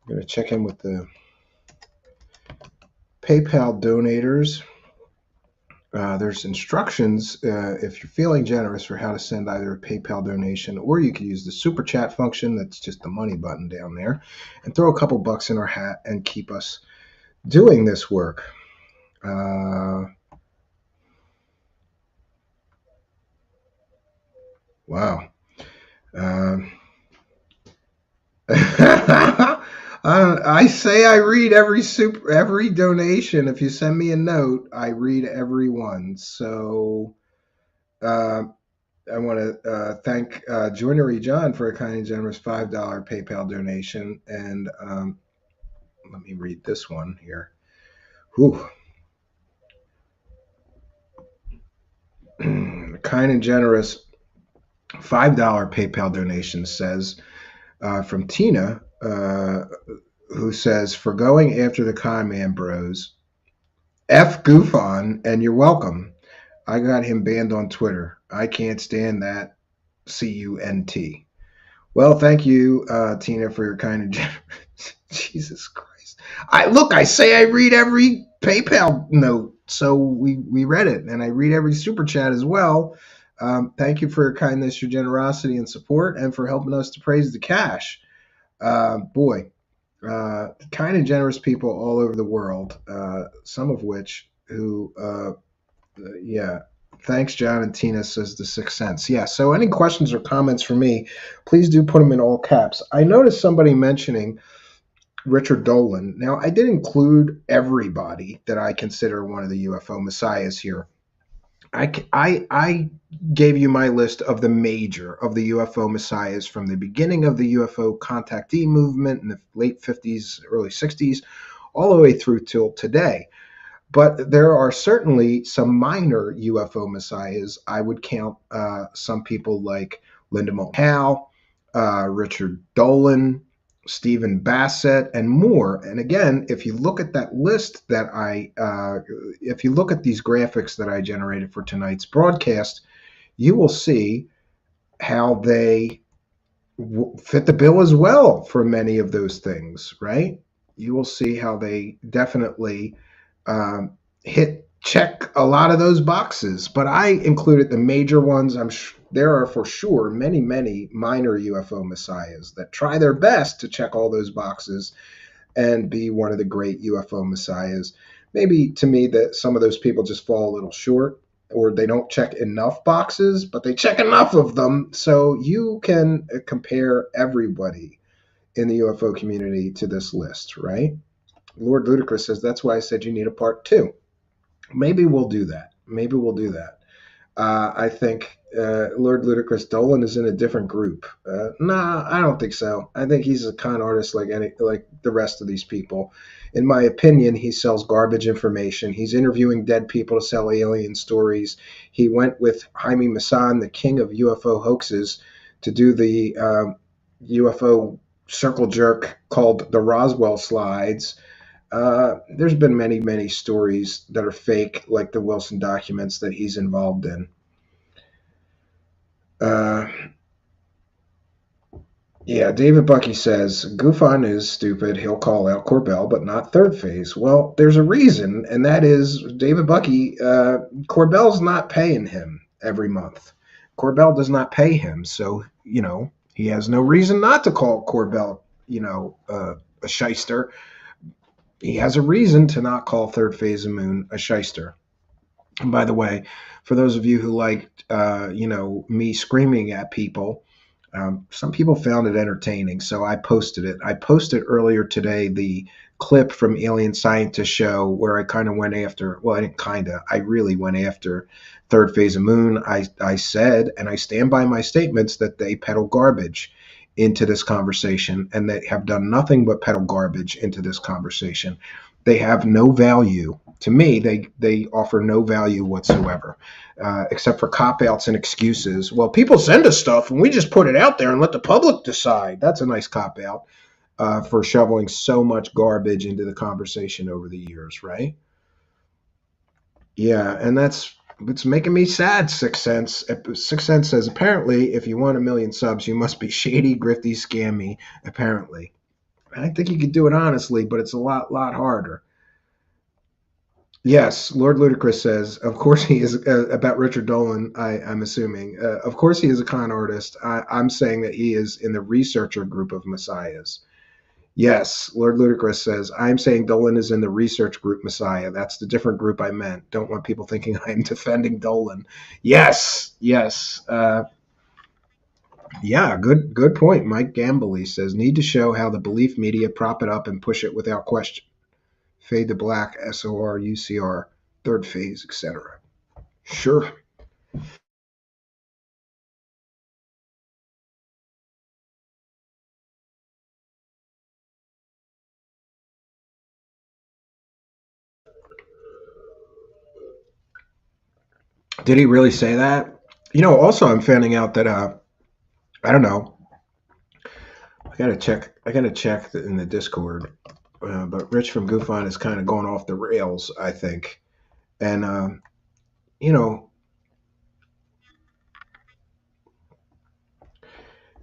going to check in with the PayPal donators. There's instructions if you're feeling generous for how to send either a PayPal donation, or you could use the super chat function. That's just the money button down there, and throw a couple bucks in our hat and keep us doing this work. Wow. I say I read every donation. If you send me a note, I read every one. So I want to thank Joinery John for a kind and generous $5 PayPal donation. And let me read this one here. Whew. Kind and generous $5 PayPal donation says from Tina, who says, for going after the con man bros, F goof on, and you're welcome. I got him banned on Twitter. I can't stand that. CUNT. Well, thank you, Tina, for your kind and generous. Jesus Christ. I say I read every PayPal note. So we read it, and I read every super chat as well. Thank you for your kindness, your generosity, and support, and for helping us to praise the cash. Boy, kind and generous people all over the world, some of which yeah. Thanks, John and Tina, says the Sixth Sense. Yeah, so any questions or comments for me, please do put them in all caps. I noticed somebody mentioning Richard Dolan. Now, I did include everybody that I consider one of the UFO messiahs here. I gave you my list of the UFO messiahs from the beginning of the UFO contactee movement in the late 50s, early 60s, all the way through till today. But there are certainly some minor UFO messiahs. I would count some people like Linda Moulton Howe, Richard Dolan, Stephen Bassett, and more. And again, if you look at that list if you look at these graphics that I generated for tonight's broadcast, you will see how they fit the bill as well for many of those things, right? You will see how they definitely check a lot of those boxes. But I included the major ones. There are for sure many, many minor UFO messiahs that try their best to check all those boxes and be one of the great UFO messiahs. Maybe to me that some of those people just fall a little short, or they don't check enough boxes, but they check enough of them. So you can compare everybody in the UFO community to this list, right? Lord Ludicrous says, that's why I said you need a part 2. Maybe we'll do that. I think Lord Ludicrous Dolan is in a different group. Nah, I don't think so. I think he's a con artist like the rest of these people. In my opinion, he sells garbage information. He's interviewing dead people to sell alien stories. He went with Jaime Maussan, the king of UFO hoaxes, to do the UFO circle jerk called the Roswell slides. There's been many, many stories that are fake, like the Wilson documents that he's involved in. Yeah, David Bucky says, Gufon is stupid. He'll call out Corbell, but not Third Phase. Well, there's a reason, and that is David Bucky, Corbell's not paying him every month. Corbell does not pay him, so, he has no reason not to call Corbell, a shyster. He has a reason to not call Third Phase of Moon a shyster. And by the way, for those of you who liked, me screaming at people, some people found it entertaining, so I posted it. I posted earlier today the clip from Alien Scientist Show where I kind of went after, well, I didn't kind of, I really went after Third Phase of Moon. I said, and I stand by my statements, that they peddle garbage into this conversation, and they have done nothing but peddle garbage into this conversation. They have no value. To me, they offer no value whatsoever, except for cop-outs and excuses. Well, people send us stuff, and we just put it out there and let the public decide. That's a nice cop-out for shoveling so much garbage into the conversation over the years, right? Yeah, and it's making me sad. Sixth Sense. Sixth Sense says apparently, if you want 1,000,000 subs, you must be shady, grifty, scammy. Apparently, I think you could do it honestly, but it's a lot harder. Yes, Lord Ludacris says, of course he is about Richard Dolan. I'm assuming, of course he is a con artist. I'm saying that he is in the researcher group of Messiahs. Yes, Lord Ludacris says, I'm saying Dolan is in the research group Messiah. That's the different group I meant. Don't want people thinking I'm defending Dolan. Yes, yes. Yeah, good point. Mike Gambly says, need to show how the belief media prop it up and push it without question. Fade to black, SOR, UCR, third phase, etc. Sure. Did he really say that? Also I'm finding out that I don't know. I gotta check. In the Discord. But Rich from Goofon is kind of going off the rails, I think. And you know,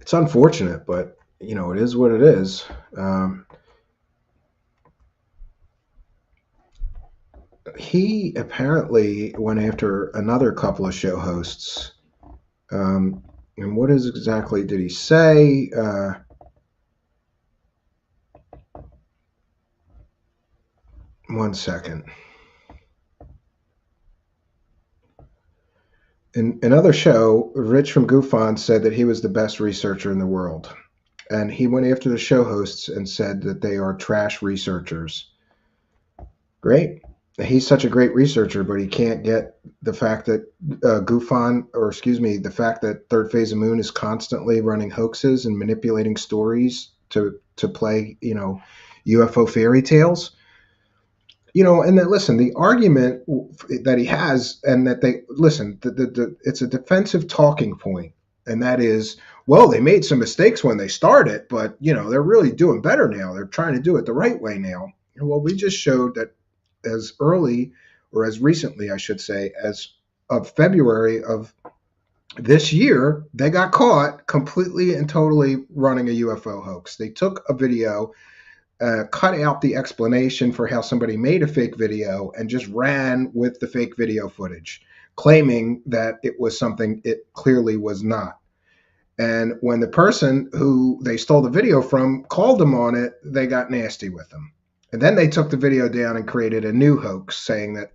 it's unfortunate, but it is what it is. He apparently went after another couple of show hosts. And what is exactly did he say? One second. In another show, Rich from Goofon said that he was the best researcher in the world. And he went after the show hosts and said that they are trash researchers. Great. He's such a great researcher, but he can't get the fact that the fact that Third Phase of Moon is constantly running hoaxes and manipulating stories to play, UFO fairy tales. And then listen, the argument that he has, and that they listen, it's a defensive talking point, and that is, well, they made some mistakes when they started, but they're really doing better now. They're trying to do it the right way now. Well, we just showed that as early, or as recently, I should say, as of February of this year, they got caught completely and totally running a UFO hoax. They took a video, cut out the explanation for how somebody made a fake video, and just ran with the fake video footage, claiming that it was something it clearly was not. And when the person who they stole the video from called them on it, they got nasty with them. And then they took the video down and created a new hoax saying that,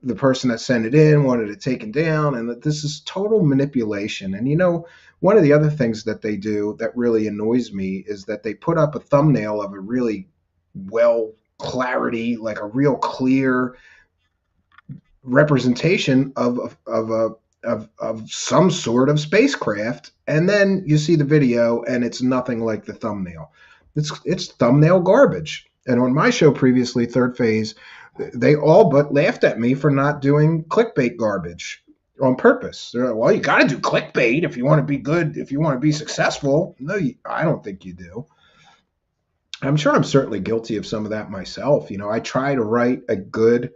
the person that sent it in wanted it taken down, and that this is total manipulation. And one of the other things that they do that really annoys me is that they put up a thumbnail of a really clarity, like a real clear representation of some sort of spacecraft, and then you see the video and it's nothing like the thumbnail. It's thumbnail garbage. And on my show previously, Third Phase, they all but laughed at me for not doing clickbait garbage on purpose. They're like, well, you got to do clickbait if you want to be good, if you want to be successful. No, I don't think you do. I'm sure I'm certainly guilty of some of that myself. I try to write a good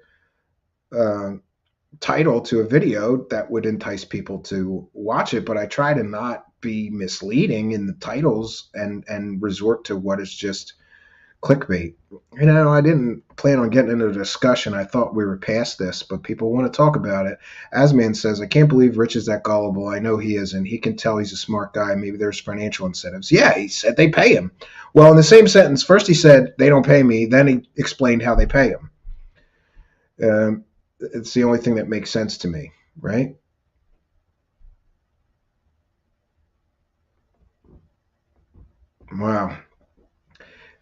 title to a video that would entice people to watch it, but I try to not be misleading in the titles and resort to what is just clickbait. I didn't plan on getting into the discussion. I thought we were past this, but people want to talk about it. Asman says, I can't believe Rich is that gullible. I know he isn't. He can tell he's a smart guy. Maybe there's financial incentives. Yeah, he said they pay him. Well, in the same sentence, first he said they don't pay me. Then he explained how they pay him. It's the only thing that makes sense to me, right? Wow.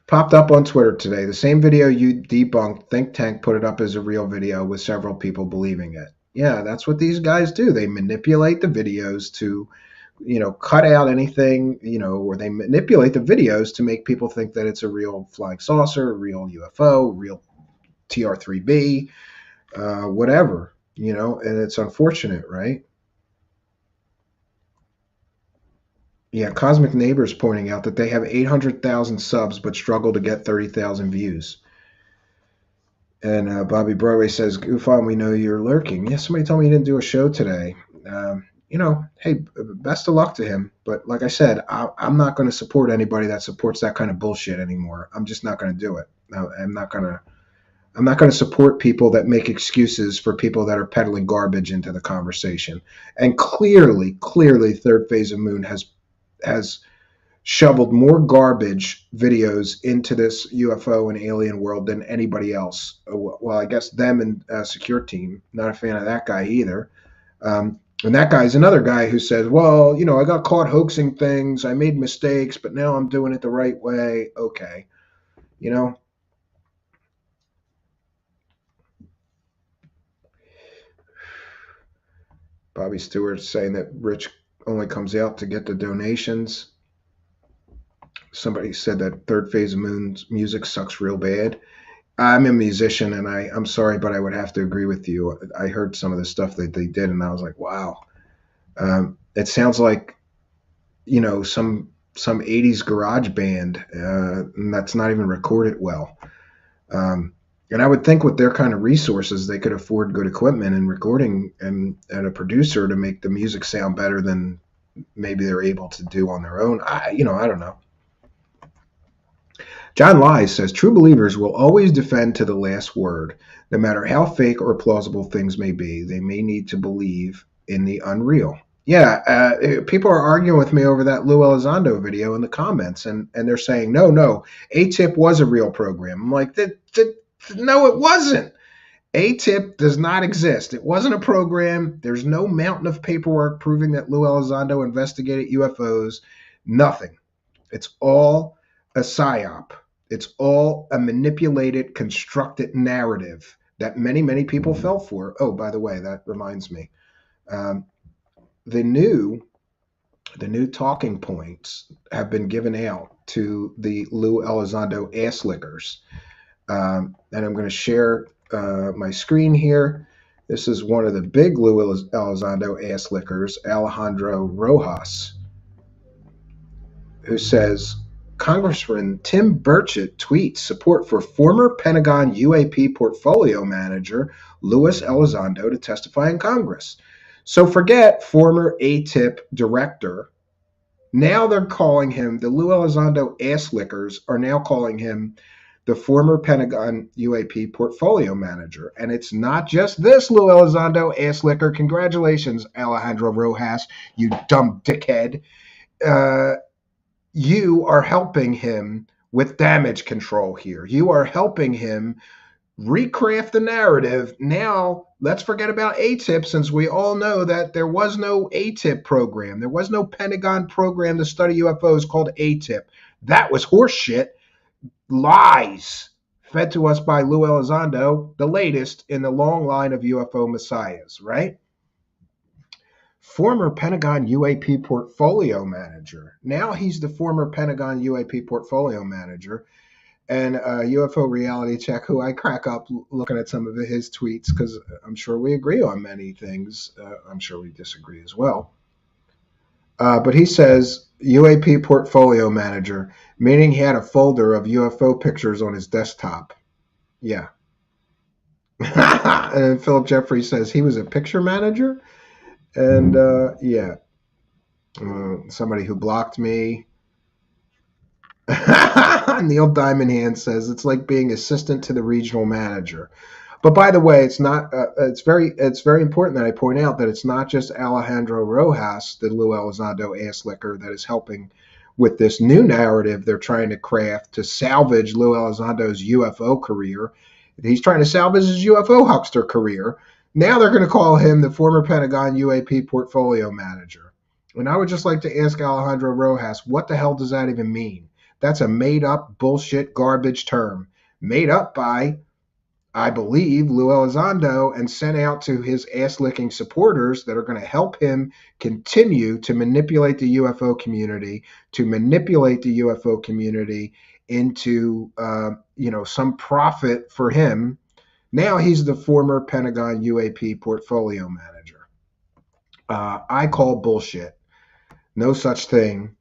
Popped up on Twitter today. The same video you debunked, Think Tank put it up as a real video with several people believing it. Yeah, that's what these guys do. They manipulate the videos to, cut out anything, or they manipulate the videos to make people think that it's a real flying saucer, a real UFO, real TR-3B, whatever, and it's unfortunate, right? Yeah, Cosmic Neighbors pointing out that they have 800,000 subs but struggle to get 30,000 views. And Bobby Broadway says, "Goof on, we know you're lurking." Yeah, somebody told me you didn't do a show today. Hey, best of luck to him. But like I said, I'm not going to support anybody that supports that kind of bullshit anymore. I'm just not going to do it. I'm not going to. I'm not going to support people that make excuses for people that are peddling garbage into the conversation. And clearly, Third Phase of Moon has shoveled more garbage videos into this UFO and alien world than anybody else. Well, I guess them and Secure Team. Not a fan of that guy either. And that guy's another guy who says, well, I got caught hoaxing things. I made mistakes, but now I'm doing it the right way. Okay. Bobby Stewart saying that Rich only comes out to get the donations. Somebody said that Third Phase of Moon's music sucks real bad. I'm a musician, and I'm sorry, but I would have to agree with you. I heard some of the stuff that they did, and I was like, wow. It sounds like, some 80s garage band, and that's not even recorded well. And I would think with their kind of resources, they could afford good equipment and recording and a producer to make the music sound better than maybe they're able to do on their own. I don't know. John Lies says, true believers will always defend to the last word, no matter how fake or plausible things may be. They may need to believe in the unreal. Yeah, people are arguing with me over that Lou Elizondo video in the comments, and they're saying, no, ATIP was a real program. I'm like, no, it wasn't. ATIP does not exist. It wasn't a program. There's no mountain of paperwork proving that Lou Elizondo investigated UFOs. Nothing. It's all a psyop. It's all a manipulated, constructed narrative that many, many people fell for. Oh, by the way, that reminds me. The new talking points have been given out to the Lou Elizondo ass lickers. And I'm going to share my screen here. This is one of the big Lou Elizondo ass lickers, Alejandro Rojas, who says, Congressman Tim Burchett tweets support for former Pentagon UAP portfolio manager Louis Elizondo to testify in Congress. So forget former ATIP director. Now they're calling him, the Lou Elizondo ass lickers are now calling him the former Pentagon UAP portfolio manager. And it's not just this Lou Elizondo ass licker. Congratulations, Alejandro Rojas, you dumb dickhead. You are helping him with damage control here. You are helping him recraft the narrative. Now, let's forget about ATIP, since we all know that there was no ATIP program. There was no Pentagon program to study UFOs called ATIP. That was horseshit. Lies fed to us by Lou Elizondo, the latest in the long line of UFO Messiahs, right? Former Pentagon UAP portfolio manager. Now he's the former Pentagon UAP portfolio manager. And UFO Reality Check, who I crack up looking at some of his tweets, because I'm sure we agree on many things. I'm sure we disagree as well. But he says UAP portfolio manager, meaning he had a folder of UFO pictures on his desktop. Yeah. And then Philip Jeffrey says he was a picture manager. And yeah. Somebody who blocked me. Neil Diamond Hand says it's like being assistant to the regional manager. But by the way, it's not. It's very important that I point out that it's not just Alejandro Rojas, the Lou Elizondo ass licker, that is helping with this new narrative they're trying to craft to salvage Lou Elizondo's UFO career. He's trying to salvage his UFO huckster career. Now they're going to call him the former Pentagon UAP portfolio manager. And I would just like to ask Alejandro Rojas, what the hell does that even mean? That's a made-up bullshit garbage term, made up by, I believe, Lou Elizondo, and sent out to his ass-licking supporters that are going to help him continue to manipulate the UFO community, into, some profit for him. Now he's the former Pentagon UAP portfolio manager. I call bullshit. No such thing.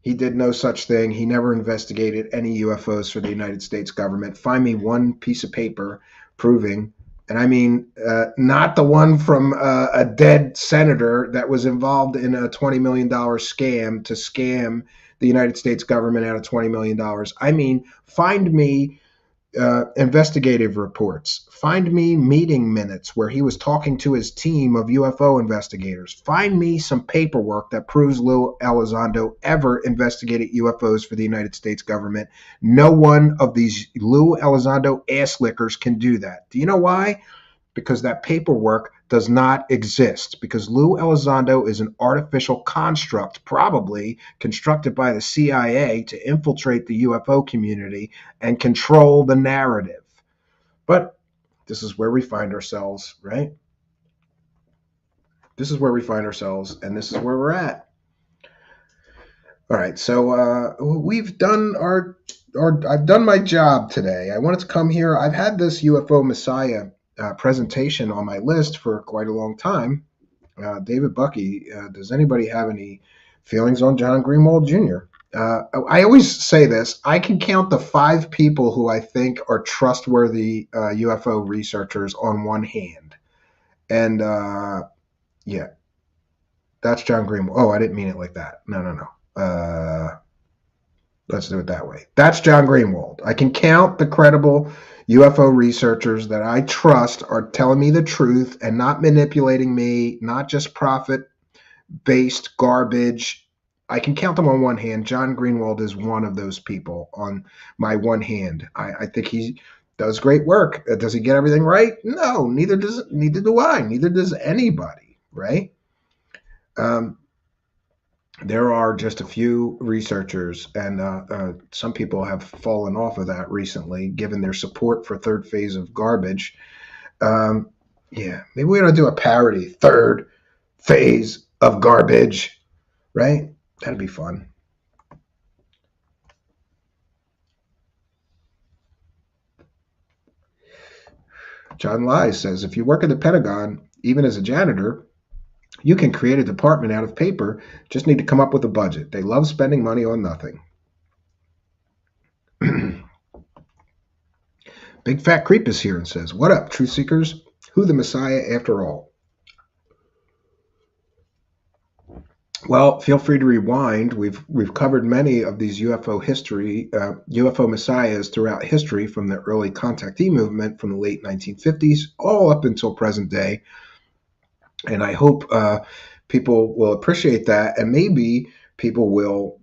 He did no such thing. He never investigated any UFOs for the United States government. Find me one piece of paper proving, and I mean not the one from a dead senator that was involved in a $20 million scam to scam the United States government out of $20 million. I mean, find me investigative reports. Find me meeting minutes where he was talking to his team of UFO investigators. Find me some paperwork that proves Lou Elizondo ever investigated UFOs for the United States government. No one of these Lou Elizondo ass lickers can do that. Do you know why? Because that paperwork does not exist. Because Lou Elizondo is an artificial construct, probably constructed by the CIA to infiltrate the UFO community and control the narrative. But this is where we find ourselves, right? This is where we find ourselves, and this is where we're at. All right, so we've done I've done my job today. I wanted to come here. I've had this UFO Messiah presentation on my list for quite a long time. David Bucky, does anybody have any feelings on John Greenwald Jr.? I always say this. I can count the 5 people who I think are trustworthy UFO researchers on one hand. And yeah, that's John Greenwald. Oh, I didn't mean it like that. No. Let's do it that way. That's John Greenwald. I can count the credible UFO researchers that I trust are telling me the truth and not manipulating me, not just profit-based garbage. I can count them on one hand. John Greenwald is one of those people on my one hand. I think he does great work. Does he get everything right? No, neither do I. Neither does anybody, right? There are just a few researchers, and some people have fallen off of that recently, given their support for third phase of garbage. Yeah, maybe we ought to do a parody, third phase of garbage, right? That'd be fun. John Lai says, if you work at the Pentagon, even as a janitor, you can create a department out of paper. Just need to come up with a budget. They love spending money on nothing. Big Fat Creep is here and says, what up, truth seekers? Who the Messiah after all? Well, feel free to rewind. We've covered many of these UFO Messiahs throughout history, from the early contactee movement from the late 1950s all up until present day. And I hope people will appreciate that, and maybe people will,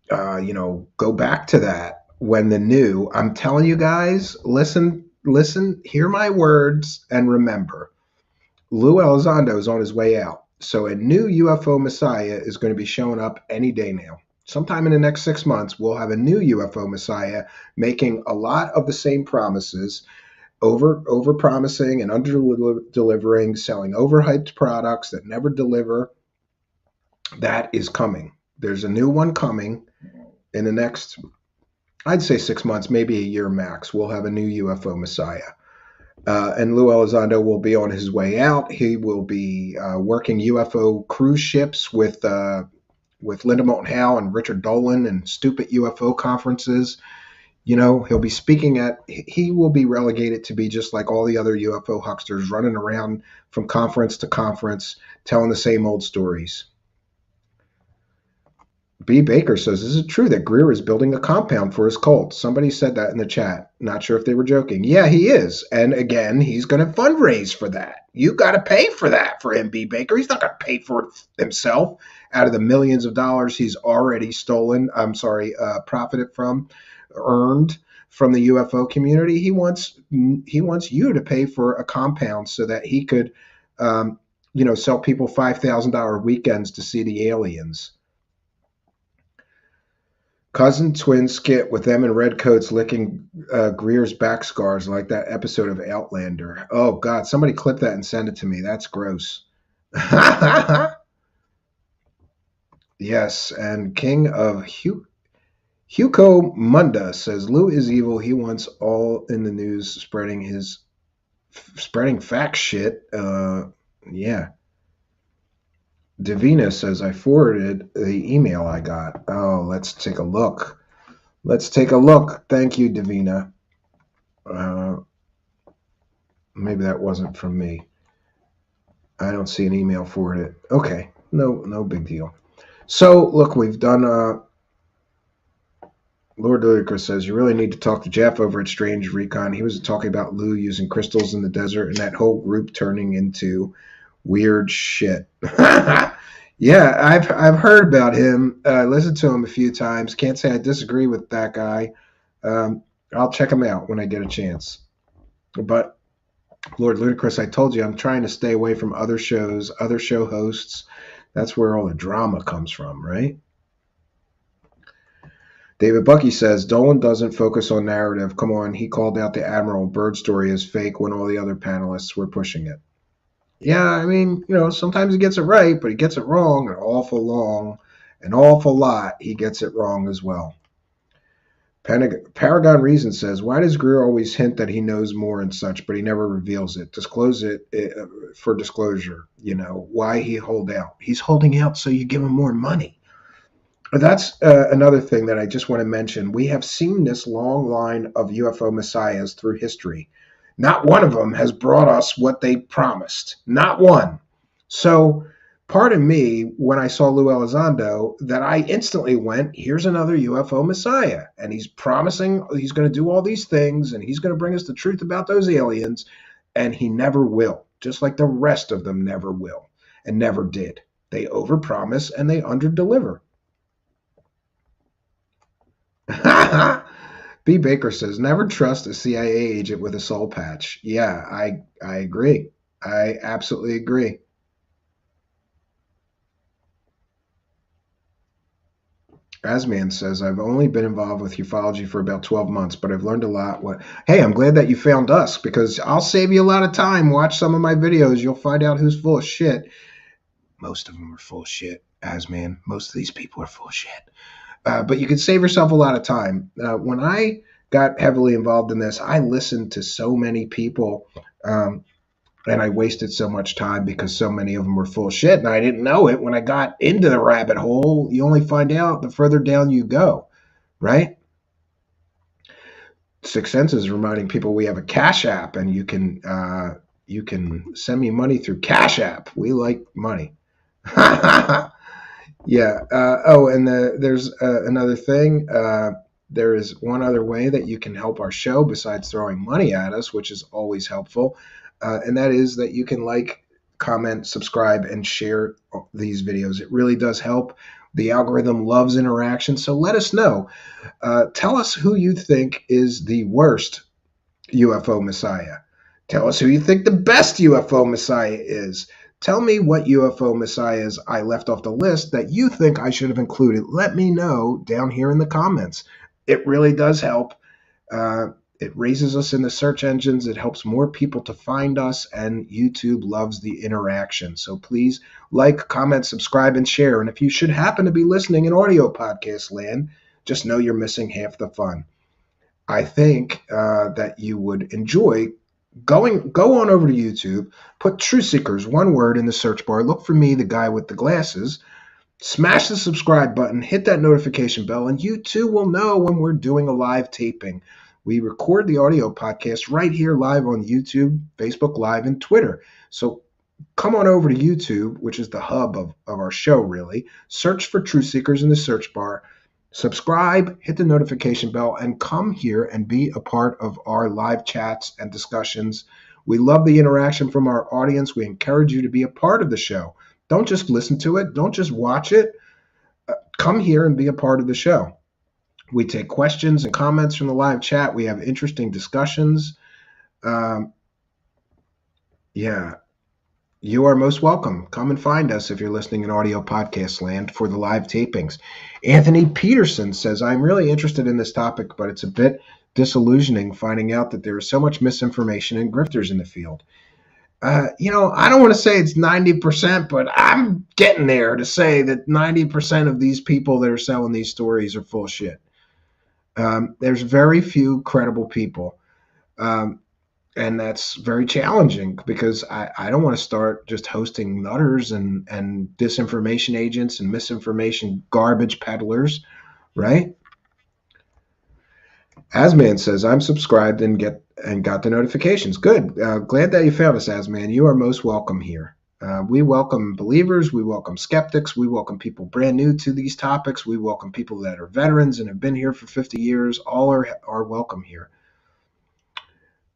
go back to that when the new. I'm telling you guys, listen, hear my words, and remember, Lou Elizondo is on his way out. So a new UFO Messiah is going to be showing up any day now. Sometime in the next 6 months, we'll have a new UFO Messiah making a lot of the same promises, over promising and under delivering, selling overhyped products that never deliver. That is coming. There's a new one coming in the next, I'd say 6 months, maybe a year max. We'll have a new UFO Messiah. And Lou Elizondo will be on his way out. He will be working UFO cruise ships with Linda Moulton Howe and Richard Dolan and stupid UFO conferences. He'll be speaking he will be relegated to be just like all the other UFO hucksters, running around from conference to conference, telling the same old stories. B. Baker says, is it true that Greer is building a compound for his cult? Somebody said that in the chat. Not sure if they were joking. Yeah, he is. And again, he's going to fundraise for that. You got to pay for that for him, B. Baker. He's not going to pay for it himself out of the millions of dollars he's already profited from, earned from the UFO community. He wants you to pay for a compound so that he could, sell people $5,000 weekends to see the aliens. Cousin twin skit with them in red coats licking Greer's back scars like that episode of Outlander. Oh, God, somebody clip that and send it to me. That's gross. Yes, and King of Hugo Munda says, Lou is evil. He wants all in the news spreading fact shit. Yeah. Davina says, I forwarded the email I got. Oh, let's take a look. Thank you, Davina. maybe that wasn't from me. I don't see an email for it. Okay, no big deal. So look, we've done. Lord Ludicrous says you really need to talk to Jeff over at Strange Recon. He was talking about Lou using crystals in the desert and that whole group turning into weird shit. Yeah, I've heard about him. Listened to him a few times. Can't say I disagree with that guy. I'll check him out when I get a chance. But Lord Ludicrous, I told you I'm trying to stay away from other shows, other show hosts. That's where all the drama comes from, right? David Bucky says Dolan doesn't focus on narrative. Come on, he called out the Admiral Byrd story as fake when all the other panelists were pushing it. Yeah, I mean, sometimes he gets it right, but he gets it wrong an awful lot. He gets it wrong as well. Paragon Reason says, why does Greer always hint that he knows more and such, but he never reveals it? Disclose it for disclosure. Why he hold out? He's holding out so you give him more money. That's another thing that I just want to mention. We have seen this long line of UFO messiahs through history. Not one of them has brought us what they promised. Not one. So part of me, when I saw Lou Elizondo, that I instantly went, here's another UFO messiah. And he's promising he's going to do all these things, and he's going to bring us the truth about those aliens. And he never will, just like the rest of them never will and never did. They overpromise and they underdeliver. B. Baker says, never trust a CIA agent with a soul patch. Yeah, I agree. I absolutely agree. Asman says, I've only been involved with ufology for about 12 months, but I've learned a lot. Hey, I'm glad that you found us, because I'll save you a lot of time. Watch some of my videos. You'll find out who's full of shit. Most of them are full of shit, Asman. Most of these people are full of shit. But you can save yourself a lot of time. When I got heavily involved in this, I listened to so many people, and I wasted so much time because so many of them were full of shit, and I didn't know it. When I got into the rabbit hole, you only find out the further down you go, right? Sixth Sense is reminding people we have a Cash App, and you can send me money through Cash App. We like money. Yeah. And there's another thing. There is one other way that you can help our show besides throwing money at us, which is always helpful. And that is that you can like, comment, subscribe, and share these videos. It really does help. The algorithm loves interaction. So let us know. Tell us who you think is the worst UFO Messiah. Tell us who you think the best UFO Messiah is. Tell me what UFO Messiahs I left off the list that you think I should have included. Let me know down here in the comments. It really does help. It raises us in the search engines. It helps more people to find us, and YouTube loves the interaction. So please like, comment, subscribe, and share. And if you should happen to be listening in audio podcast land, just know you're missing half the fun. I think that you would enjoy go on over to YouTube, put Truth Seekers, one word, in the search bar. Look for me, the guy with the glasses. Smash the subscribe button, hit that notification bell, and you too will know when we're doing a live taping. We record the audio podcast right here live on YouTube, Facebook Live, and Twitter. So come on over to YouTube, which is the hub of our show, really. Search for Truth Seekers in the search bar. Subscribe, hit the notification bell, and come here and be a part of our live chats and discussions. We love the interaction from our audience. We encourage you to be a part of the show. Don't just listen to it. Don't just watch it. Come here and be a part of the show. We take questions and comments from the live chat. We have interesting discussions. You are most welcome. Come and find us if you're listening in audio podcast land for the live tapings. Anthony Peterson says, I'm really interested in this topic, but it's a bit disillusioning finding out that there is so much misinformation and grifters in the field. I don't want to say it's 90%, but I'm getting there to say that 90% of these people that are selling these stories are full of shit. There's very few credible people. And that's very challenging because I don't want to start just hosting nutters and disinformation agents and misinformation garbage peddlers, right? Asman says, I'm subscribed and got the notifications. Good. Glad that you found us, Asman. You are most welcome here. We welcome believers. We welcome skeptics. We welcome people brand new to these topics. We welcome people that are veterans and have been here for 50 years. All are welcome here.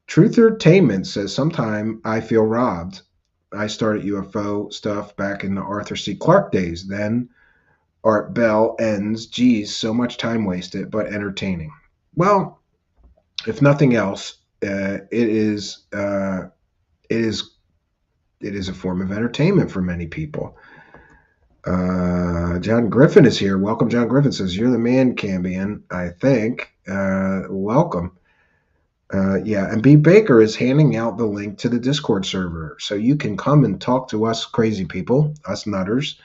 Truth Entertainment says, sometime I feel robbed. I started UFO stuff back in the Arthur C. Clarke days. Then Art Bell ends. Geez, so much time wasted, but entertaining. Well, if nothing else, it is a form of entertainment for many people. John Griffin is here. Welcome, John Griffin says, you're the man, Cambion, I think. Welcome. Yeah, and B. Baker is handing out the link to the Discord server, so you can come and talk to us crazy people, us nutters,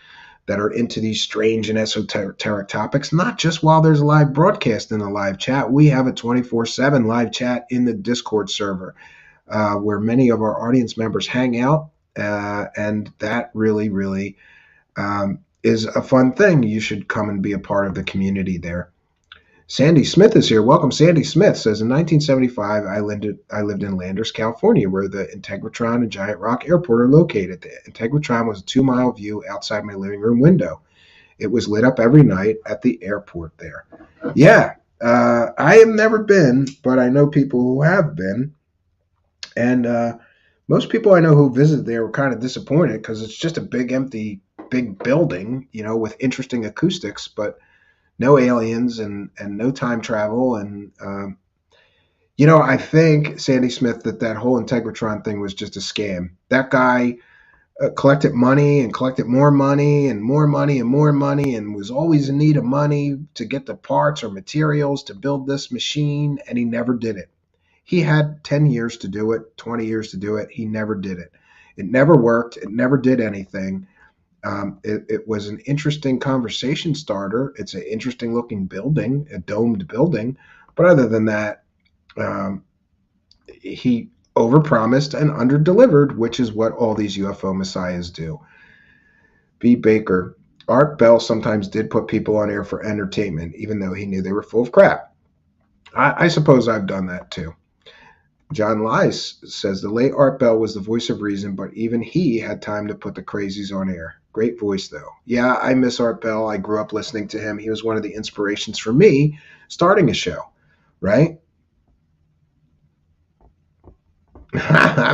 that are into these strange and esoteric topics, not just while there's a live broadcast in the live chat. We have a 24/7 live chat in the Discord server where many of our audience members hang out, and that really, really is a fun thing. You should come and be a part of the community there. Sandy Smith is here. Welcome, Sandy Smith says, in 1975, I lived in Landers, California, where the Integratron and Giant Rock Airport are located. The Integratron was a 2-mile view outside my living room window. It was lit up every night at the airport there. Yeah, I have never been, but I know people who have been. And most people I know who visited there were kind of disappointed because it's just a big, empty, big building, with interesting acoustics, but no aliens and no time travel. And, I think, Sandy Smith, that whole Integratron thing was just a scam. That guy collected money and collected more money and more money and more money and was always in need of money to get the parts or materials to build this machine, and he never did it. He had 10 years to do it, 20 years to do it. He never did it. It never worked. It never did anything. It was an interesting conversation starter. It's an interesting looking building, a domed building. But other than that, he overpromised and underdelivered, which is what all these UFO messiahs do. B. Baker, Art Bell sometimes did put people on air for entertainment, even though he knew they were full of crap. I suppose I've done that too. John Lice says, the late Art Bell was the voice of reason, but even he had time to put the crazies on air. Great voice, though. Yeah, I miss Art Bell. I grew up listening to him. He was one of the inspirations for me starting a show, right?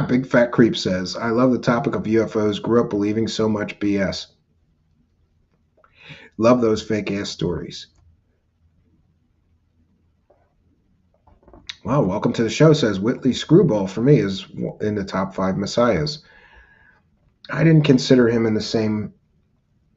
Big Fat Creep says, I love the topic of UFOs. Grew up believing so much BS. Love those fake-ass stories. Wow, welcome to the show, says Whitley Screwball. For me, is in the top 5 messiahs. I didn't consider him in the same.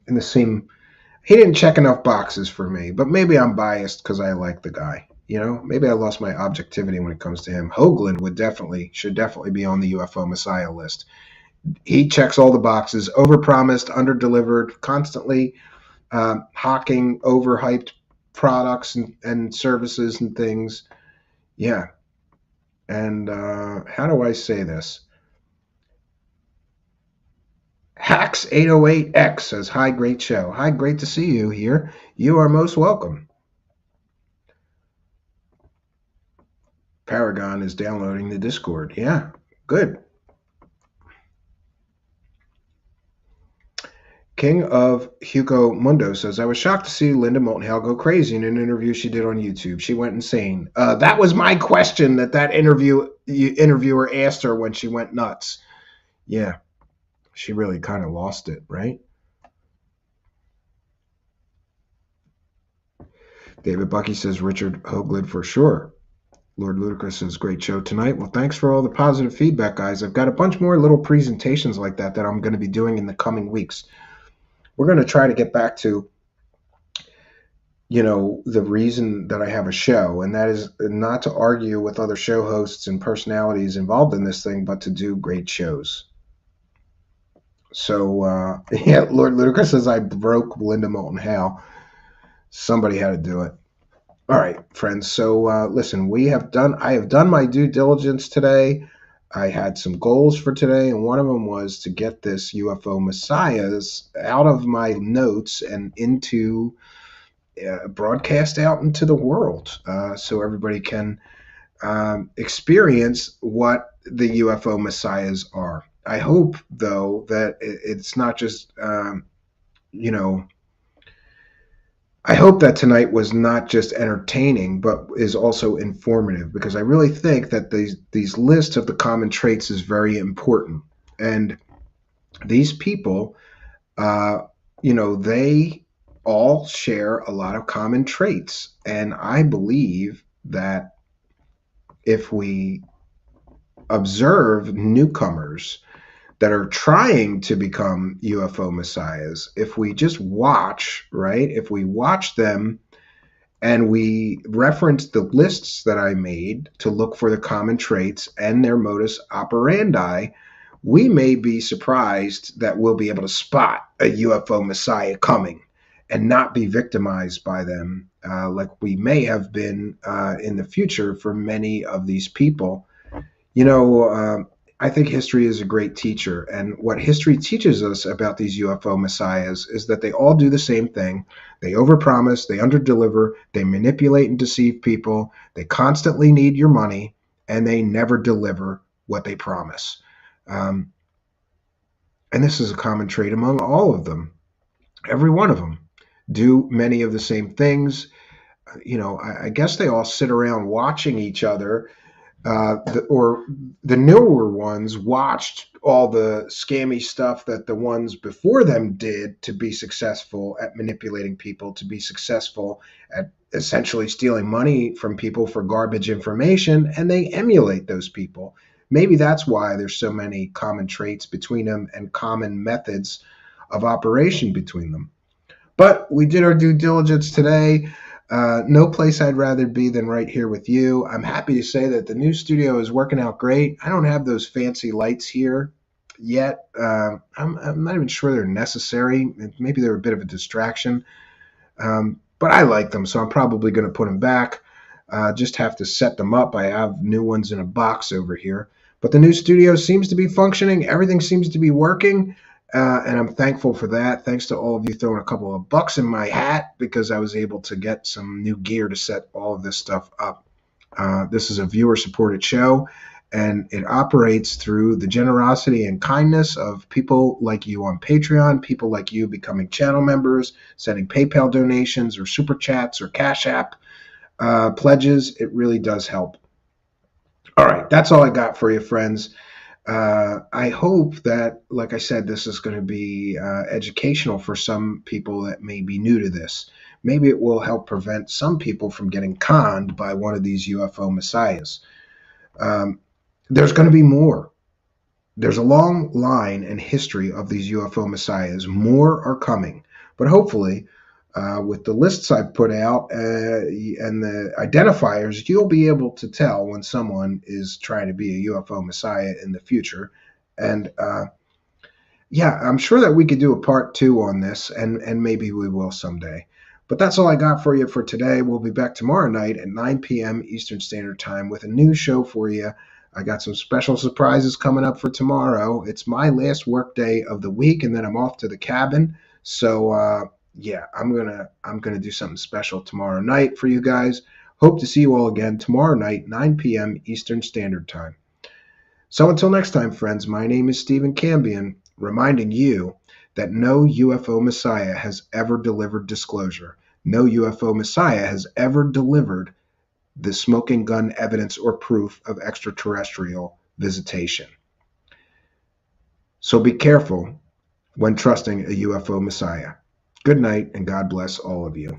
He didn't check enough boxes for me, but maybe I'm biased because I like the guy. Maybe I lost my objectivity when it comes to him. Hoagland should definitely be on the UFO Messiah list. He checks all the boxes, overpromised, underdelivered, constantly hawking overhyped products and services and things. Yeah. And how do I say this? Hacks808X says, hi, great show. Hi, great to see you here. You are most welcome. Paragon is downloading the Discord. Yeah, good. King of Hugo Mundo says, I was shocked to see Linda Moulton Howe go crazy in an interview she did on YouTube. She went insane. That was my question that interviewer asked her when she went nuts. Yeah, she really kind of lost it, right? David Bucky says, Richard Hoagland for sure. Lord Ludicrous says, great show tonight. Well, thanks for all the positive feedback, guys. I've got a bunch more little presentations like that I'm going to be doing in the coming weeks. We're going to try to get back to, the reason that I have a show, and that is not to argue with other show hosts and personalities involved in this thing, but to do great shows. So, yeah, Lord Ludicrous says, I broke Linda Moulton Howe. Somebody had to do it. All right, friends. So listen, I have done my due diligence today. I had some goals for today, and one of them was to get this UFO Messiahs out of my notes and into broadcast out into the world so everybody can experience what the UFO Messiahs are. I hope, though, that it's not just, you know, I hope that tonight was not just entertaining, but is also informative, because I really think that these lists of the common traits is very important. And these people, they all share a lot of common traits. And I believe that if we observe newcomers that are trying to become UFO messiahs, if we just watch, right? If we watch them and we reference the lists that I made to look for the common traits and their modus operandi, we may be surprised that we'll be able to spot a UFO messiah coming and not be victimized by them, like we may have been in the future for many of these people. I think history is a great teacher, and what history teaches us about these UFO messiahs is that they all do the same thing. They overpromise, they underdeliver, they manipulate and deceive people, they constantly need your money, and they never deliver what they promise. And this is a common trait among all of them. Every one of them do many of the same things. I guess they all sit around watching each other, or the newer ones watched all the scammy stuff that the ones before them did to be successful at manipulating people, to be successful at essentially stealing money from people for garbage information, and they emulate those people. Maybe that's why there's so many common traits between them and common methods of operation between them. But we did our due diligence today. No place I'd rather be than right here with you. I'm happy to say that the new studio is working out great. I don't have those fancy lights here yet. I'm not even sure they're necessary. Maybe they're a bit of a distraction. But I like them, so I'm probably going to put them back. Just have to set them up. I have new ones in a box over here. But the new studio seems to be functioning. Everything seems to be working. And I'm thankful for that. Thanks to all of you throwing a couple of bucks in my hat, because I was able to get some new gear to set all of this stuff up. This is a viewer-supported show, and it operates through the generosity and kindness of people like you on Patreon, people like you becoming channel members, sending PayPal donations or Super Chats or Cash App pledges. It really does help. All right, that's all I got for you, friends. I hope that, like I said, this is going to be educational for some people that may be new to this. Maybe it will help prevent some people from getting conned by one of these UFO messiahs. There's going to be more. There's a long line and history of these UFO messiahs. More are coming. But hopefully, with the lists I've put out and the identifiers, you'll be able to tell when someone is trying to be a UFO messiah in the future. And I'm sure that we could do a part 2 on this, and maybe we will someday. But that's all I got for you for today. We'll be back tomorrow night at 9 p.m. Eastern Standard Time with a new show for you. I got some special surprises coming up for tomorrow. It's my last work day of the week, and then I'm off to the cabin. So, I'm gonna do something special tomorrow night for you guys. Hope to see you all again tomorrow night, 9 p.m. Eastern Standard Time. So until next time, friends, my name is Stephen Cambion, reminding you that no UFO Messiah has ever delivered disclosure. No UFO Messiah has ever delivered the smoking gun evidence or proof of extraterrestrial visitation. So be careful when trusting a UFO Messiah. Good night, and God bless all of you.